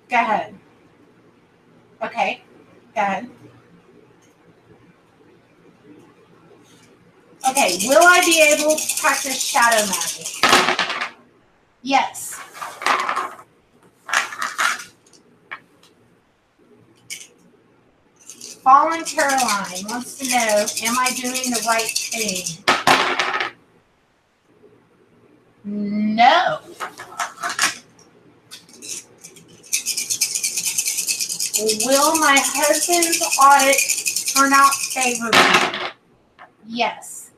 Go ahead. Okay. Go ahead. Okay. Will I be able to practice shadow magic? Yes. Fallen Caroline wants to know, am I doing the right thing? No. Will my husband's audit turn out favorably? Yes.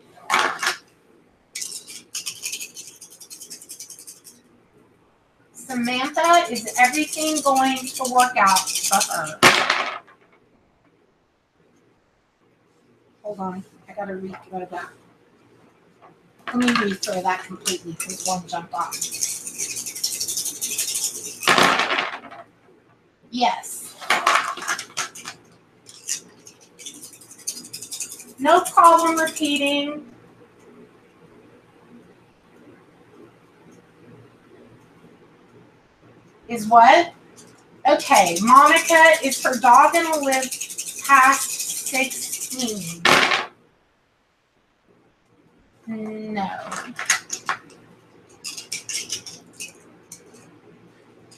Samantha, is everything going to work out for her? Hold on, I gotta rethrow that. Let me rethrow that completely because one jumped off. Yes. No problem repeating. Is what? Okay, Monica, is her dog gonna live past 16? No.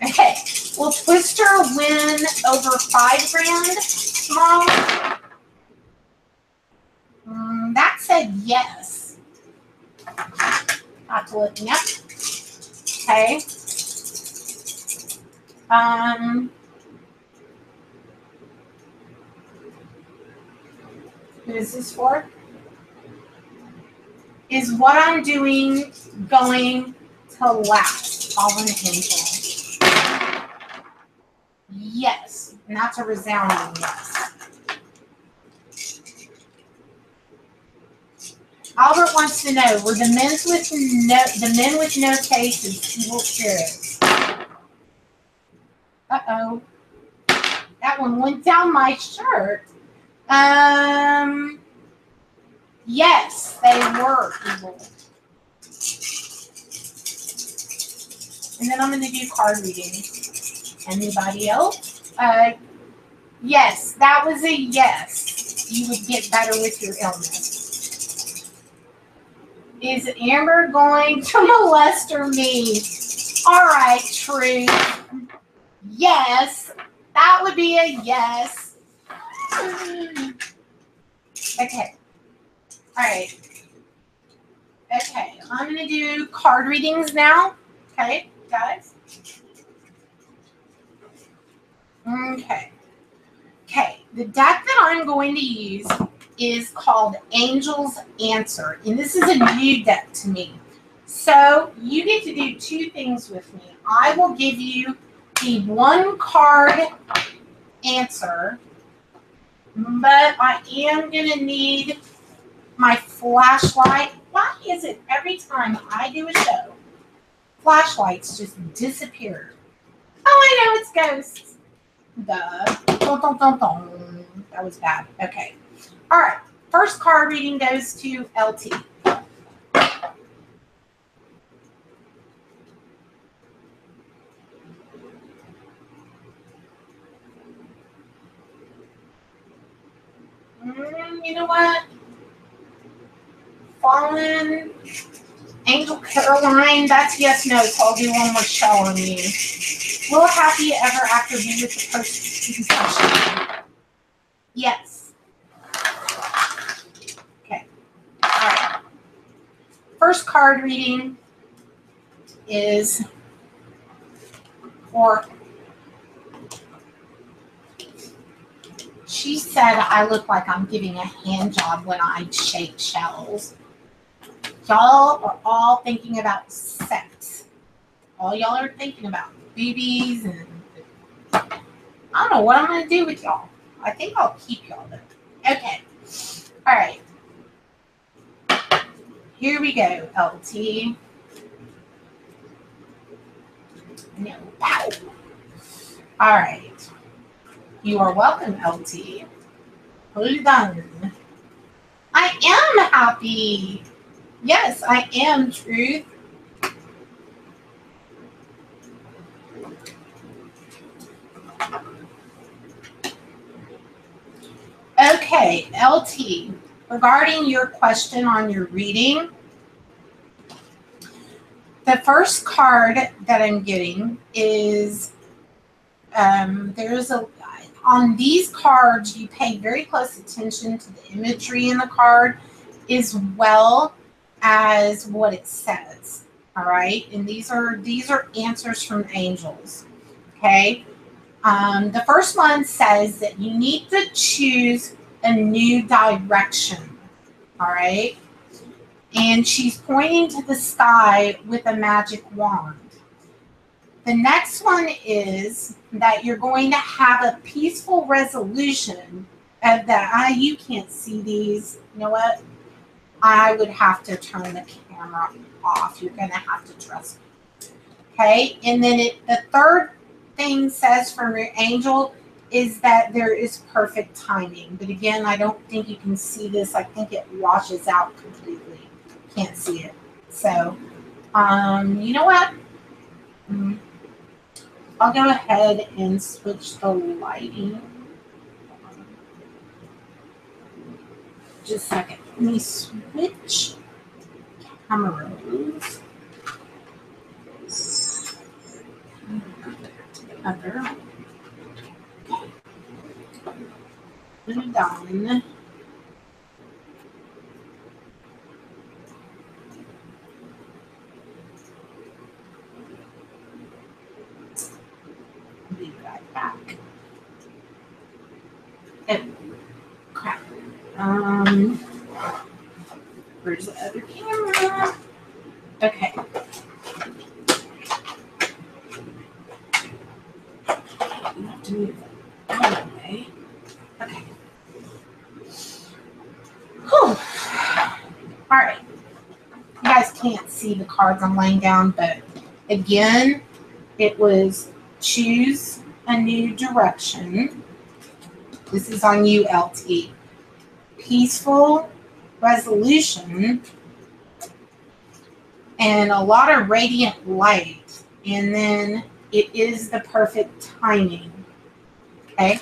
Okay, will Twister win over $5 grand tomorrow? That said yes. Have to look me up. Okay. Who is this for? Is what I'm doing going to last? Fallen Angel. Yes, and that's a resounding yes. Albert wants to know, were the men with no cases evil spirits? Uh-oh. That one went down my shirt. Yes, they were evil. And then I'm going to do card reading. Anybody else? Yes, that was a yes. You would get better with your illness. Is Amber going to molest me? All right, Truth. Yes, that would be a yes. Okay. All right. Okay, I'm going to do card readings now. Okay, guys. Okay. Okay, the deck that I'm going to use is called Angel's Answer, and this is a new deck to me. So you get to do 2 things with me. I will give you the 1 card answer, but I am going to need my flashlight. Why is it every time I do a show, flashlights just disappear? Oh, I know, it's ghosts. Duh. Dun, dun, dun, dun. That was bad. Okay. All right. First card reading goes to LT. You know what? Fallen Angel Caroline, that's yes, no. So I'll do one more show on you. Will happy ever after be with the post-concussion? Yes. Okay. All right. First card reading is for she said I look like I'm giving a hand job when I shake shells. Y'all are all thinking about sex. All y'all are thinking about boobies, and I don't know what I'm going to do with y'all. I think I'll keep y'all though. Okay. All right. Here we go, LT. No. Pow. All right. You are welcome, LT. Hold on. I am happy. Yes, I am, Truth. Okay, LT, regarding your question on your reading, the first card that I'm getting is on these cards, you pay very close attention to the imagery in the card as well as what it says. All right, and these are answers from angels. Okay, the first one says that you need to choose a new direction. All right, and she's pointing to the sky with a magic wand. The next one is that you're going to have a peaceful resolution of that. You can't see these. You know what? I would have to turn the camera off. You're going to have to trust me. Okay? And then the third thing says from your angel is that there is perfect timing. But again, I don't think you can see this. I think it washes out completely. Can't see it. So, you know what? I'll go ahead and switch the lighting. Just a second. Let me switch cameras. Together. Put it down. Be right back. Oh, crap. Where's the other camera? Okay. You have to move that out of the way. Okay. Whew. All right. You guys can't see the cards I'm laying down, but again, it was choose a new direction. This is on you, LT. Peaceful resolution and a lot of radiant light. And then it is the perfect timing. Okay.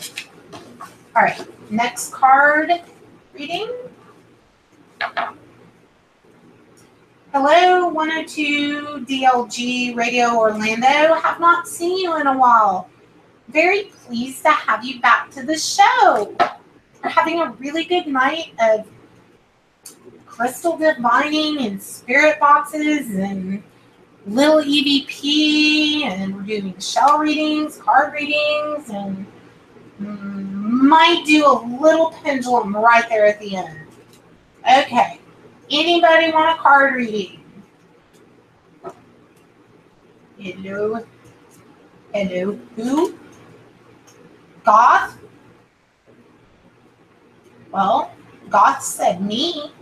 All right. Next card reading. Hello, 102 DLG Radio Orlando. Have not seen you in a while. Very pleased to have you back to the show. We're having a really good night of crystal divining and spirit boxes and little EVP, and we're doing shell readings, card readings, and might do a little pendulum right there at the end. Okay. Anybody want a card reading? Hello? Hello? Who? Goth? Well, Goth said me.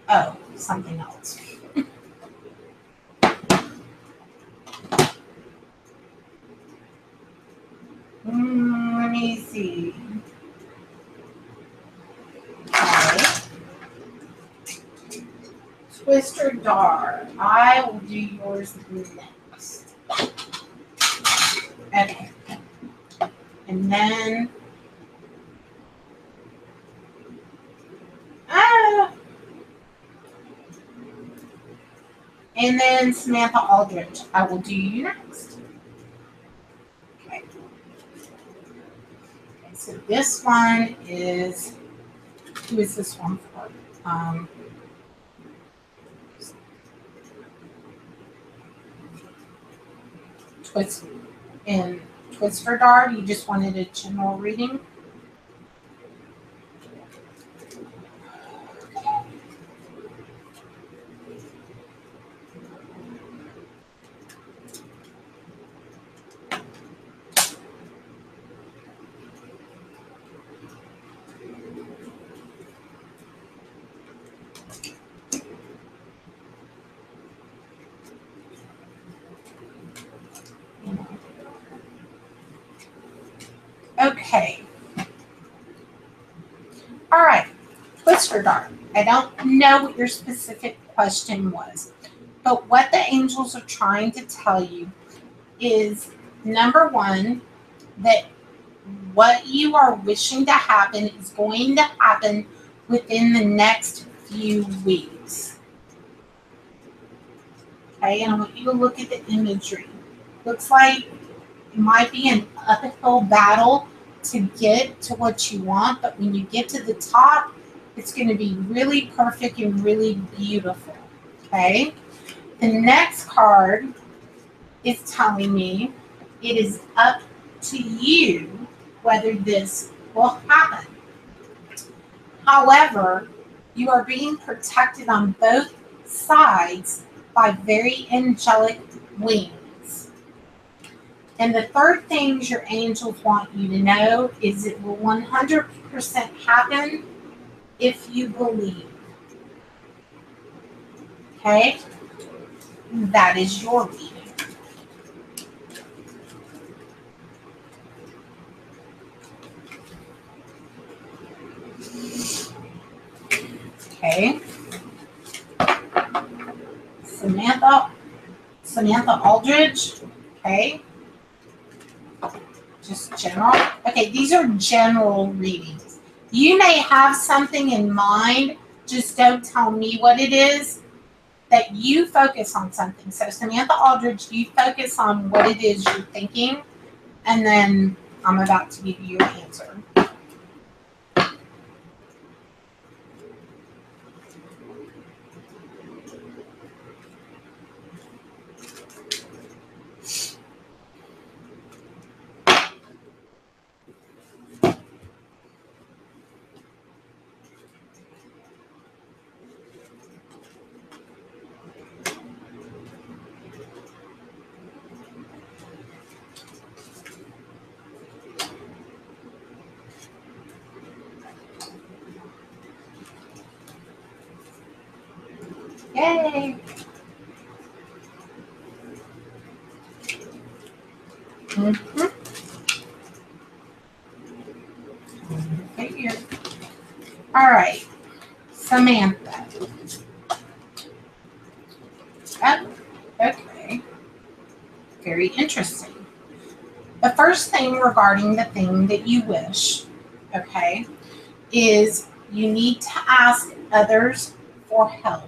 Oh, something else. Let me see. Okay. Twister Dar. I will do yours next. Okay. And then and then Samantha Aldrich. I will do you next. Okay. So this one is, who is this one for? Twister Dart? You just wanted a general reading? Okay. All right. Twister Dart. I don't know what your specific question was, but what the angels are trying to tell you is, number one, that what you are wishing to happen is going to happen within the next few weeks. Okay, and I want you to look at the imagery. Looks like it might be an uphill battle to get to what you want, but when you get to the top, it's going to be really perfect and really beautiful. Okay, the next card is telling me it is up to you whether this will happen. However, you are being protected on both sides by very angelic wings. And the third thing your angels want you to know is it will 100% happen if you believe. Okay? That is your reading. Okay. Samantha Aldridge. Okay. Just general. Okay, these are general readings. You may have something in mind, just don't tell me what it is, that you focus on something. So Samantha Aldridge, you focus on what it is you're thinking, and then I'm about to give you your answer. Yay! Figure. All right, Samantha. Oh, okay. Very interesting. The first thing regarding the thing that you wish, okay, is you need to ask others for help.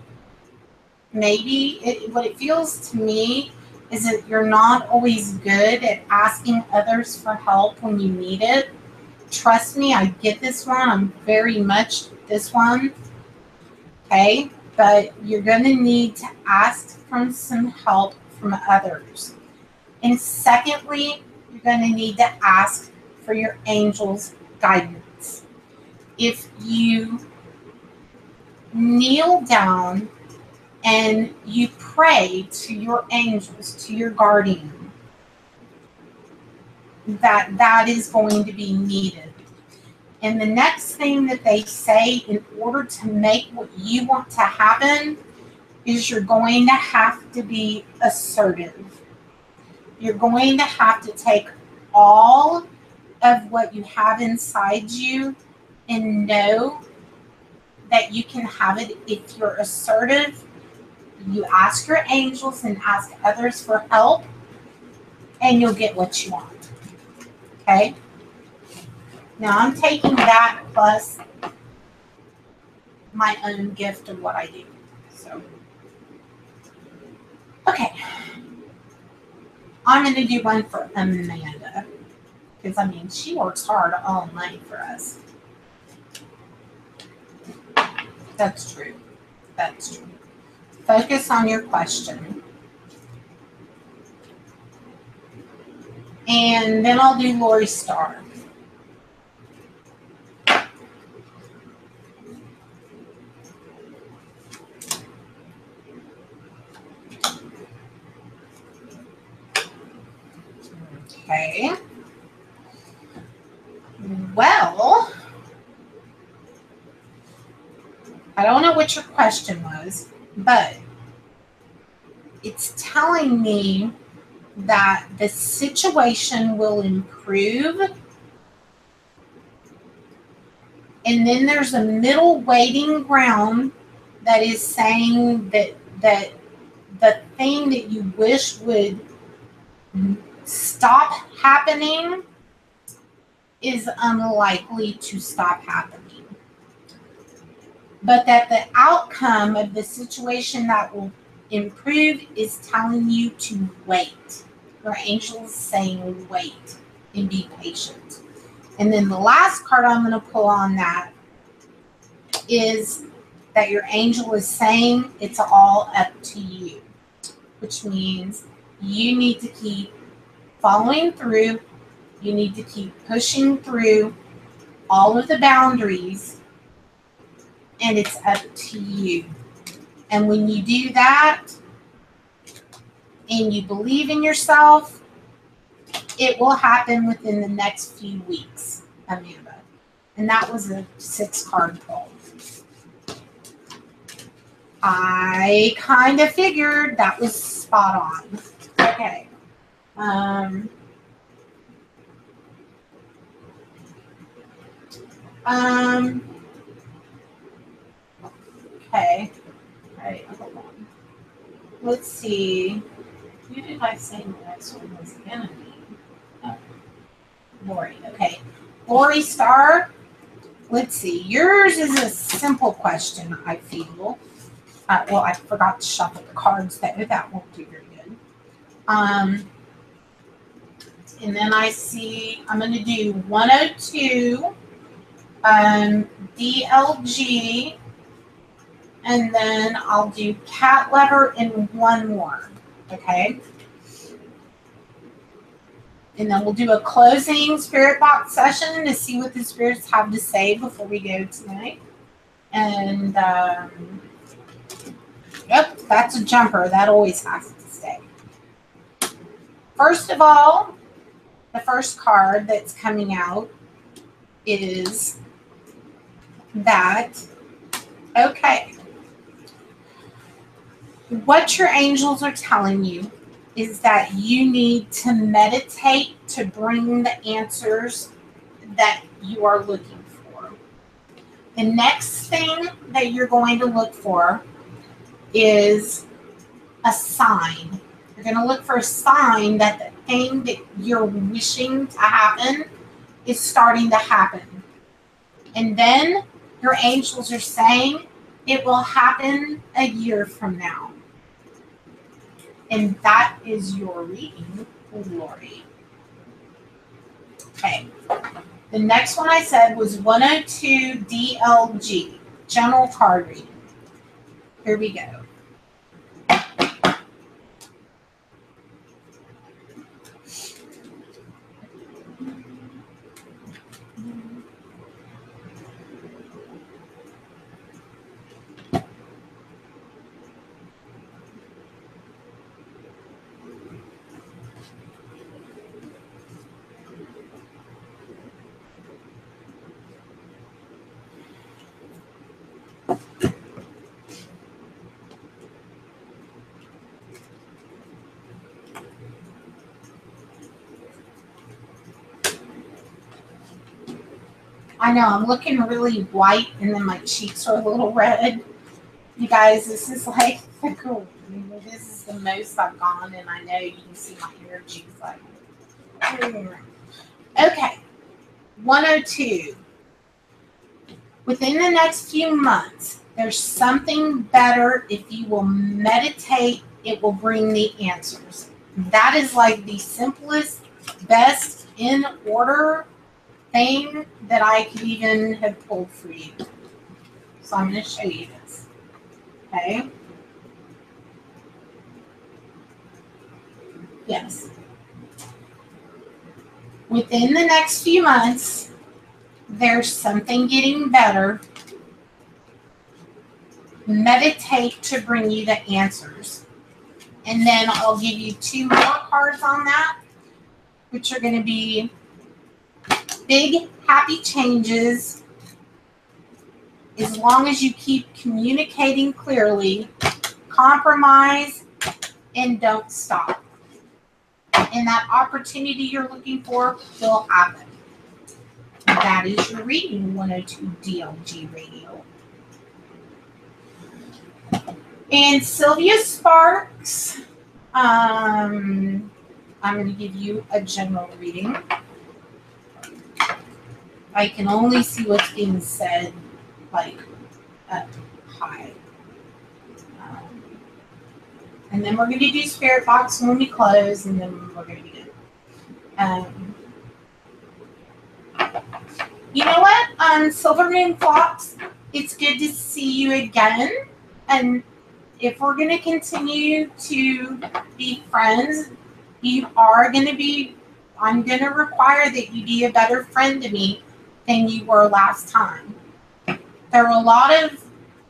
Maybe what it feels to me is that you're not always good at asking others for help when you need it. Trust me, I get this one. I'm very much this one. Okay, but you're going to need to ask for some help from others. And secondly, you're going to need to ask for your angels' guidance. If you kneel down and you pray to your angels, to your guardian, that is going to be needed. And the next thing that they say in order to make what you want to happen is you're going to have to be assertive. You're going to have to take all of what you have inside you and know that you can have it if you're assertive. You ask your angels and ask others for help, and you'll get what you want. Okay? Now I'm taking that plus my own gift of what I do. So, okay. I'm going to do one for Amanda. Because, I mean, she works hard all night for us. That's true. That's true. Focus on your question. And then I'll do Lori Star. Okay. Well, I don't know what your question was, but it's telling me that the situation will improve. And then there's a middle waiting ground that is saying that the thing that you wish would stop happening is unlikely to stop happening. But that the outcome of the situation that will improve is telling you to wait. Your angel is saying wait and be patient. And then the last card I'm going to pull on that is that your angel is saying it's all up to you, which means you need to keep following through. You need to keep pushing through all of the boundaries, and it's up to you. And when you do that and you believe in yourself, it will happen within the next few weeks, Amanda. And that was a 6-card pull. I kind of figured that was spot on. Okay. Okay. All right, hold on. Let's see. Who did I say the next one was going to be? Oh, Lori. Okay. Lori Star. Let's see. Yours is a simple question, I feel. Well, I forgot to shuffle the cards. That won't do very good. And then I see I'm going to do 102, DLG, and then I'll do cat letter and one more. Okay. And then we'll do a closing spirit box session to see what the spirits have to say before we go tonight. And yep, that's a jumper. That always has to stay. First of all, the first card that's coming out is that, okay, what your angels are telling you is that you need to meditate to bring the answers that you are looking for. The next thing that you're going to look for is a sign. You're going to look for a sign that the thing that you're wishing to happen is starting to happen. And then your angels are saying it will happen a year from now. And that is your reading, Lori. Okay. The next one I said was 102 DLG, general card reading. Here we go. I know, I'm looking really white and then my cheeks are a little red. You guys, this is like this is the most I've gone, and I know you can see my energy is like. Okay, 102. Within the next few months, there's something better. If you will meditate, it will bring the answers. That is like the simplest, best in order thing that I could even have pulled for you. So I'm going to show you this. Okay. Yes. within the next few months, there's something getting better. Meditate to bring you the answers. And then I'll give you 2 more cards on that, which are going to be big, happy changes. As long as you keep communicating clearly, compromise, and don't stop. And that opportunity you're looking for will happen. That is your reading, 102 DLG Radio. And Sylvia Sparks, I'm going to give you a general reading. I can only see what's being said, like, up high. And then we're going to do Spirit Box when we close, and then we're going to be good. You know what, Silver Moon Fox, it's good to see you again. And if we're going to continue to be friends, you are going to be, I'm going to require that you be a better friend to me than you were last time. There are a lot of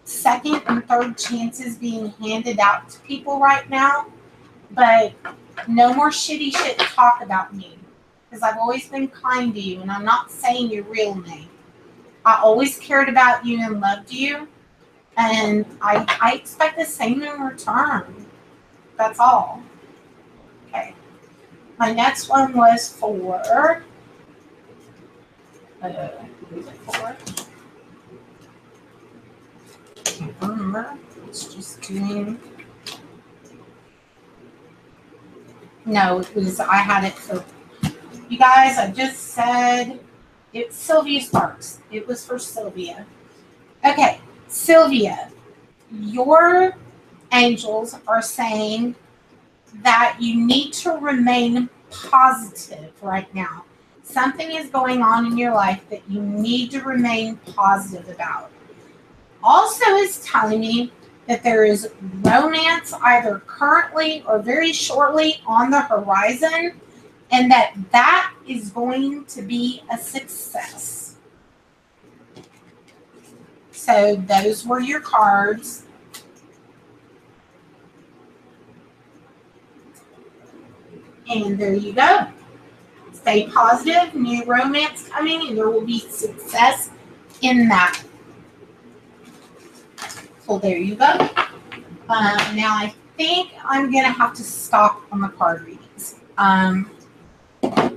second and third chances being handed out to people right now, but no more shitty shit talk about me, because I've always been kind to you, and I'm not saying your real name. I always cared about you and loved you, and I expect the same in return. That's all. Okay. My next one was for, who was it for? Can't remember. It's just doing. No, it was. I had it for you guys. I just said it's Sylvia Sparks. It was for Sylvia. Okay, Sylvia, your angels are saying that you need to remain positive right now. Something is going on in your life that you need to remain positive about. Also is telling me that there is romance either currently or very shortly on the horizon, and that is going to be a success. So those were your cards. And there you go. Stay positive, new romance coming, and there will be success in that. So there you go. Now I think I'm going to have to stop on the card readings. I'm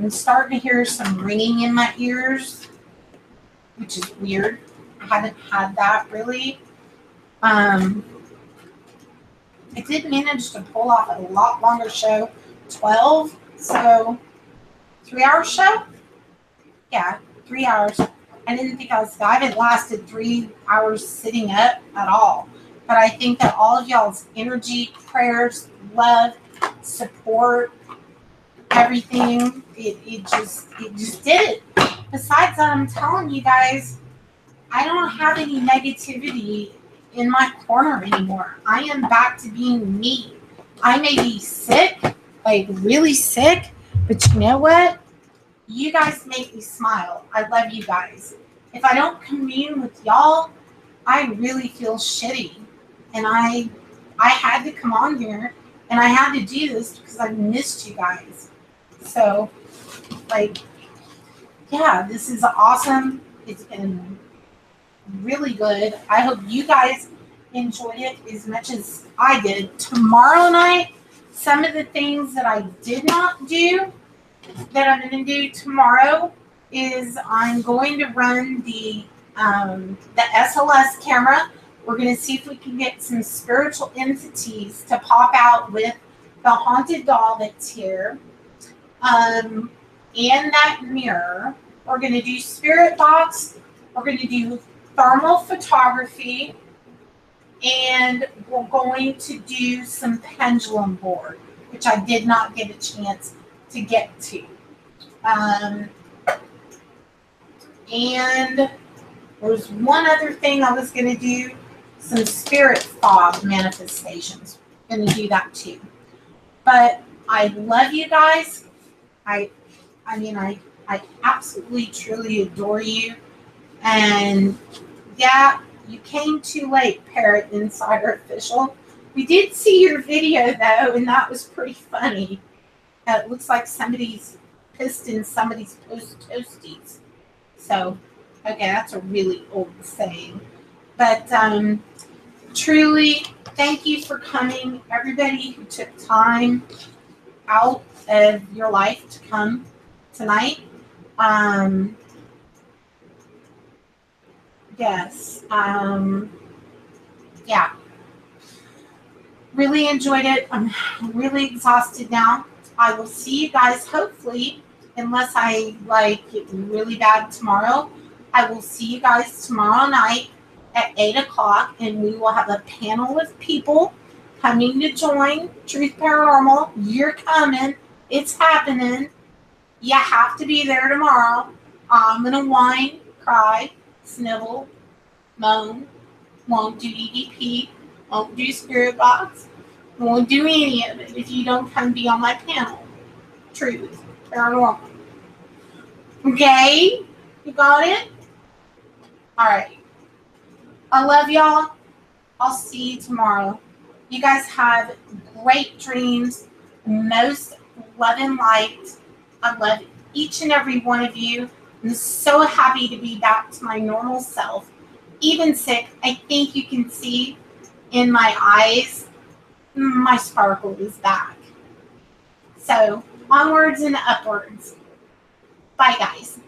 starting to hear some ringing in my ears, which is weird. I haven't had that really. I did manage to pull off a lot longer show, 12, so 3-hour show? Yeah, 3 hours. I didn't think I haven't lasted 3 hours sitting up at all. But I think that all of y'all's energy, prayers, love, support, everything, it just did it. Besides that, I'm telling you guys, I don't have any negativity in my corner anymore. I am back to being me. I may be sick, like really sick, but you know what? You guys make me smile. I love you guys. If I don't commune with y'all, I really feel shitty. And I had to come on here, and I had to do this because I missed you guys. So, like, yeah, this is awesome. It's been really good. I hope you guys enjoyed it as much as I did. Tomorrow night, some of the things that I did not do that I'm going to do tomorrow is I'm going to run the SLS camera. We're going to see if we can get some spiritual entities to pop out with the haunted doll that's here. And that mirror. We're going to do spirit box. We're going to do thermal photography. And we're going to do some pendulum board, which I did not get a chance to get to. And there's one other thing I was going to do, some spirit fog manifestations. Going to do that too. But I love you guys. I I absolutely, truly adore you. And yeah, you came too late, Parrot Insider Official. We did see your video though, and that was pretty funny. It looks like somebody's pissed in somebody's toasties. So, okay, that's a really old saying. But truly, thank you for coming, everybody who took time out of your life to come tonight. Yes. Yeah. Really enjoyed it. I'm really exhausted now. I will see you guys hopefully, unless I get really bad tomorrow. I will see you guys tomorrow night at 8 o'clock, and we will have a panel of people coming to join Truth Paranormal. You're coming. It's happening. You have to be there tomorrow. I'm going to whine, cry, snivel, moan, won't do EDP, won't do spirit box, won't do any of it if you don't come be on my panel. Truth Paranormal. Okay? You got it? Alright. I love y'all. I'll see you tomorrow. You guys have great dreams. Most love and light. I love each and every one of you. I'm so happy to be back to my normal self. Even sick, I think you can see in my eyes, my sparkle is back. So, onwards and upwards. Bye, guys.